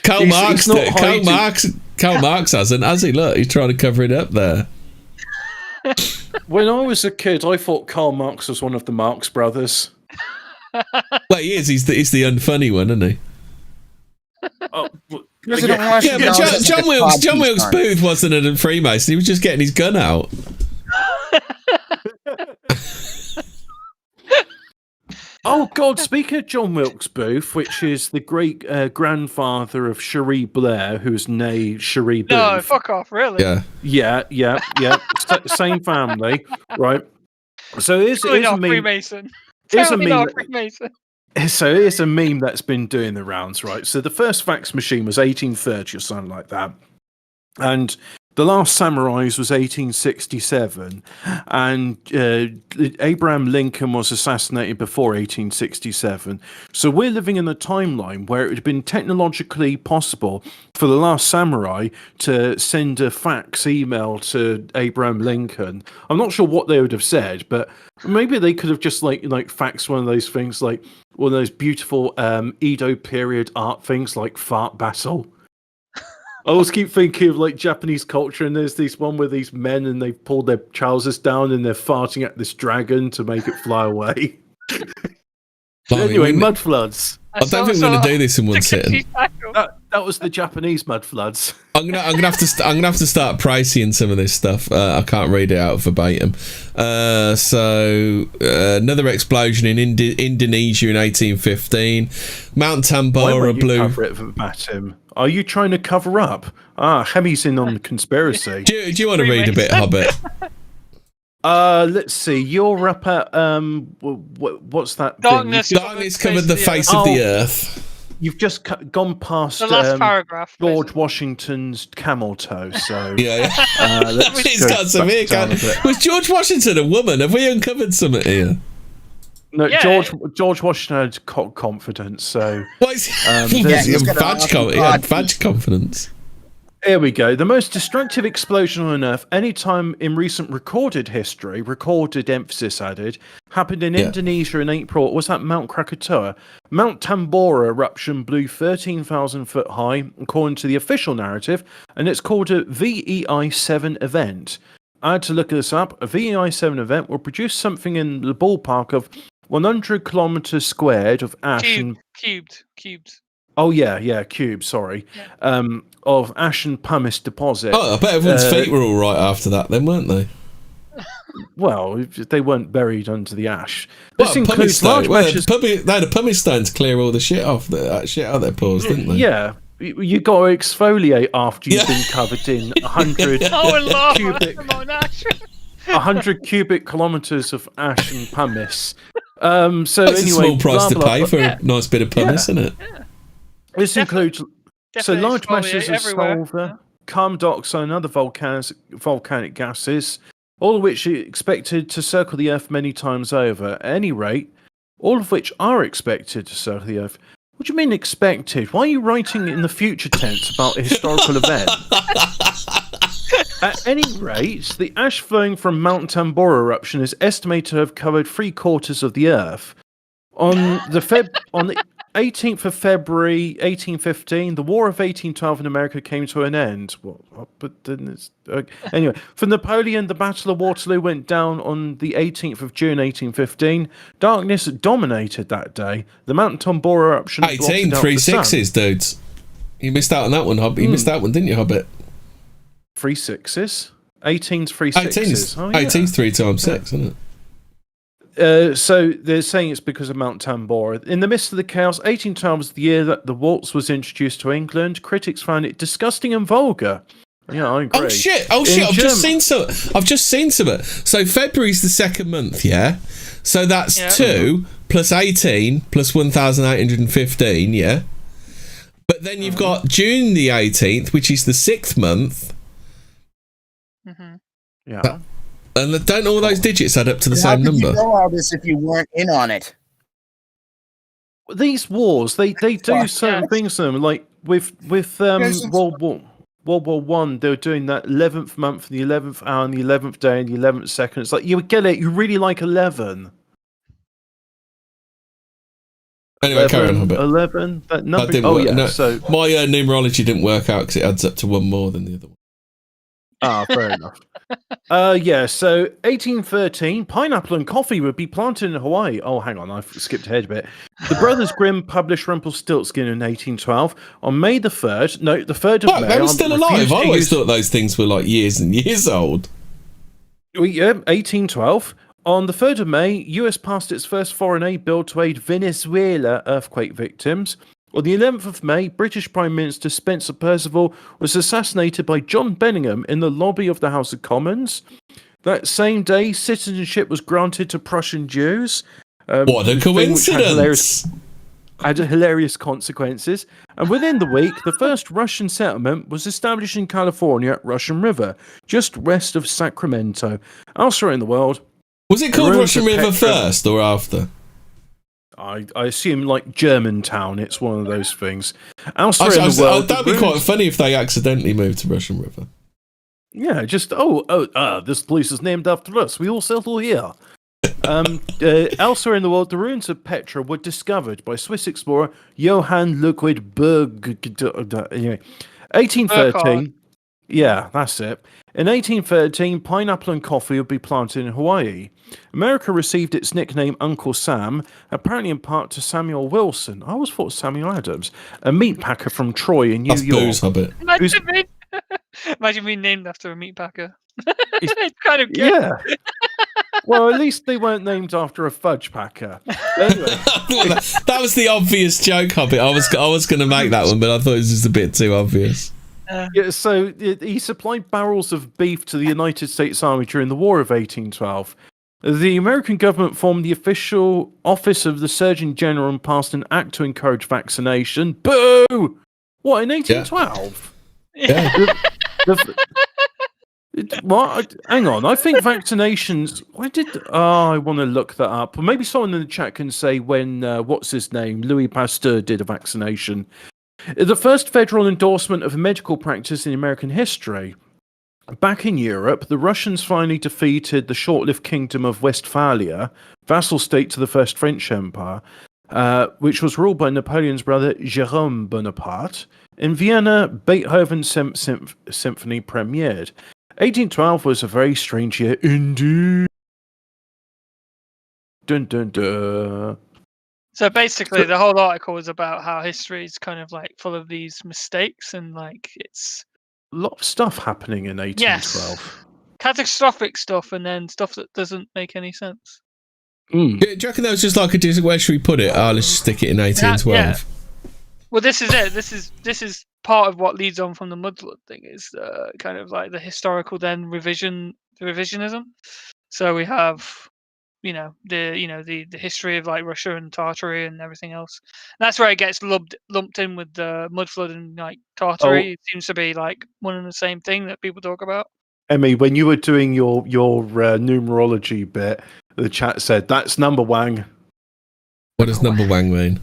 [SPEAKER 2] Karl Marx hasn't, has he? Look, he's trying to cover it up there.
[SPEAKER 1] When I was a kid, I thought Karl Marx was one of the Marx brothers.
[SPEAKER 2] Well, he is. He's the unfunny one, isn't he?
[SPEAKER 1] Oh,
[SPEAKER 2] yeah, but John Wilkes Booth wasn't a Freemason. He was just getting his gun out.
[SPEAKER 1] Oh God! Speaking of John Wilkes Booth, which is the great grandfather of Cherie Blair, who's née Cherie Booth.
[SPEAKER 4] No, fuck off! Really?
[SPEAKER 1] Yeah. Same family, right? So here's a meme.
[SPEAKER 4] Freemason.
[SPEAKER 1] Here's a meme.
[SPEAKER 4] Freemason.
[SPEAKER 1] So here's a meme that's been doing the rounds, right? So the first fax machine was 1830 or something like that, and The Last Samurais was 1867, and Abraham Lincoln was assassinated before 1867. So we're living in a timeline where it would have been technologically possible for The Last Samurai to send a fax email to Abraham Lincoln. I'm not sure what they would have said, but maybe they could have just like faxed one of those things, like one of those beautiful Edo period art things like fart battle. I always keep thinking of like Japanese culture, and there's this one where these men and they've pulled their trousers down and they're farting at this dragon to make it fly away. Anyway, Mudfloods.
[SPEAKER 2] I don't think we're going to do this in one sitting.
[SPEAKER 1] That was the Japanese Mudfloods.
[SPEAKER 2] I'm gonna have to start pricing some of this stuff. I can't read it out verbatim. So another explosion in Indonesia in 1815. Mount Tambora blew.
[SPEAKER 1] Cover it verbatim. Are you trying to cover up? Hemi's in on the conspiracy.
[SPEAKER 2] Do you want to read a bit, Hobbit?
[SPEAKER 1] Let's see. You're up at what's that?
[SPEAKER 4] Darkness
[SPEAKER 2] covered the face of the earth.
[SPEAKER 1] You've just gone past
[SPEAKER 4] the last paragraph.
[SPEAKER 1] George Washington's camel toe. So
[SPEAKER 2] yeah. Was George Washington a woman? Have we uncovered something here?
[SPEAKER 1] No, yeah. George Washington had confidence. So
[SPEAKER 2] he had badge confidence.
[SPEAKER 1] Here we go. The most destructive explosion on Earth any time in recent recorded history, recorded emphasis added, happened in Indonesia in April. Was that Mount Krakatoa? Mount Tambora eruption blew 13,000 foot high, according to the official narrative, and it's called a VEI-7 event. I had to look this up. A VEI-7 event will produce something in the ballpark of 100 kilometers squared of ash
[SPEAKER 4] cubed.
[SPEAKER 1] Oh yeah, cube. Sorry, of ash and pumice deposit.
[SPEAKER 2] Oh, I bet everyone's feet were all right after that, then, weren't they?
[SPEAKER 1] Well, they weren't buried under the ash.
[SPEAKER 2] This includes large measures. They had a pumice stone to clear all the shit off shit out of their pores, didn't they?
[SPEAKER 1] Yeah, you got to exfoliate after you've been covered in 100 100 cubic kilometers of ash and pumice. So
[SPEAKER 2] that's
[SPEAKER 1] anyway,
[SPEAKER 2] a small price to pay for a nice bit of pumice, isn't it?
[SPEAKER 1] This includes large masses of sulfur, carbon dioxide, and other volcanic gases, all of which are expected to circle the Earth many times over. At any rate, all of which are expected to circle the Earth. What do you mean expected? Why are you writing in the future tense about a historical event? At any rate, the ash flowing from Mount Tambora eruption is estimated to have covered 3/4 of the Earth. On the 18th of February 1815, the War of 1812 in America came to an end. Anyway, for Napoleon, the Battle of Waterloo went down on the 18th of June 1815. Darkness dominated that day. The Mount Tambora eruption.
[SPEAKER 2] 18 3/6s, dudes. You missed out on that one, Hobbit. You missed that one, didn't you, Hobbit?
[SPEAKER 1] 3/6s? 18's 3/6s.
[SPEAKER 2] 18's 3 times 6, isn't it?
[SPEAKER 1] So they're saying it's because of Mount Tambora. In the midst of the chaos, 1812 was the year that the waltz was introduced to England. Critics found it disgusting and vulgar. Yeah, I agree.
[SPEAKER 2] Oh shit! I've just seen some. So February's the second month, yeah. So that's 2 plus 18 plus 1,815, yeah. But then you've got June the 18th, which is the 6th month.
[SPEAKER 1] Yeah.
[SPEAKER 2] And don't all those digits add up to the same number?
[SPEAKER 5] How could you know all this if you weren't in on it?
[SPEAKER 1] These wars, they do certain things to them, like with World War. World War One, they were doing that 11th month, the 11th hour, and the 11th day, and the 11th second. It's like, you would get it. You really like 11.
[SPEAKER 2] Anyway, carry on a bit.
[SPEAKER 1] 11, that number.
[SPEAKER 2] So my numerology didn't work out because it adds up to one more than the other one.
[SPEAKER 1] Fair enough. So 1813, pineapple and coffee would be planted in Hawaii. Oh, hang on, I've skipped ahead a bit. The Brothers Grimm published Rumpelstiltskin in 1812. On May the 3rd, no, the 3rd of May...
[SPEAKER 2] They were still alive. I always thought those things were like years and years old.
[SPEAKER 1] Yeah, 1812. On the 3rd of May, US passed its first foreign aid bill to aid Venezuela earthquake victims. On the 11th of May, British Prime Minister Spencer Perceval was assassinated by John Bellingham in the lobby of the House of Commons. That same day, citizenship was granted to Prussian Jews.
[SPEAKER 2] What a coincidence!
[SPEAKER 1] Had hilarious consequences. And within the week, the first Russian settlement was established in California at Russian River, just west of Sacramento. Elsewhere in the world...
[SPEAKER 2] Was it called Russian River first or after?
[SPEAKER 1] I assume like Germantown, it's one of those things. Elsewhere in the world...
[SPEAKER 2] That'd be quite funny if they accidentally moved to Russian River.
[SPEAKER 1] Yeah, just, this place is named after us. We all settle here. Elsewhere in the world, the ruins of Petra were discovered by Swiss explorer Johann Ludwig Berg. Anyway, 1813. Yeah, that's it. In 1813, pineapple and coffee would be planted in Hawaii. America received its nickname Uncle Sam, apparently in part to Samuel Wilson. I always thought Samuel Adams, a meat packer from Troy in New York.
[SPEAKER 2] Booze Hobbit.
[SPEAKER 4] Imagine being named after a meat packer. It's kind of good.
[SPEAKER 1] Yeah. Well, at least they weren't named after a fudge packer. Anyway.
[SPEAKER 2] That was the obvious joke, Hobbit. I was going to make that one, but I thought it was just a bit too obvious.
[SPEAKER 1] So he supplied barrels of beef to the United States Army during the War of 1812. The American government formed the official office of the Surgeon General and passed an act to encourage vaccination. Boo! What, in 1812?
[SPEAKER 2] Yeah.
[SPEAKER 1] What? Hang on. I think vaccinations... I want to look that up. Or maybe someone in the chat can say when, what's his name? Louis Pasteur did a vaccination. The first federal endorsement of medical practice in American history. Back in Europe, the Russians finally defeated the short-lived Kingdom of Westphalia, vassal state to the First French Empire, which was ruled by Napoleon's brother Jérôme Bonaparte. In Vienna, Beethoven's Symphony premiered. 1812 was a very strange year indeed. Dun dun dun.
[SPEAKER 4] So basically, the whole article was about how history is kind of like full of these mistakes and like it's
[SPEAKER 1] a lot of stuff happening in 1812.
[SPEAKER 4] Yes. Catastrophic stuff and then stuff that doesn't make any sense.
[SPEAKER 2] Do you reckon that was just like where should we put it? Let's stick it in 1812.
[SPEAKER 4] Yeah. Well, this is it. This is part of what leads on from the Mudflood thing is kind of like the historical then revisionism. So we have the history of like Russia and Tartary and everything else. And that's where it gets lumped in with the Mudflood and like Tartary. It seems to be like one and the same thing that people talk about.
[SPEAKER 1] Emmy, when you were doing your numerology bit, the chat said that's number wang.
[SPEAKER 2] What does number wang mean?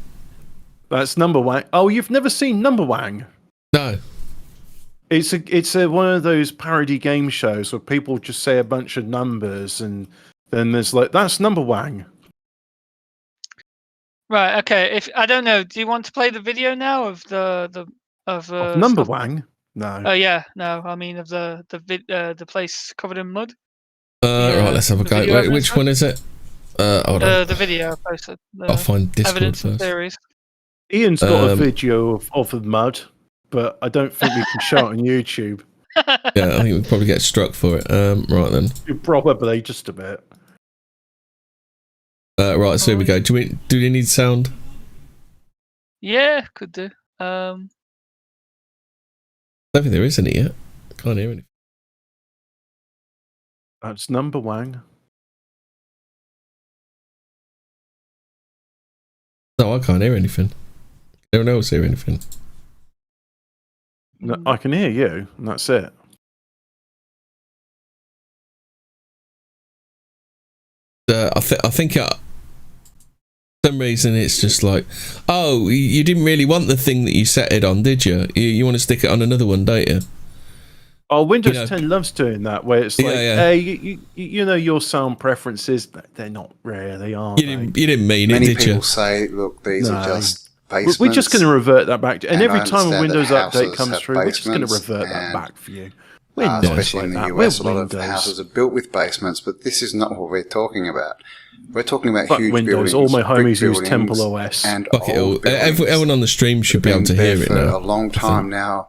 [SPEAKER 1] That's number wang. Oh, you've never seen Number Wang?
[SPEAKER 2] No.
[SPEAKER 1] It's one of those parody game shows where people just say a bunch of numbers and then there's like, that's Number Wang.
[SPEAKER 4] Right. Okay. If I don't know, do you want to play the video now of of
[SPEAKER 1] Number Wang? No.
[SPEAKER 4] Oh yeah, no. I mean of the place covered in mud.
[SPEAKER 2] Right. Let's have a go. Wait, which one is it? Hold on.
[SPEAKER 4] The video I posted.
[SPEAKER 2] I'll find Discord
[SPEAKER 4] evidence
[SPEAKER 2] first.
[SPEAKER 4] and theories.
[SPEAKER 1] Ian's got a video of the mud, but I don't think we can show it on YouTube.
[SPEAKER 2] Yeah, I think we'd probably get struck for it. Right then.
[SPEAKER 1] Probably just a bit.
[SPEAKER 2] Right, so here we go. Do we need sound?
[SPEAKER 4] Yeah, could do.
[SPEAKER 2] I don't think there is any yet. Can't hear anything.
[SPEAKER 1] That's Number Wang.
[SPEAKER 2] No, I can't hear anything. No one else hear anything.
[SPEAKER 1] No, I can hear you, and that's it.
[SPEAKER 2] I think for some reason it's just like, oh, you didn't really want the thing that you set it on, did you? You want to stick it on another one, don't you?
[SPEAKER 1] Oh, Windows 10 loves doing that, where it's like, hey, you know, your sound preferences, they're not really, are they?
[SPEAKER 2] You didn't mean
[SPEAKER 6] Many
[SPEAKER 2] it, did
[SPEAKER 6] people
[SPEAKER 2] you?
[SPEAKER 6] say, look, these are just basements.
[SPEAKER 1] We're just going to revert that back. And every time a
[SPEAKER 6] understand
[SPEAKER 1] Windows
[SPEAKER 6] that
[SPEAKER 1] update
[SPEAKER 6] houses
[SPEAKER 1] comes
[SPEAKER 6] have
[SPEAKER 1] through, we're just going to
[SPEAKER 6] basements
[SPEAKER 1] revert that
[SPEAKER 6] and,
[SPEAKER 1] back for you. We're not
[SPEAKER 6] especially
[SPEAKER 1] like
[SPEAKER 6] in the
[SPEAKER 1] that.
[SPEAKER 6] US, a
[SPEAKER 1] We're
[SPEAKER 6] lot
[SPEAKER 1] Windows.
[SPEAKER 6] of houses are built with basements, but this is not what we're talking about. We're talking about
[SPEAKER 1] Fuck
[SPEAKER 6] huge
[SPEAKER 1] Windows.
[SPEAKER 6] buildings.
[SPEAKER 1] All my homies use
[SPEAKER 6] buildings
[SPEAKER 1] Temple OS.
[SPEAKER 6] And
[SPEAKER 2] Fuck it all.
[SPEAKER 6] old buildings
[SPEAKER 2] Everyone on the stream should be
[SPEAKER 6] that have
[SPEAKER 2] able to
[SPEAKER 6] been
[SPEAKER 2] hear
[SPEAKER 6] there
[SPEAKER 2] it
[SPEAKER 6] for
[SPEAKER 2] now.
[SPEAKER 6] a long time now.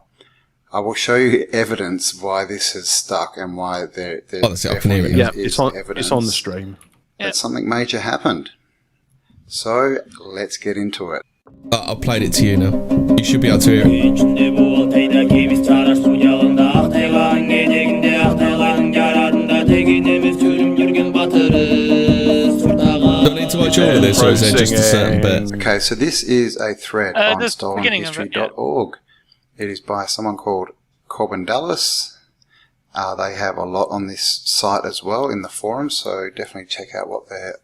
[SPEAKER 6] I will show you evidence why this has stuck and why there
[SPEAKER 2] that's it. I can hear it.
[SPEAKER 1] Yeah,
[SPEAKER 6] is
[SPEAKER 1] it's on the stream.
[SPEAKER 6] that something major happened. So let's get into it.
[SPEAKER 2] I played it to you now. You should be able to hear it. Do I need to watch all of this, or is there just a certain bit?
[SPEAKER 6] Okay, so this is a thread on stolenhistory.org. It is by someone called Corbin Dallas. They have a lot on this site as well in the forum, so definitely check out what they're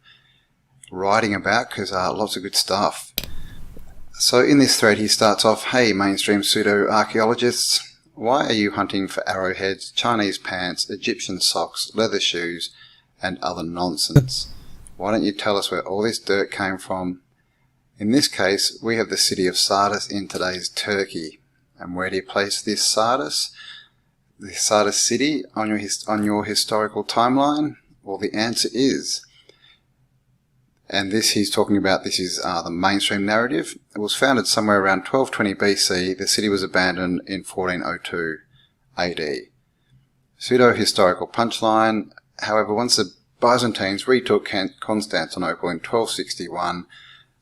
[SPEAKER 6] writing about, because lots of good stuff. So in this thread he starts off, hey mainstream pseudo-archaeologists, why are you hunting for arrowheads, Chinese pants, Egyptian socks, leather shoes and other nonsense? Why don't you tell us where all this dirt came from? In this case, we have the city of Sardis in today's Turkey. And where do you place this Sardis? The Sardis city on your historical timeline? Well, the answer is, and this he's talking about, this is the mainstream narrative. It was founded somewhere around 1220 BC. The city was abandoned in 1402 AD. Pseudo-historical punchline. However, once the Byzantines retook Constantinople in 1261,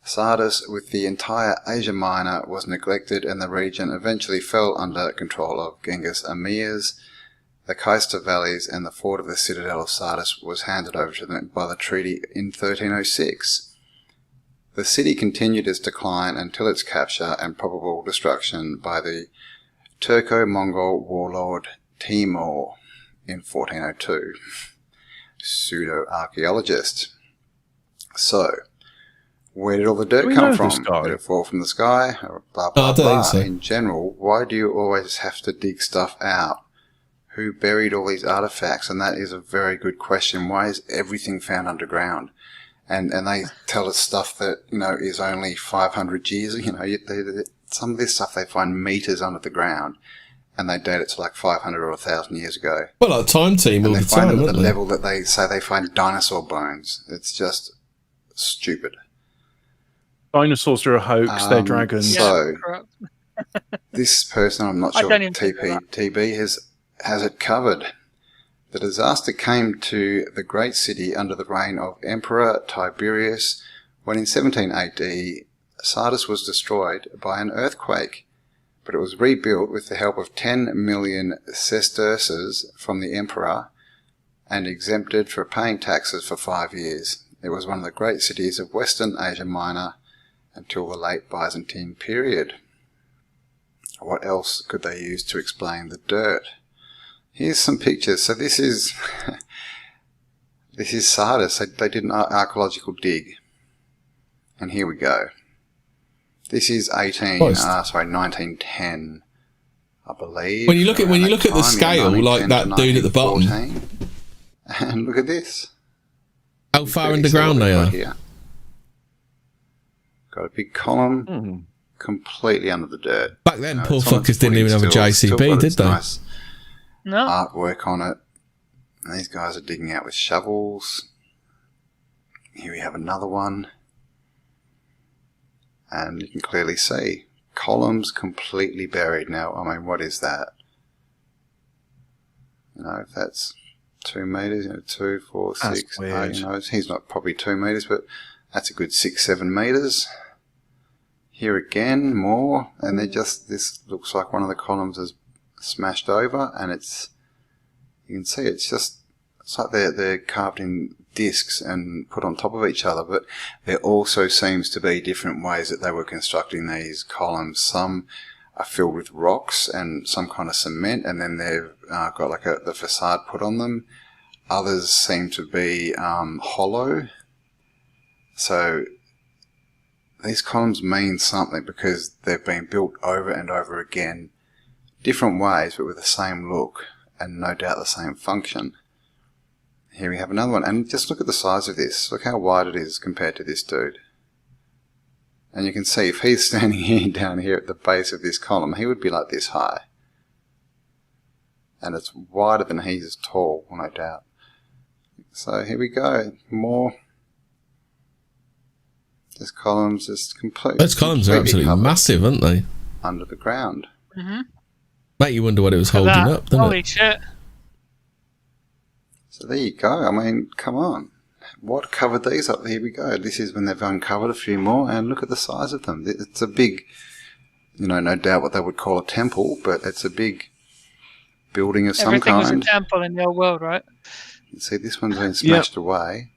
[SPEAKER 6] Sardis, with the entire Asia Minor, was neglected and the region eventually fell under control of Genghis Emirs. The Cayster valleys and the fort of the citadel of Sardis was handed over to them by the treaty in 1306. The city continued its decline until its capture and probable destruction by the Turco-Mongol warlord Timur in 1402. Pseudo-archaeologist. So, where did all the dirt come from? Did it fall from the sky? Blah, blah, blah. So. In general, why do you always have to dig stuff out? Who buried all these artifacts? And that is a very good question. Why is everything found underground? And they tell us stuff that, you know, is only 500 years. You know, some of this stuff they find meters under the ground. And they date it to like 500 or 1,000 years ago.
[SPEAKER 2] Well, like Time Team all the time,
[SPEAKER 6] and they find it at the level that they say they find dinosaur bones. It's just stupid.
[SPEAKER 1] Dinosaurs are a hoax. They're dragons.
[SPEAKER 6] So, this person, I'm not sure, TB has it covered. The disaster came to the great city under the reign of Emperor Tiberius when in 17 AD Sardis was destroyed by an earthquake. But it was rebuilt with the help of 10 million sesterces from the emperor and exempted for paying taxes for 5 years. It was one of the great cities of Western Asia Minor until the late Byzantine period. What else could they use to explain the dirt? Here's some pictures. So this is Sardis. They did an archaeological dig. And here we go. This is 1910, I believe.
[SPEAKER 2] When you look at the scale, like that dude at the bottom,
[SPEAKER 6] and look at this.
[SPEAKER 2] How far underground they are?
[SPEAKER 6] Here. Got a big column, completely under the dirt.
[SPEAKER 2] Back then, poor fuckers didn't even have a JCB, did they?
[SPEAKER 6] Nice
[SPEAKER 4] no
[SPEAKER 6] artwork on it. And these guys are digging out with shovels. Here we have another one. And you can clearly see columns completely buried. Now, I mean, what is that? You know, if that's 2 meters, 2, 4, 6, 8, he's not probably 2 meters, but that's a good 6, 7 meters. Here again, more, and this looks like one of the columns is smashed over, and you can see it's like they're carved in discs and put on top of each other, but there also seems to be different ways that they were constructing these columns. Some are filled with rocks and some kind of cement, and then they've got like the facade put on them. Others seem to be hollow. So these columns mean something because they've been built over and over again, different ways but with the same look. and no doubt the same function. Here we have another one, and just look at the size of this. Look how wide it is compared to this dude. And you can see if he's standing here down here at the base of this column, he would be like this high. And it's wider than he's tall, no doubt. So here we go, more. This column's just completely.
[SPEAKER 2] Those columns are absolutely massive, aren't they?
[SPEAKER 6] Under the ground.
[SPEAKER 4] Mm-hmm.
[SPEAKER 2] Make you wonder what it was holding up, doesn't
[SPEAKER 4] Holy
[SPEAKER 2] it?
[SPEAKER 4] shit.
[SPEAKER 6] So there you go. I mean, come on. What covered these up? Here we go. This is when they've uncovered a few more, and look at the size of them. It's a big, no doubt what they would call a temple, but it's a big building of some kind.
[SPEAKER 4] Everything was a temple in the old world, right?
[SPEAKER 6] You see, this one's been smashed away.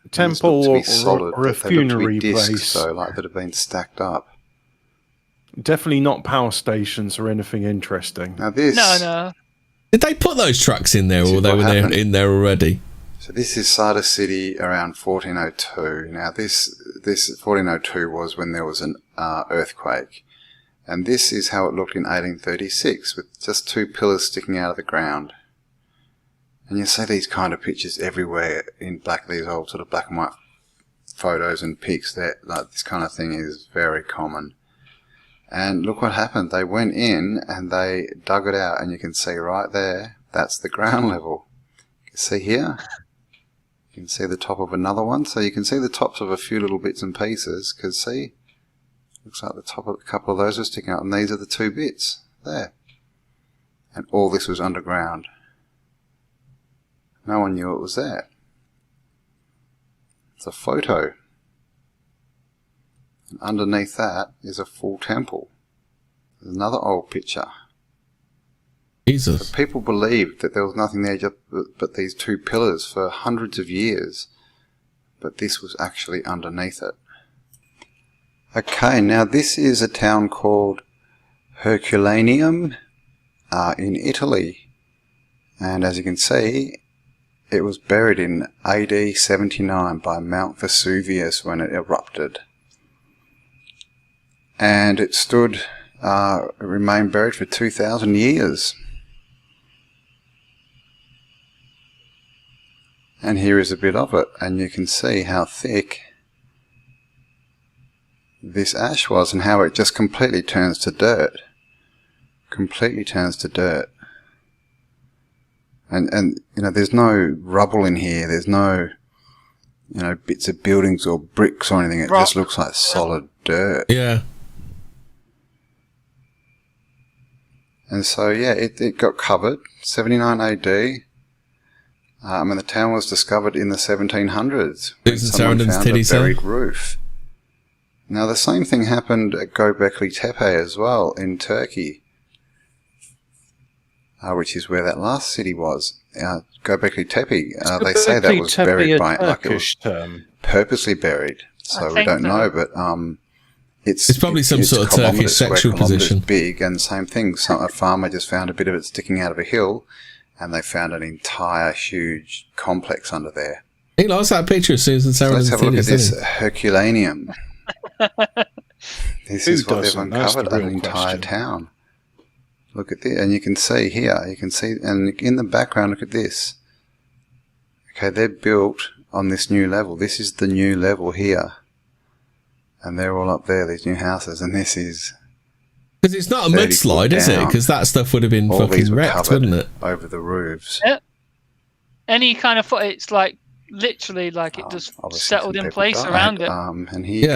[SPEAKER 1] A temple or a funerary place.
[SPEAKER 6] So, like that have been stacked up.
[SPEAKER 1] Definitely not power stations or anything interesting.
[SPEAKER 6] Now this...
[SPEAKER 4] No.
[SPEAKER 2] Did they put those trucks in there, or they were in there already?
[SPEAKER 6] So this is Sardis City around 1402. Now this 1402 was when there was an earthquake. And this is how it looked in 1836, with just 2 pillars sticking out of the ground. And you see these kind of pictures everywhere in these old sort of black and white photos and pics. That like this kind of thing is very common. And look what happened. They went in and they dug it out, and you can see right there, that's the ground level. You can see here, you can see the top of another one. So you can see the tops of a few little bits and pieces, because see, looks like the top of a couple of those are sticking out, and these are the 2 bits there. And all this was underground. No one knew it was there. It's a photo. And underneath that is a full temple. There's another old picture.
[SPEAKER 2] Jesus.
[SPEAKER 6] So people believed that there was nothing there but these 2 pillars for hundreds of years. But this was actually underneath it. Okay, now this is a town called Herculaneum in Italy. And as you can see, it was buried in AD 79 by Mount Vesuvius when it erupted. And it remained buried for 2,000 years. And here is a bit of it, and you can see how thick this ash was and how it just completely turns to dirt. Completely turns to dirt. And there's no rubble in here, there's no, bits of buildings or bricks or anything. It just looks like solid dirt.
[SPEAKER 2] Yeah.
[SPEAKER 6] And so, yeah, it got covered, 79 AD. And the town was discovered in the 1700s. When someone found a buried roof. Now, the same thing happened at Göbekli Tepe as well in Turkey, which is where that last city was. Göbekli Tepe, they say that was buried by, like it was purposely buried. So we don't know, but it's
[SPEAKER 2] probably some sort of Turkish sexual position.
[SPEAKER 6] Big, and same thing. A farmer just found a bit of it sticking out of a hill, and they found an entire huge complex under there.
[SPEAKER 2] He likes that picture of Susan Sarandon's.
[SPEAKER 6] Let's have a look at this Herculaneum. This is what they've uncovered, an entire town. Look at this, and you can see here, and in the background, look at this. Okay, they're built on this new level. This is the new level here. And they're all up there, these new houses, and this is...
[SPEAKER 2] Because it's not a mudslide, is it? Because that stuff would have been fucking wrecked, wouldn't it?
[SPEAKER 6] Over the roofs.
[SPEAKER 4] Yep. Any kind of foot, it's like literally like it just settled in place around it.
[SPEAKER 6] And here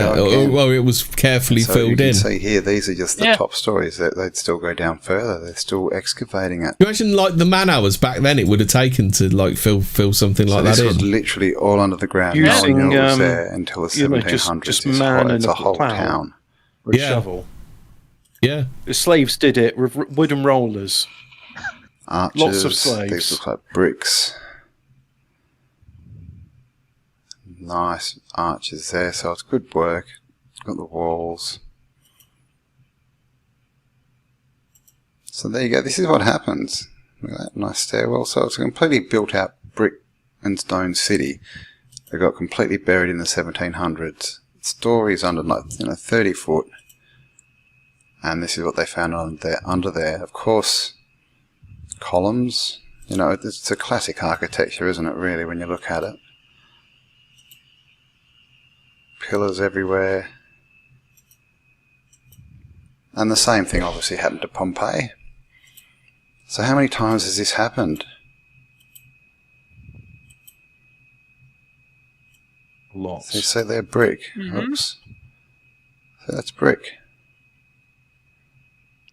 [SPEAKER 2] well, it was carefully filled in.
[SPEAKER 6] You can see here, these are just the top stories. They'd still go down further. They're still excavating it.
[SPEAKER 2] You imagine like the man hours back then it would have taken to like fill something like that in.
[SPEAKER 6] This was literally all under the ground.
[SPEAKER 1] Using,
[SPEAKER 6] no one was there until the 1700s.
[SPEAKER 1] Just man and
[SPEAKER 6] it's a whole town.
[SPEAKER 1] With a shovel.
[SPEAKER 2] Yeah.
[SPEAKER 1] The slaves did it with wooden rollers.
[SPEAKER 6] Arches.
[SPEAKER 1] Lots of slaves.
[SPEAKER 6] These look like bricks. Nice arches there, so it's good work. Got the walls. So there you go. This is what happens. Look at that nice stairwell. So it's a completely built out brick and stone city. They got completely buried in the 1700s. Stories under 30 foot. And this is what they found under there. Of course, columns. You know, it's a classic architecture, isn't it, really, when you look at it? Pillars everywhere. And the same thing obviously happened to Pompeii. So how many times has this happened?
[SPEAKER 1] Lots.
[SPEAKER 6] So you see they're brick. Oops. So that's brick.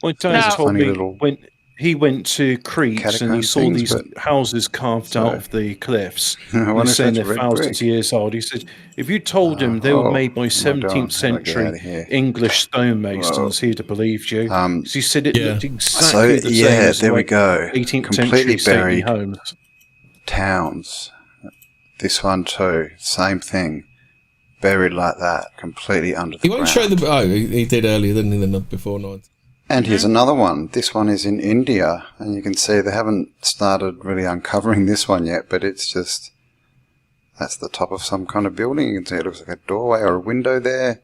[SPEAKER 1] My dad told me when he went to Crete and he saw these houses carved out of the cliffs. He was saying they're thousands of years old. He said, if you told him they were made by 17th century English stonemasons, he'd have believed you. So he said it looked exactly the same as
[SPEAKER 6] there we go.
[SPEAKER 1] 18th
[SPEAKER 6] Completely
[SPEAKER 1] century
[SPEAKER 6] buried
[SPEAKER 1] homes.
[SPEAKER 6] Towns. This one too. Same thing. Buried like that. Completely under the ground.
[SPEAKER 2] He won't show the... Oh, he did earlier, didn't he? Before night.
[SPEAKER 6] And here's another one. This one is in India, and you can see they haven't started really uncovering this one yet, but it's just, that's the top of some kind of building. You can see it looks like a doorway or a window there.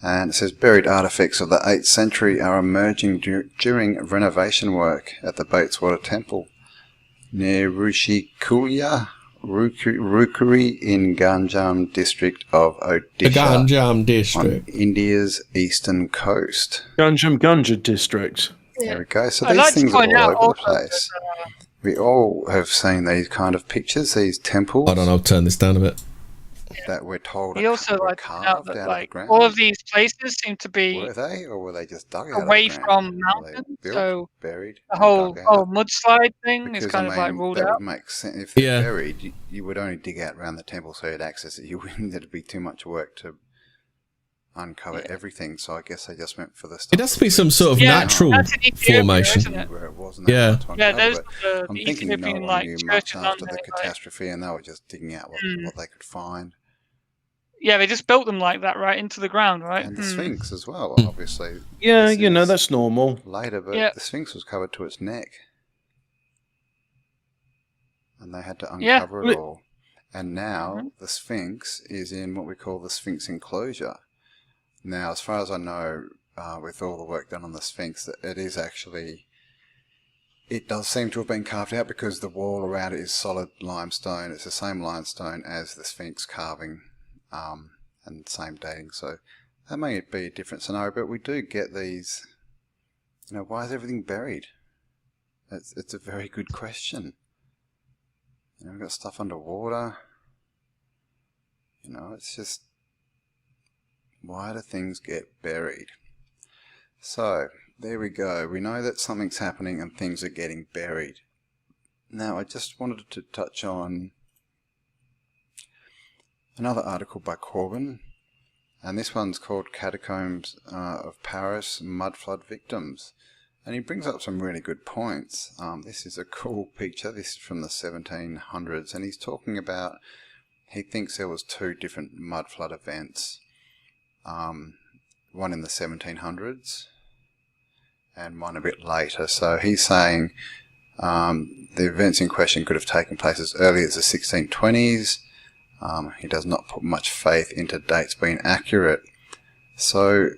[SPEAKER 6] And it says, buried artifacts of the 8th century are emerging during renovation work at the Bateswater Temple near Rushikulia, Rukuri in Ganjam district of Odisha.
[SPEAKER 2] The Ganjam district.
[SPEAKER 6] On India's eastern coast.
[SPEAKER 1] Ganjam district.
[SPEAKER 6] There we go. So these things are all over the place. We all have seen these kind of pictures, these temples.
[SPEAKER 2] Hold on, I'll turn this down a bit.
[SPEAKER 6] That we're told
[SPEAKER 4] he also
[SPEAKER 6] carved
[SPEAKER 4] out that,
[SPEAKER 6] out of the ground.
[SPEAKER 4] all of these places seem to be
[SPEAKER 6] were they, or were they just dug
[SPEAKER 4] away
[SPEAKER 6] out of the
[SPEAKER 4] from
[SPEAKER 6] ground?
[SPEAKER 4] mountains?
[SPEAKER 6] Built,
[SPEAKER 4] so
[SPEAKER 6] buried,
[SPEAKER 4] the whole mudslide thing is kind of like ruled
[SPEAKER 6] that
[SPEAKER 4] out.
[SPEAKER 6] Would make sense. If they're buried, you would only dig out around the temple so you'd access it. You wouldn't. It'd be too much work to uncover everything. So I guess they just went for the stuff.
[SPEAKER 2] It has to be some sort of natural formation.
[SPEAKER 6] Where it wasn't
[SPEAKER 4] those
[SPEAKER 6] I'm thinking no one knew much after the catastrophe, and they were just digging out what they could find.
[SPEAKER 4] Yeah, they just built them like that, right into the ground, right?
[SPEAKER 6] And the Sphinx as well, obviously.
[SPEAKER 1] Yeah, you know, that's normal.
[SPEAKER 6] Later, but the Sphinx was covered to its neck. And they had to uncover it all. And now the Sphinx is in what we call the Sphinx enclosure. Now, as far as I know, with all the work done on the Sphinx, it is actually... It does seem to have been carved out because the wall around it is solid limestone. It's the same limestone as the Sphinx carving. And same dating, so that may be a different scenario, but we do get these, you know, why is everything buried? It's a very good question. You know, we've got stuff underwater, you know, it's just, why do things get buried? So, there we go, we know that something's happening and things are getting buried. Now, I just wanted to touch on another article by Corbin, and this one's called Catacombs of Paris, Mudflood Victims. And he brings up some really good points. This is a cool picture. This is from the 1700s, and he's talking about, he thinks there was 2 different mudflood events. One in the 1700s, and one a bit later. So he's saying the events in question could have taken place as early as the 1620s. He does not put much faith into dates being accurate. So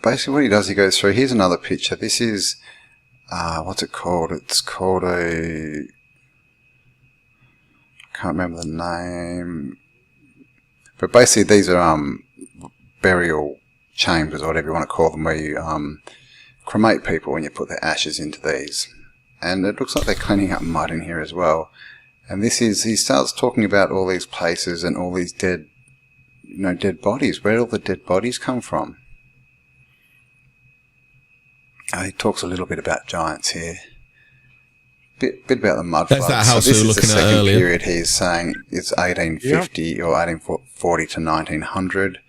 [SPEAKER 6] basically what he does, he goes through, here's another picture. This is, what's it called? It's called a, I can't remember the name. But basically these are burial chambers, or whatever you want to call them, where you cremate people when you put their ashes into these. And it looks like they're cleaning up mud in here as well. And this is, he starts talking about all these places and all these dead, you know, dead bodies. Where did all the dead bodies come from? He talks a little bit about giants here. Bit about the mud
[SPEAKER 2] That's that house we were looking at earlier.
[SPEAKER 6] Period he's saying is 1850 or 1840 to 1900.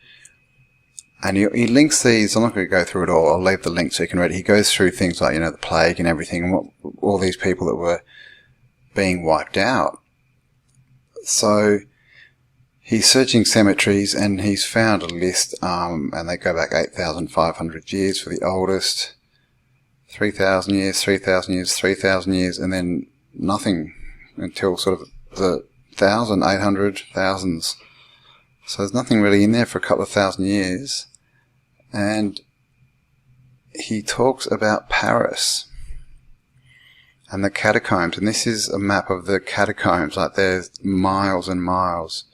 [SPEAKER 6] And he links these, I'm not going to go through it all, I'll leave the link so you can read it. He goes through things like, you know, the plague and everything, and what all these people that were being wiped out. So he's searching cemeteries and he's found a list, and they go back 8,500 years for the oldest, 3,000 years, 3,000 years, 3,000 years, and then nothing until sort of the 1,800 thousands. So there's nothing really in there for a couple of thousand years. And he talks about Paris. And the catacombs, and this is a map of the catacombs, like there's miles and miles.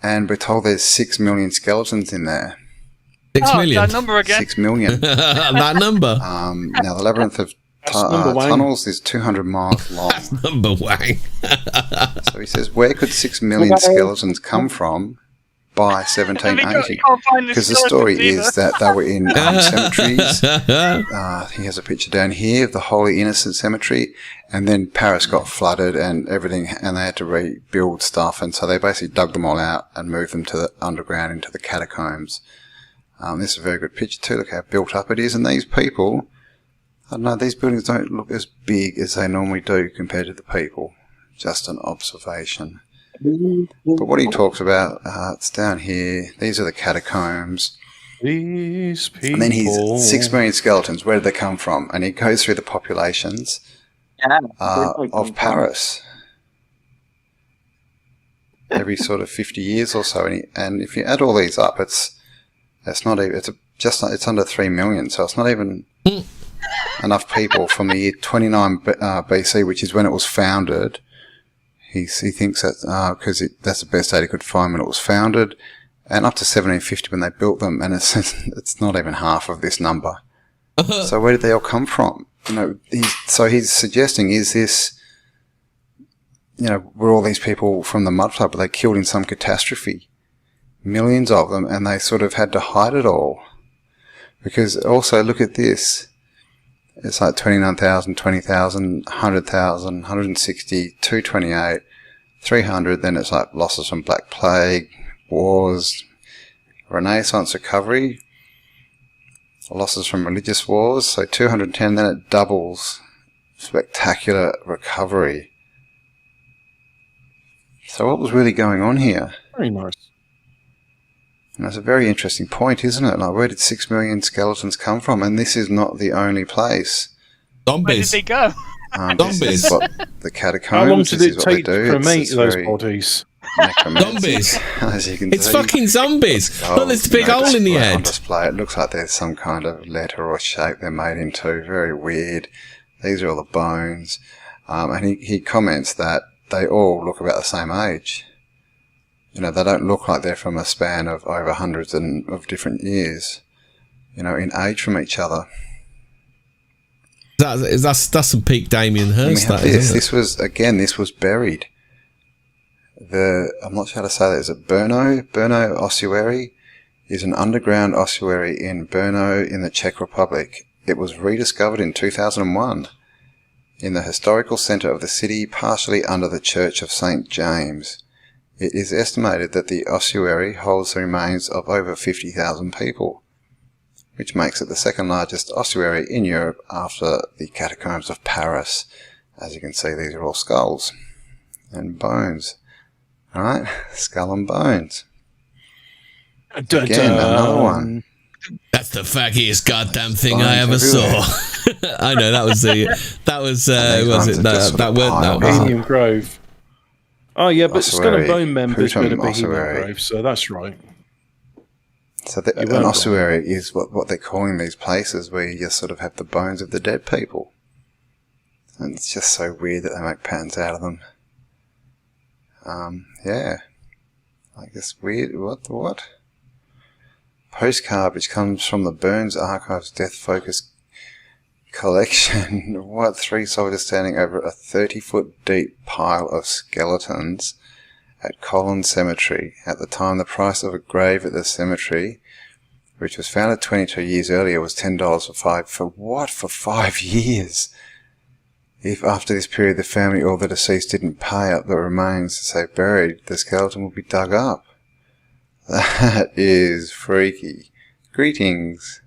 [SPEAKER 6] And we're told there's 6 million skeletons in there.
[SPEAKER 2] 6 million?
[SPEAKER 4] That number again.
[SPEAKER 6] 6 million.
[SPEAKER 2] That number?
[SPEAKER 6] Now, the labyrinth of tunnels is 200 miles long.
[SPEAKER 2] That's number Wang.
[SPEAKER 6] So he says, where could 6 million skeletons come from by 1780? Because the story is that they were in cemeteries. He has a picture down here of the Holy Innocent Cemetery, and then Paris got flooded and everything, and they had to rebuild stuff, and so they basically dug them all out and moved them to the underground into the catacombs. This is a very good picture too. Look how built up it is, and these people, I don't know, these buildings don't look as big as they normally do compared to the people. Just an observation. But what he talks about, it's down here. These are the catacombs.
[SPEAKER 1] These people.
[SPEAKER 6] And then he's 6 million skeletons. Where did they come from? And he goes through the populations of Paris every sort of 50 years or so. And if you add all these up, it's not even. It's under 3 million. So it's not even enough people from the year 29 BC, which is when it was founded. He thinks that because that's the best date he could find when it was founded, and up to 1750 when they built them, and it's not even half of this number. So where did they all come from? He's suggesting, is this, were all these people from the Mudflood, but they killed in some catastrophe? Millions of them, and they sort of had to hide it all. Because also, look at this. It's like 29,000, 20,000, 100,000, 160, 228, 300. Then it's like losses from Black Plague, wars, Renaissance recovery, losses from religious wars. So 210, then it doubles. Spectacular recovery. So what was really going on here?
[SPEAKER 1] Very nice.
[SPEAKER 6] And that's a very interesting point, isn't it? Like, where did 6 million skeletons come from? And this is not the only place.
[SPEAKER 2] Zombies.
[SPEAKER 4] Where did they go?
[SPEAKER 2] Zombies.
[SPEAKER 6] This is what the catacombs.
[SPEAKER 1] How long did it take
[SPEAKER 6] to
[SPEAKER 1] cremate those bodies?
[SPEAKER 2] Zombies.
[SPEAKER 6] As you can
[SPEAKER 2] It's
[SPEAKER 6] see.
[SPEAKER 2] fucking zombies. Look, there's a big hole in the
[SPEAKER 6] On
[SPEAKER 2] head.
[SPEAKER 6] display. It looks like there's some kind of letter or shape they're made into. Very weird. These are all the bones. And he comments that they all look about the same age. They don't look like they're from a span of over hundreds of different years, in age from each other.
[SPEAKER 2] That's some peak Damien Hirst.
[SPEAKER 6] This was buried. I'm not sure how to say that. Is it Brno? Brno ossuary is an underground ossuary in Brno in the Czech Republic. It was rediscovered in 2001 in the historical centre of the city, partially under the Church of St. James. It is estimated that the ossuary holds the remains of over 50,000 people, which makes it the second largest ossuary in Europe after the catacombs of Paris. As you can see, these are all skulls and bones. All right, skull and bones. Again, another one.
[SPEAKER 2] That's the faggiest goddamn thing I ever saw. I know that was
[SPEAKER 1] Bohemian Grove. Oh yeah, but Skull and Bone members go to Bohemian Grove, so that's right.
[SPEAKER 6] So an ossuary is what they're calling these places where you just sort of have the bones of the dead people. And it's just so weird that they make patterns out of them. Yeah. I guess weird. What? Postcard, which comes from the Burns Archives Death Focus collection. What? 3 soldiers standing over a 30-foot deep pile of skeletons at Collins Cemetery. At the time, the price of a grave at the cemetery, which was founded 22 years earlier, was $10 for 5 years. If after this period the family or the deceased didn't pay up the remains as they buried, the skeleton would be dug up. That is freaky. Greetings.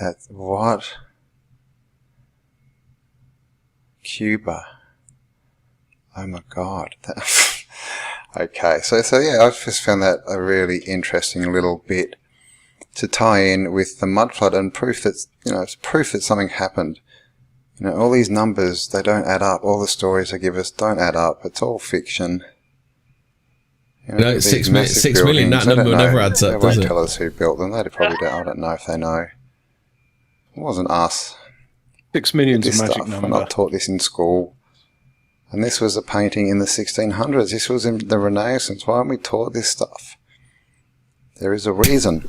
[SPEAKER 6] That's what? Cuba. Oh my god. Okay, so yeah, I've just found that a really interesting little bit to tie in with the Mudflood and proof that, it's proof that something happened. All these numbers, they don't add up. All the stories they give us don't add up. It's all fiction.
[SPEAKER 2] 6 million, that number never adds up, does it?
[SPEAKER 6] They won't tell us who built them. They probably don't. I don't know if they know. It wasn't us.
[SPEAKER 1] 6 million's a magic number.
[SPEAKER 6] We're not taught this in school. And this was a painting in the 1600s. This was in the Renaissance. Why aren't we taught this stuff? There is a reason.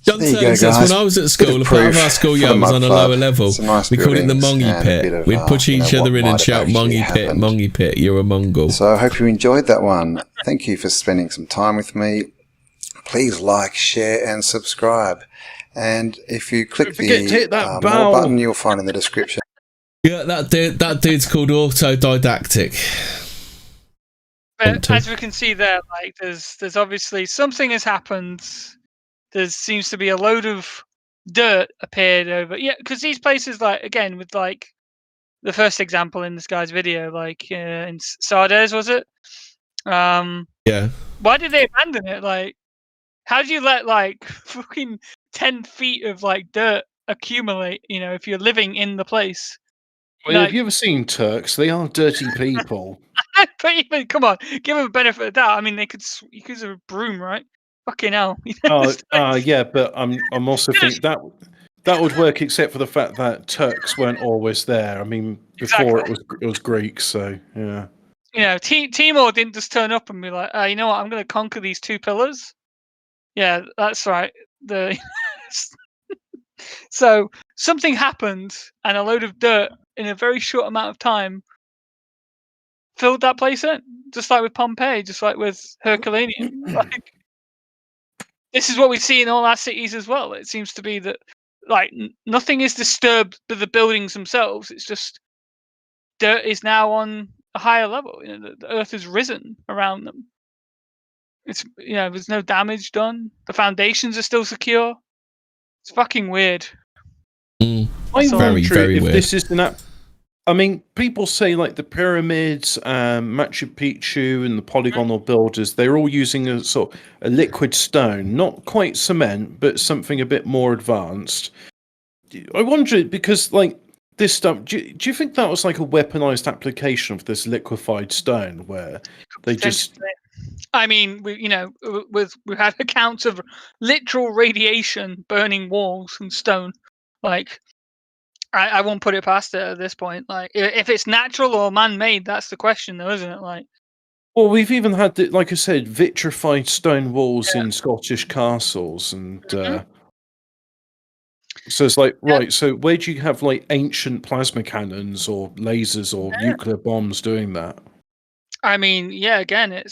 [SPEAKER 2] John says, when I was at school, a part of our schoolyard was on a lower level.
[SPEAKER 6] Nice
[SPEAKER 2] we called it the Mongy Pit. We'd push each other in and shout, Mongy Pit, you're a Mongol.
[SPEAKER 6] So I hope you enjoyed that one. Thank you for spending some time with me. Please like, share, and subscribe. And if you click the more button, you'll find in the description.
[SPEAKER 2] Yeah, that dude's called Autodidactic.
[SPEAKER 4] But as we can see there, like there's obviously something has happened. There seems to be a load of dirt appeared over. Yeah, because these places, like again, with like the first example in this guy's video, like in Sardes, was it?
[SPEAKER 2] Yeah.
[SPEAKER 4] Why did they abandon it? Like, how do you let like fucking 10 feet of like dirt accumulate? You know, if you're living in the place.
[SPEAKER 1] Well, have you ever seen Turks? They are dirty people.
[SPEAKER 4] But even, come on, give them a benefit of the doubt. I mean, you could use a broom, right? Fucking hell.
[SPEAKER 1] Yeah, but I'm also thinking that would work, except for the fact that Turks weren't always there. I mean, before it was Greeks, so yeah.
[SPEAKER 4] You know, Timur didn't just turn up and be like, you know what, I'm going to conquer these 2 pillars. Yeah, that's right. So something happened, and a load of dirt in a very short amount of time filled that place in, just like with Pompeii, just like with Herculaneum. Like, this is what we see in all our cities as well. It seems to be that like nothing is disturbed by the buildings themselves. It's just dirt is now on a higher level. You know, the earth has risen around them. It's, you know, there's no damage done. The foundations are still secure. It's fucking weird.
[SPEAKER 1] I wonder if this is I mean, people say like the pyramids, Machu Picchu, and the polygonal builders, they're all using a sort of a liquid stone, not quite cement, but something a bit more advanced. I wonder, because like this stuff, do you think that was like a weaponized application of this liquefied stone, where they just?
[SPEAKER 4] I mean, we had accounts of literal radiation burning walls and stone, like. I won't put it past it at this point. Like, if it's natural or man-made, that's the question, though, isn't it? Like,
[SPEAKER 1] well, we've even had, like I said, vitrified stone walls in Scottish castles, and so it's like, right. So where do you have like ancient plasma cannons or lasers or nuclear bombs doing that?
[SPEAKER 4] I mean, yeah. Again, it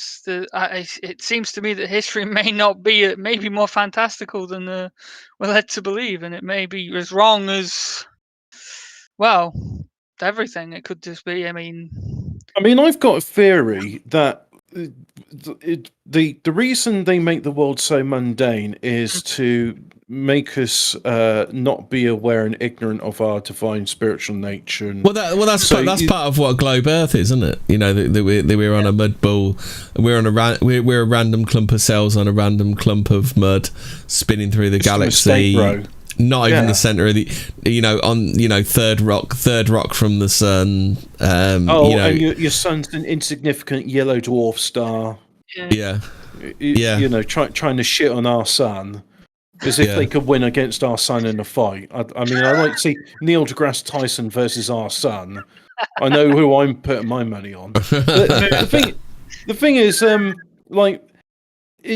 [SPEAKER 4] seems to me that history may not be. It may be more fantastical than we're led to believe, and it may be as wrong as. Well, everything. It could just be. I mean,
[SPEAKER 1] I've got a theory that the reason they make the world so mundane is to make us not be aware and ignorant of our divine spiritual nature. And
[SPEAKER 2] that's part of what globe Earth is, isn't it? You know, that we're on a mud ball, we're a random clump of cells on a random clump of mud spinning through the galaxy. Not even the center of the, third rock from the sun.
[SPEAKER 1] And your sun's an insignificant yellow dwarf star.
[SPEAKER 2] Yeah.
[SPEAKER 1] You know, trying to shit on our sun as if they could win against our sun in a fight. I mean, I like to see Neil deGrasse Tyson versus our sun. I know who I'm putting my money on. But the thing is,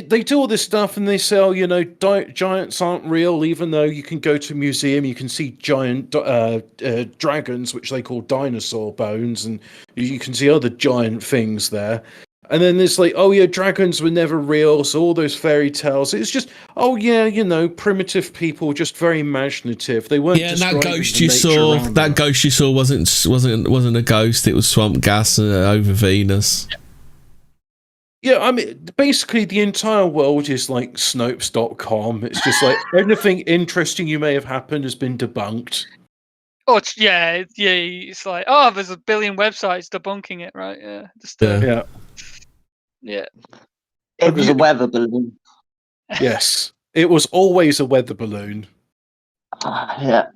[SPEAKER 1] they do all this stuff and they say, giants aren't real, even though you can go to a museum, you can see giant dragons, which they call dinosaur bones, and you can see other giant things there. And then it's like, dragons were never real, so all those fairy tales, it's just, primitive people, just very imaginative. They weren't.
[SPEAKER 2] Yeah, and that ghost you saw wasn't a ghost. It was swamp gas over Venus.
[SPEAKER 1] Yeah, I mean, basically the entire world is like Snopes.com. It's just like anything interesting you may have happened has been debunked.
[SPEAKER 4] Oh, it's like, there's a billion websites debunking it, right? Yeah. Yeah.
[SPEAKER 3] It was a weather balloon.
[SPEAKER 1] Yes, it was always a weather balloon.
[SPEAKER 3] Yeah.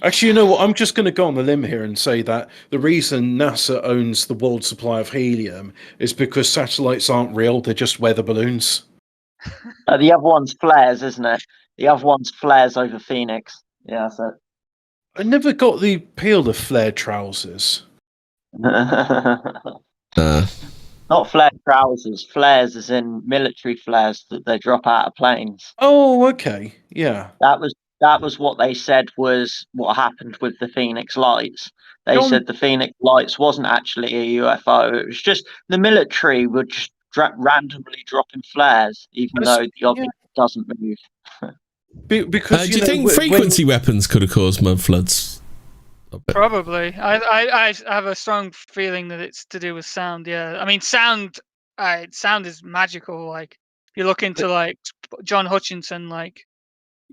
[SPEAKER 1] Actually, you know what? I'm just going to go on the limb here and say that the reason NASA owns the world supply of helium is because satellites aren't real; they're just weather balloons.
[SPEAKER 3] The other one's flares, isn't it? The other one's flares over Phoenix. Yeah, so.
[SPEAKER 1] I never got the appeal of flared trousers.
[SPEAKER 3] Not flare trousers, flares as in military flares that they drop out of planes.
[SPEAKER 1] Oh, okay, yeah.
[SPEAKER 3] That was what they said was what happened with the Phoenix Lights. They said the Phoenix Lights wasn't actually a UFO. It was just the military would just randomly drop in flares, even though the object doesn't move.
[SPEAKER 1] Because
[SPEAKER 2] do you think frequency weapons could have caused mud floods?
[SPEAKER 4] Probably. I have a strong feeling that it's to do with sound. Yeah, I mean, sound is magical. Like, if you look into like John Hutchinson, like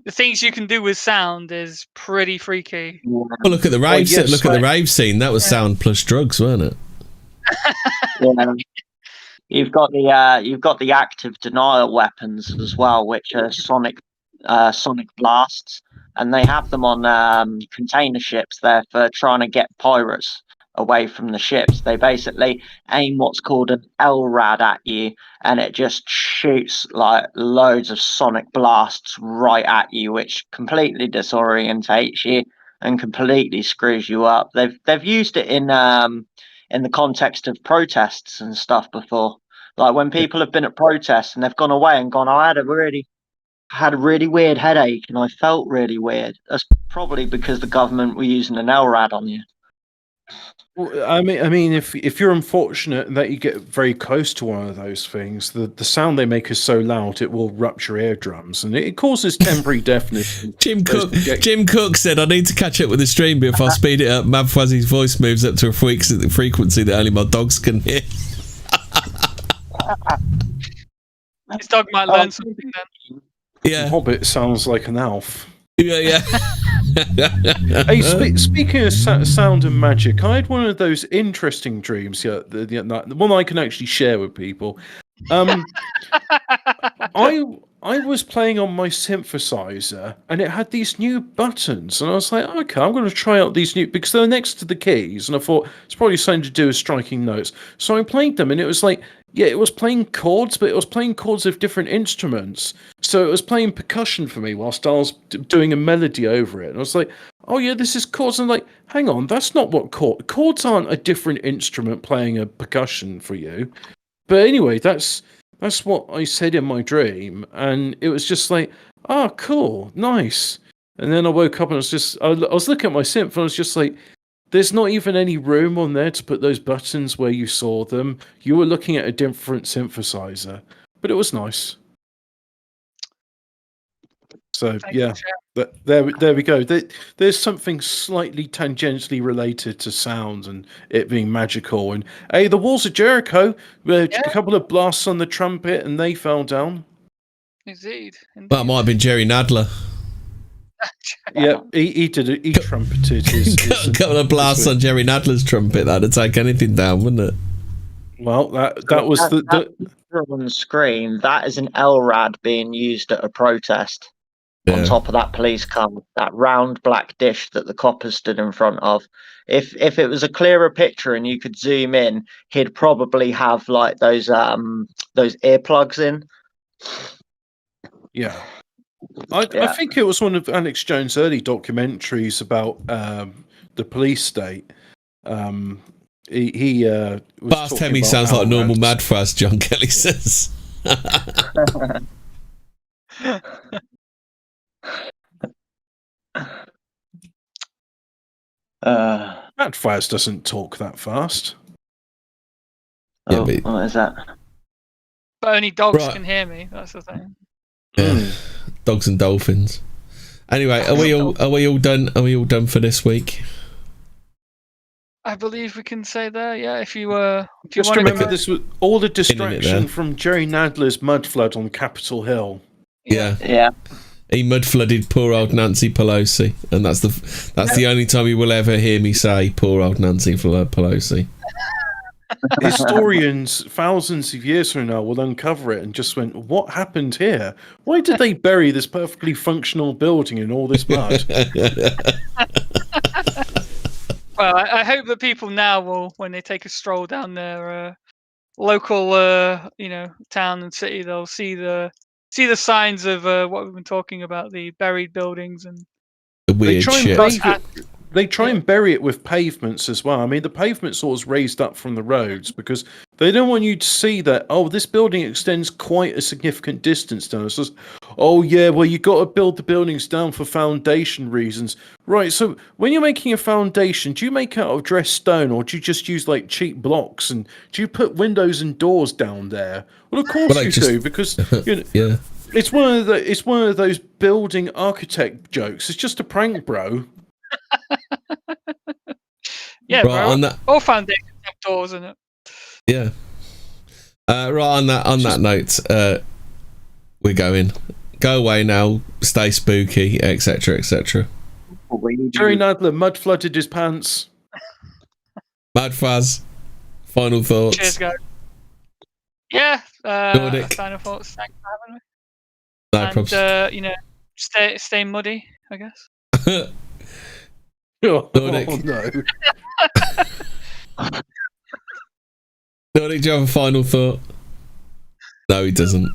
[SPEAKER 4] the things you can do with sound is pretty freaky.
[SPEAKER 2] Well, look at the rave. Look at the rave scene. That was sound plus drugs, wasn't it?
[SPEAKER 3] Yeah. You've got the active denial weapons as well, which are sonic blasts, and they have them on container ships there for trying to get pirates away from the ships. They basically aim what's called an LRAD at you, and it just shoots like loads of sonic blasts right at you, which completely disorientates you and completely screws you up. They've used it in the context of protests and stuff before. Like when people have been at protests and they've gone away and gone, I had a really weird headache and I felt really weird. That's probably because the government were using an LRAD on you.
[SPEAKER 1] Well, I mean, if you're unfortunate that you get very close to one of those things, the sound they make is so loud it will rupture eardrums, and it causes temporary deafness.
[SPEAKER 2] Jim Cook said, "I need to catch up with the stream, but if I speed it up, Mad Fuzzy's voice moves up to a frequency that only my dogs can hear."
[SPEAKER 4] His dog might learn something then.
[SPEAKER 2] Yeah,
[SPEAKER 1] Hobbit sounds like an elf.
[SPEAKER 2] Yeah.
[SPEAKER 1] Hey, speaking of sound and magic, I had one of those interesting dreams. The one I can actually share with people. I was playing on my synthesizer, and it had these new buttons, and I was like, okay, I'm going to try out these new, because they're next to the keys, and I thought it's probably something to do with striking notes. So I played them, and it was like, yeah, it was playing chords, but it was playing chords of different instruments. So it was playing percussion for me whilst I was doing a melody over it. And I was like, oh yeah, this is chords. And I'm like, hang on, that's not what chords aren't a different instrument playing a percussion for you. But anyway, that's what I said in my dream. And it was just like, oh, cool, nice. And then I woke up and I was looking at my synth and I was just like, there's not even any room on there to put those buttons where you saw them. You were looking at a different synthesizer, but it was nice. So yeah, there we go. There's something slightly tangentially related to sound and it being magical. And hey, the walls of Jericho, a couple of blasts on the trumpet and they fell down.
[SPEAKER 4] Indeed.
[SPEAKER 2] That might have been Jerry Nadler.
[SPEAKER 1] Yeah, he did it. He trumpeted his
[SPEAKER 2] a couple of blasts on Jerry Nadler's trumpet. That'd take anything down, wouldn't it?
[SPEAKER 1] Well, that was the
[SPEAKER 3] on screen. That is an LRAD being used at a protest. On top of that police car, that round black dish that the coppers stood in front of. If it was a clearer picture and you could zoom in, he'd probably have like those earplugs in.
[SPEAKER 1] Yeah. I think it was one of Alex Jones' early documentaries about the police state. He
[SPEAKER 2] Bast Hemi sounds like normal mad fast, John Kelly says.
[SPEAKER 1] Mad Faz doesn't talk that fast.
[SPEAKER 3] Oh, what is that?
[SPEAKER 4] But only dogs can hear me. That's the thing.
[SPEAKER 2] Yeah, dogs and dolphins. Anyway, are we all done? Are we all done for this week?
[SPEAKER 4] I believe we can say that. Yeah, if you
[SPEAKER 1] just remember, this was all the distraction from Jerry Nadler's Mudflood on Capitol Hill.
[SPEAKER 3] Yeah.
[SPEAKER 2] He mud-flooded poor old Nancy Pelosi, and that's the only time you will ever hear me say poor old Nancy Pelosi.
[SPEAKER 1] Historians, thousands of years from now, will uncover it and just went, what happened here? Why did they bury this perfectly functional building in all this mud?
[SPEAKER 4] Well, I hope that people now will, when they take a stroll down their local, town and city, they'll see the signs of what we've been talking about, the buried buildings and
[SPEAKER 2] the weird shit.
[SPEAKER 1] they try and bury it with pavements as well. I mean, the pavement's always raised up from the roads because they don't want you to see that, oh, this building extends quite a significant distance down. It's just, oh, yeah, well, you got to build the buildings down for foundation reasons. Right, so when you're making a foundation, do you make it out of dressed stone or do you just use, like, cheap blocks? And do you put windows and doors down there? Well, of course you do, because... You know,
[SPEAKER 2] yeah.
[SPEAKER 1] It's one of those building architect jokes. It's just a prank, bro.
[SPEAKER 4] Yeah, right, bro. On that, all foundations have doors in it.
[SPEAKER 2] Yeah. Right on that note, we're going. Go away now. Stay spooky, etc., etc.
[SPEAKER 1] Jerry Nadler mud flooded his pants.
[SPEAKER 2] Madfaz. Final thoughts.
[SPEAKER 4] Cheers, guys. Yeah. Final thoughts. Thanks for having me.
[SPEAKER 2] No problems.
[SPEAKER 4] You know, stay muddy, I guess.
[SPEAKER 2] Nordic.
[SPEAKER 1] Oh, no.
[SPEAKER 2] Nordic, do you have a final thought? No, he doesn't.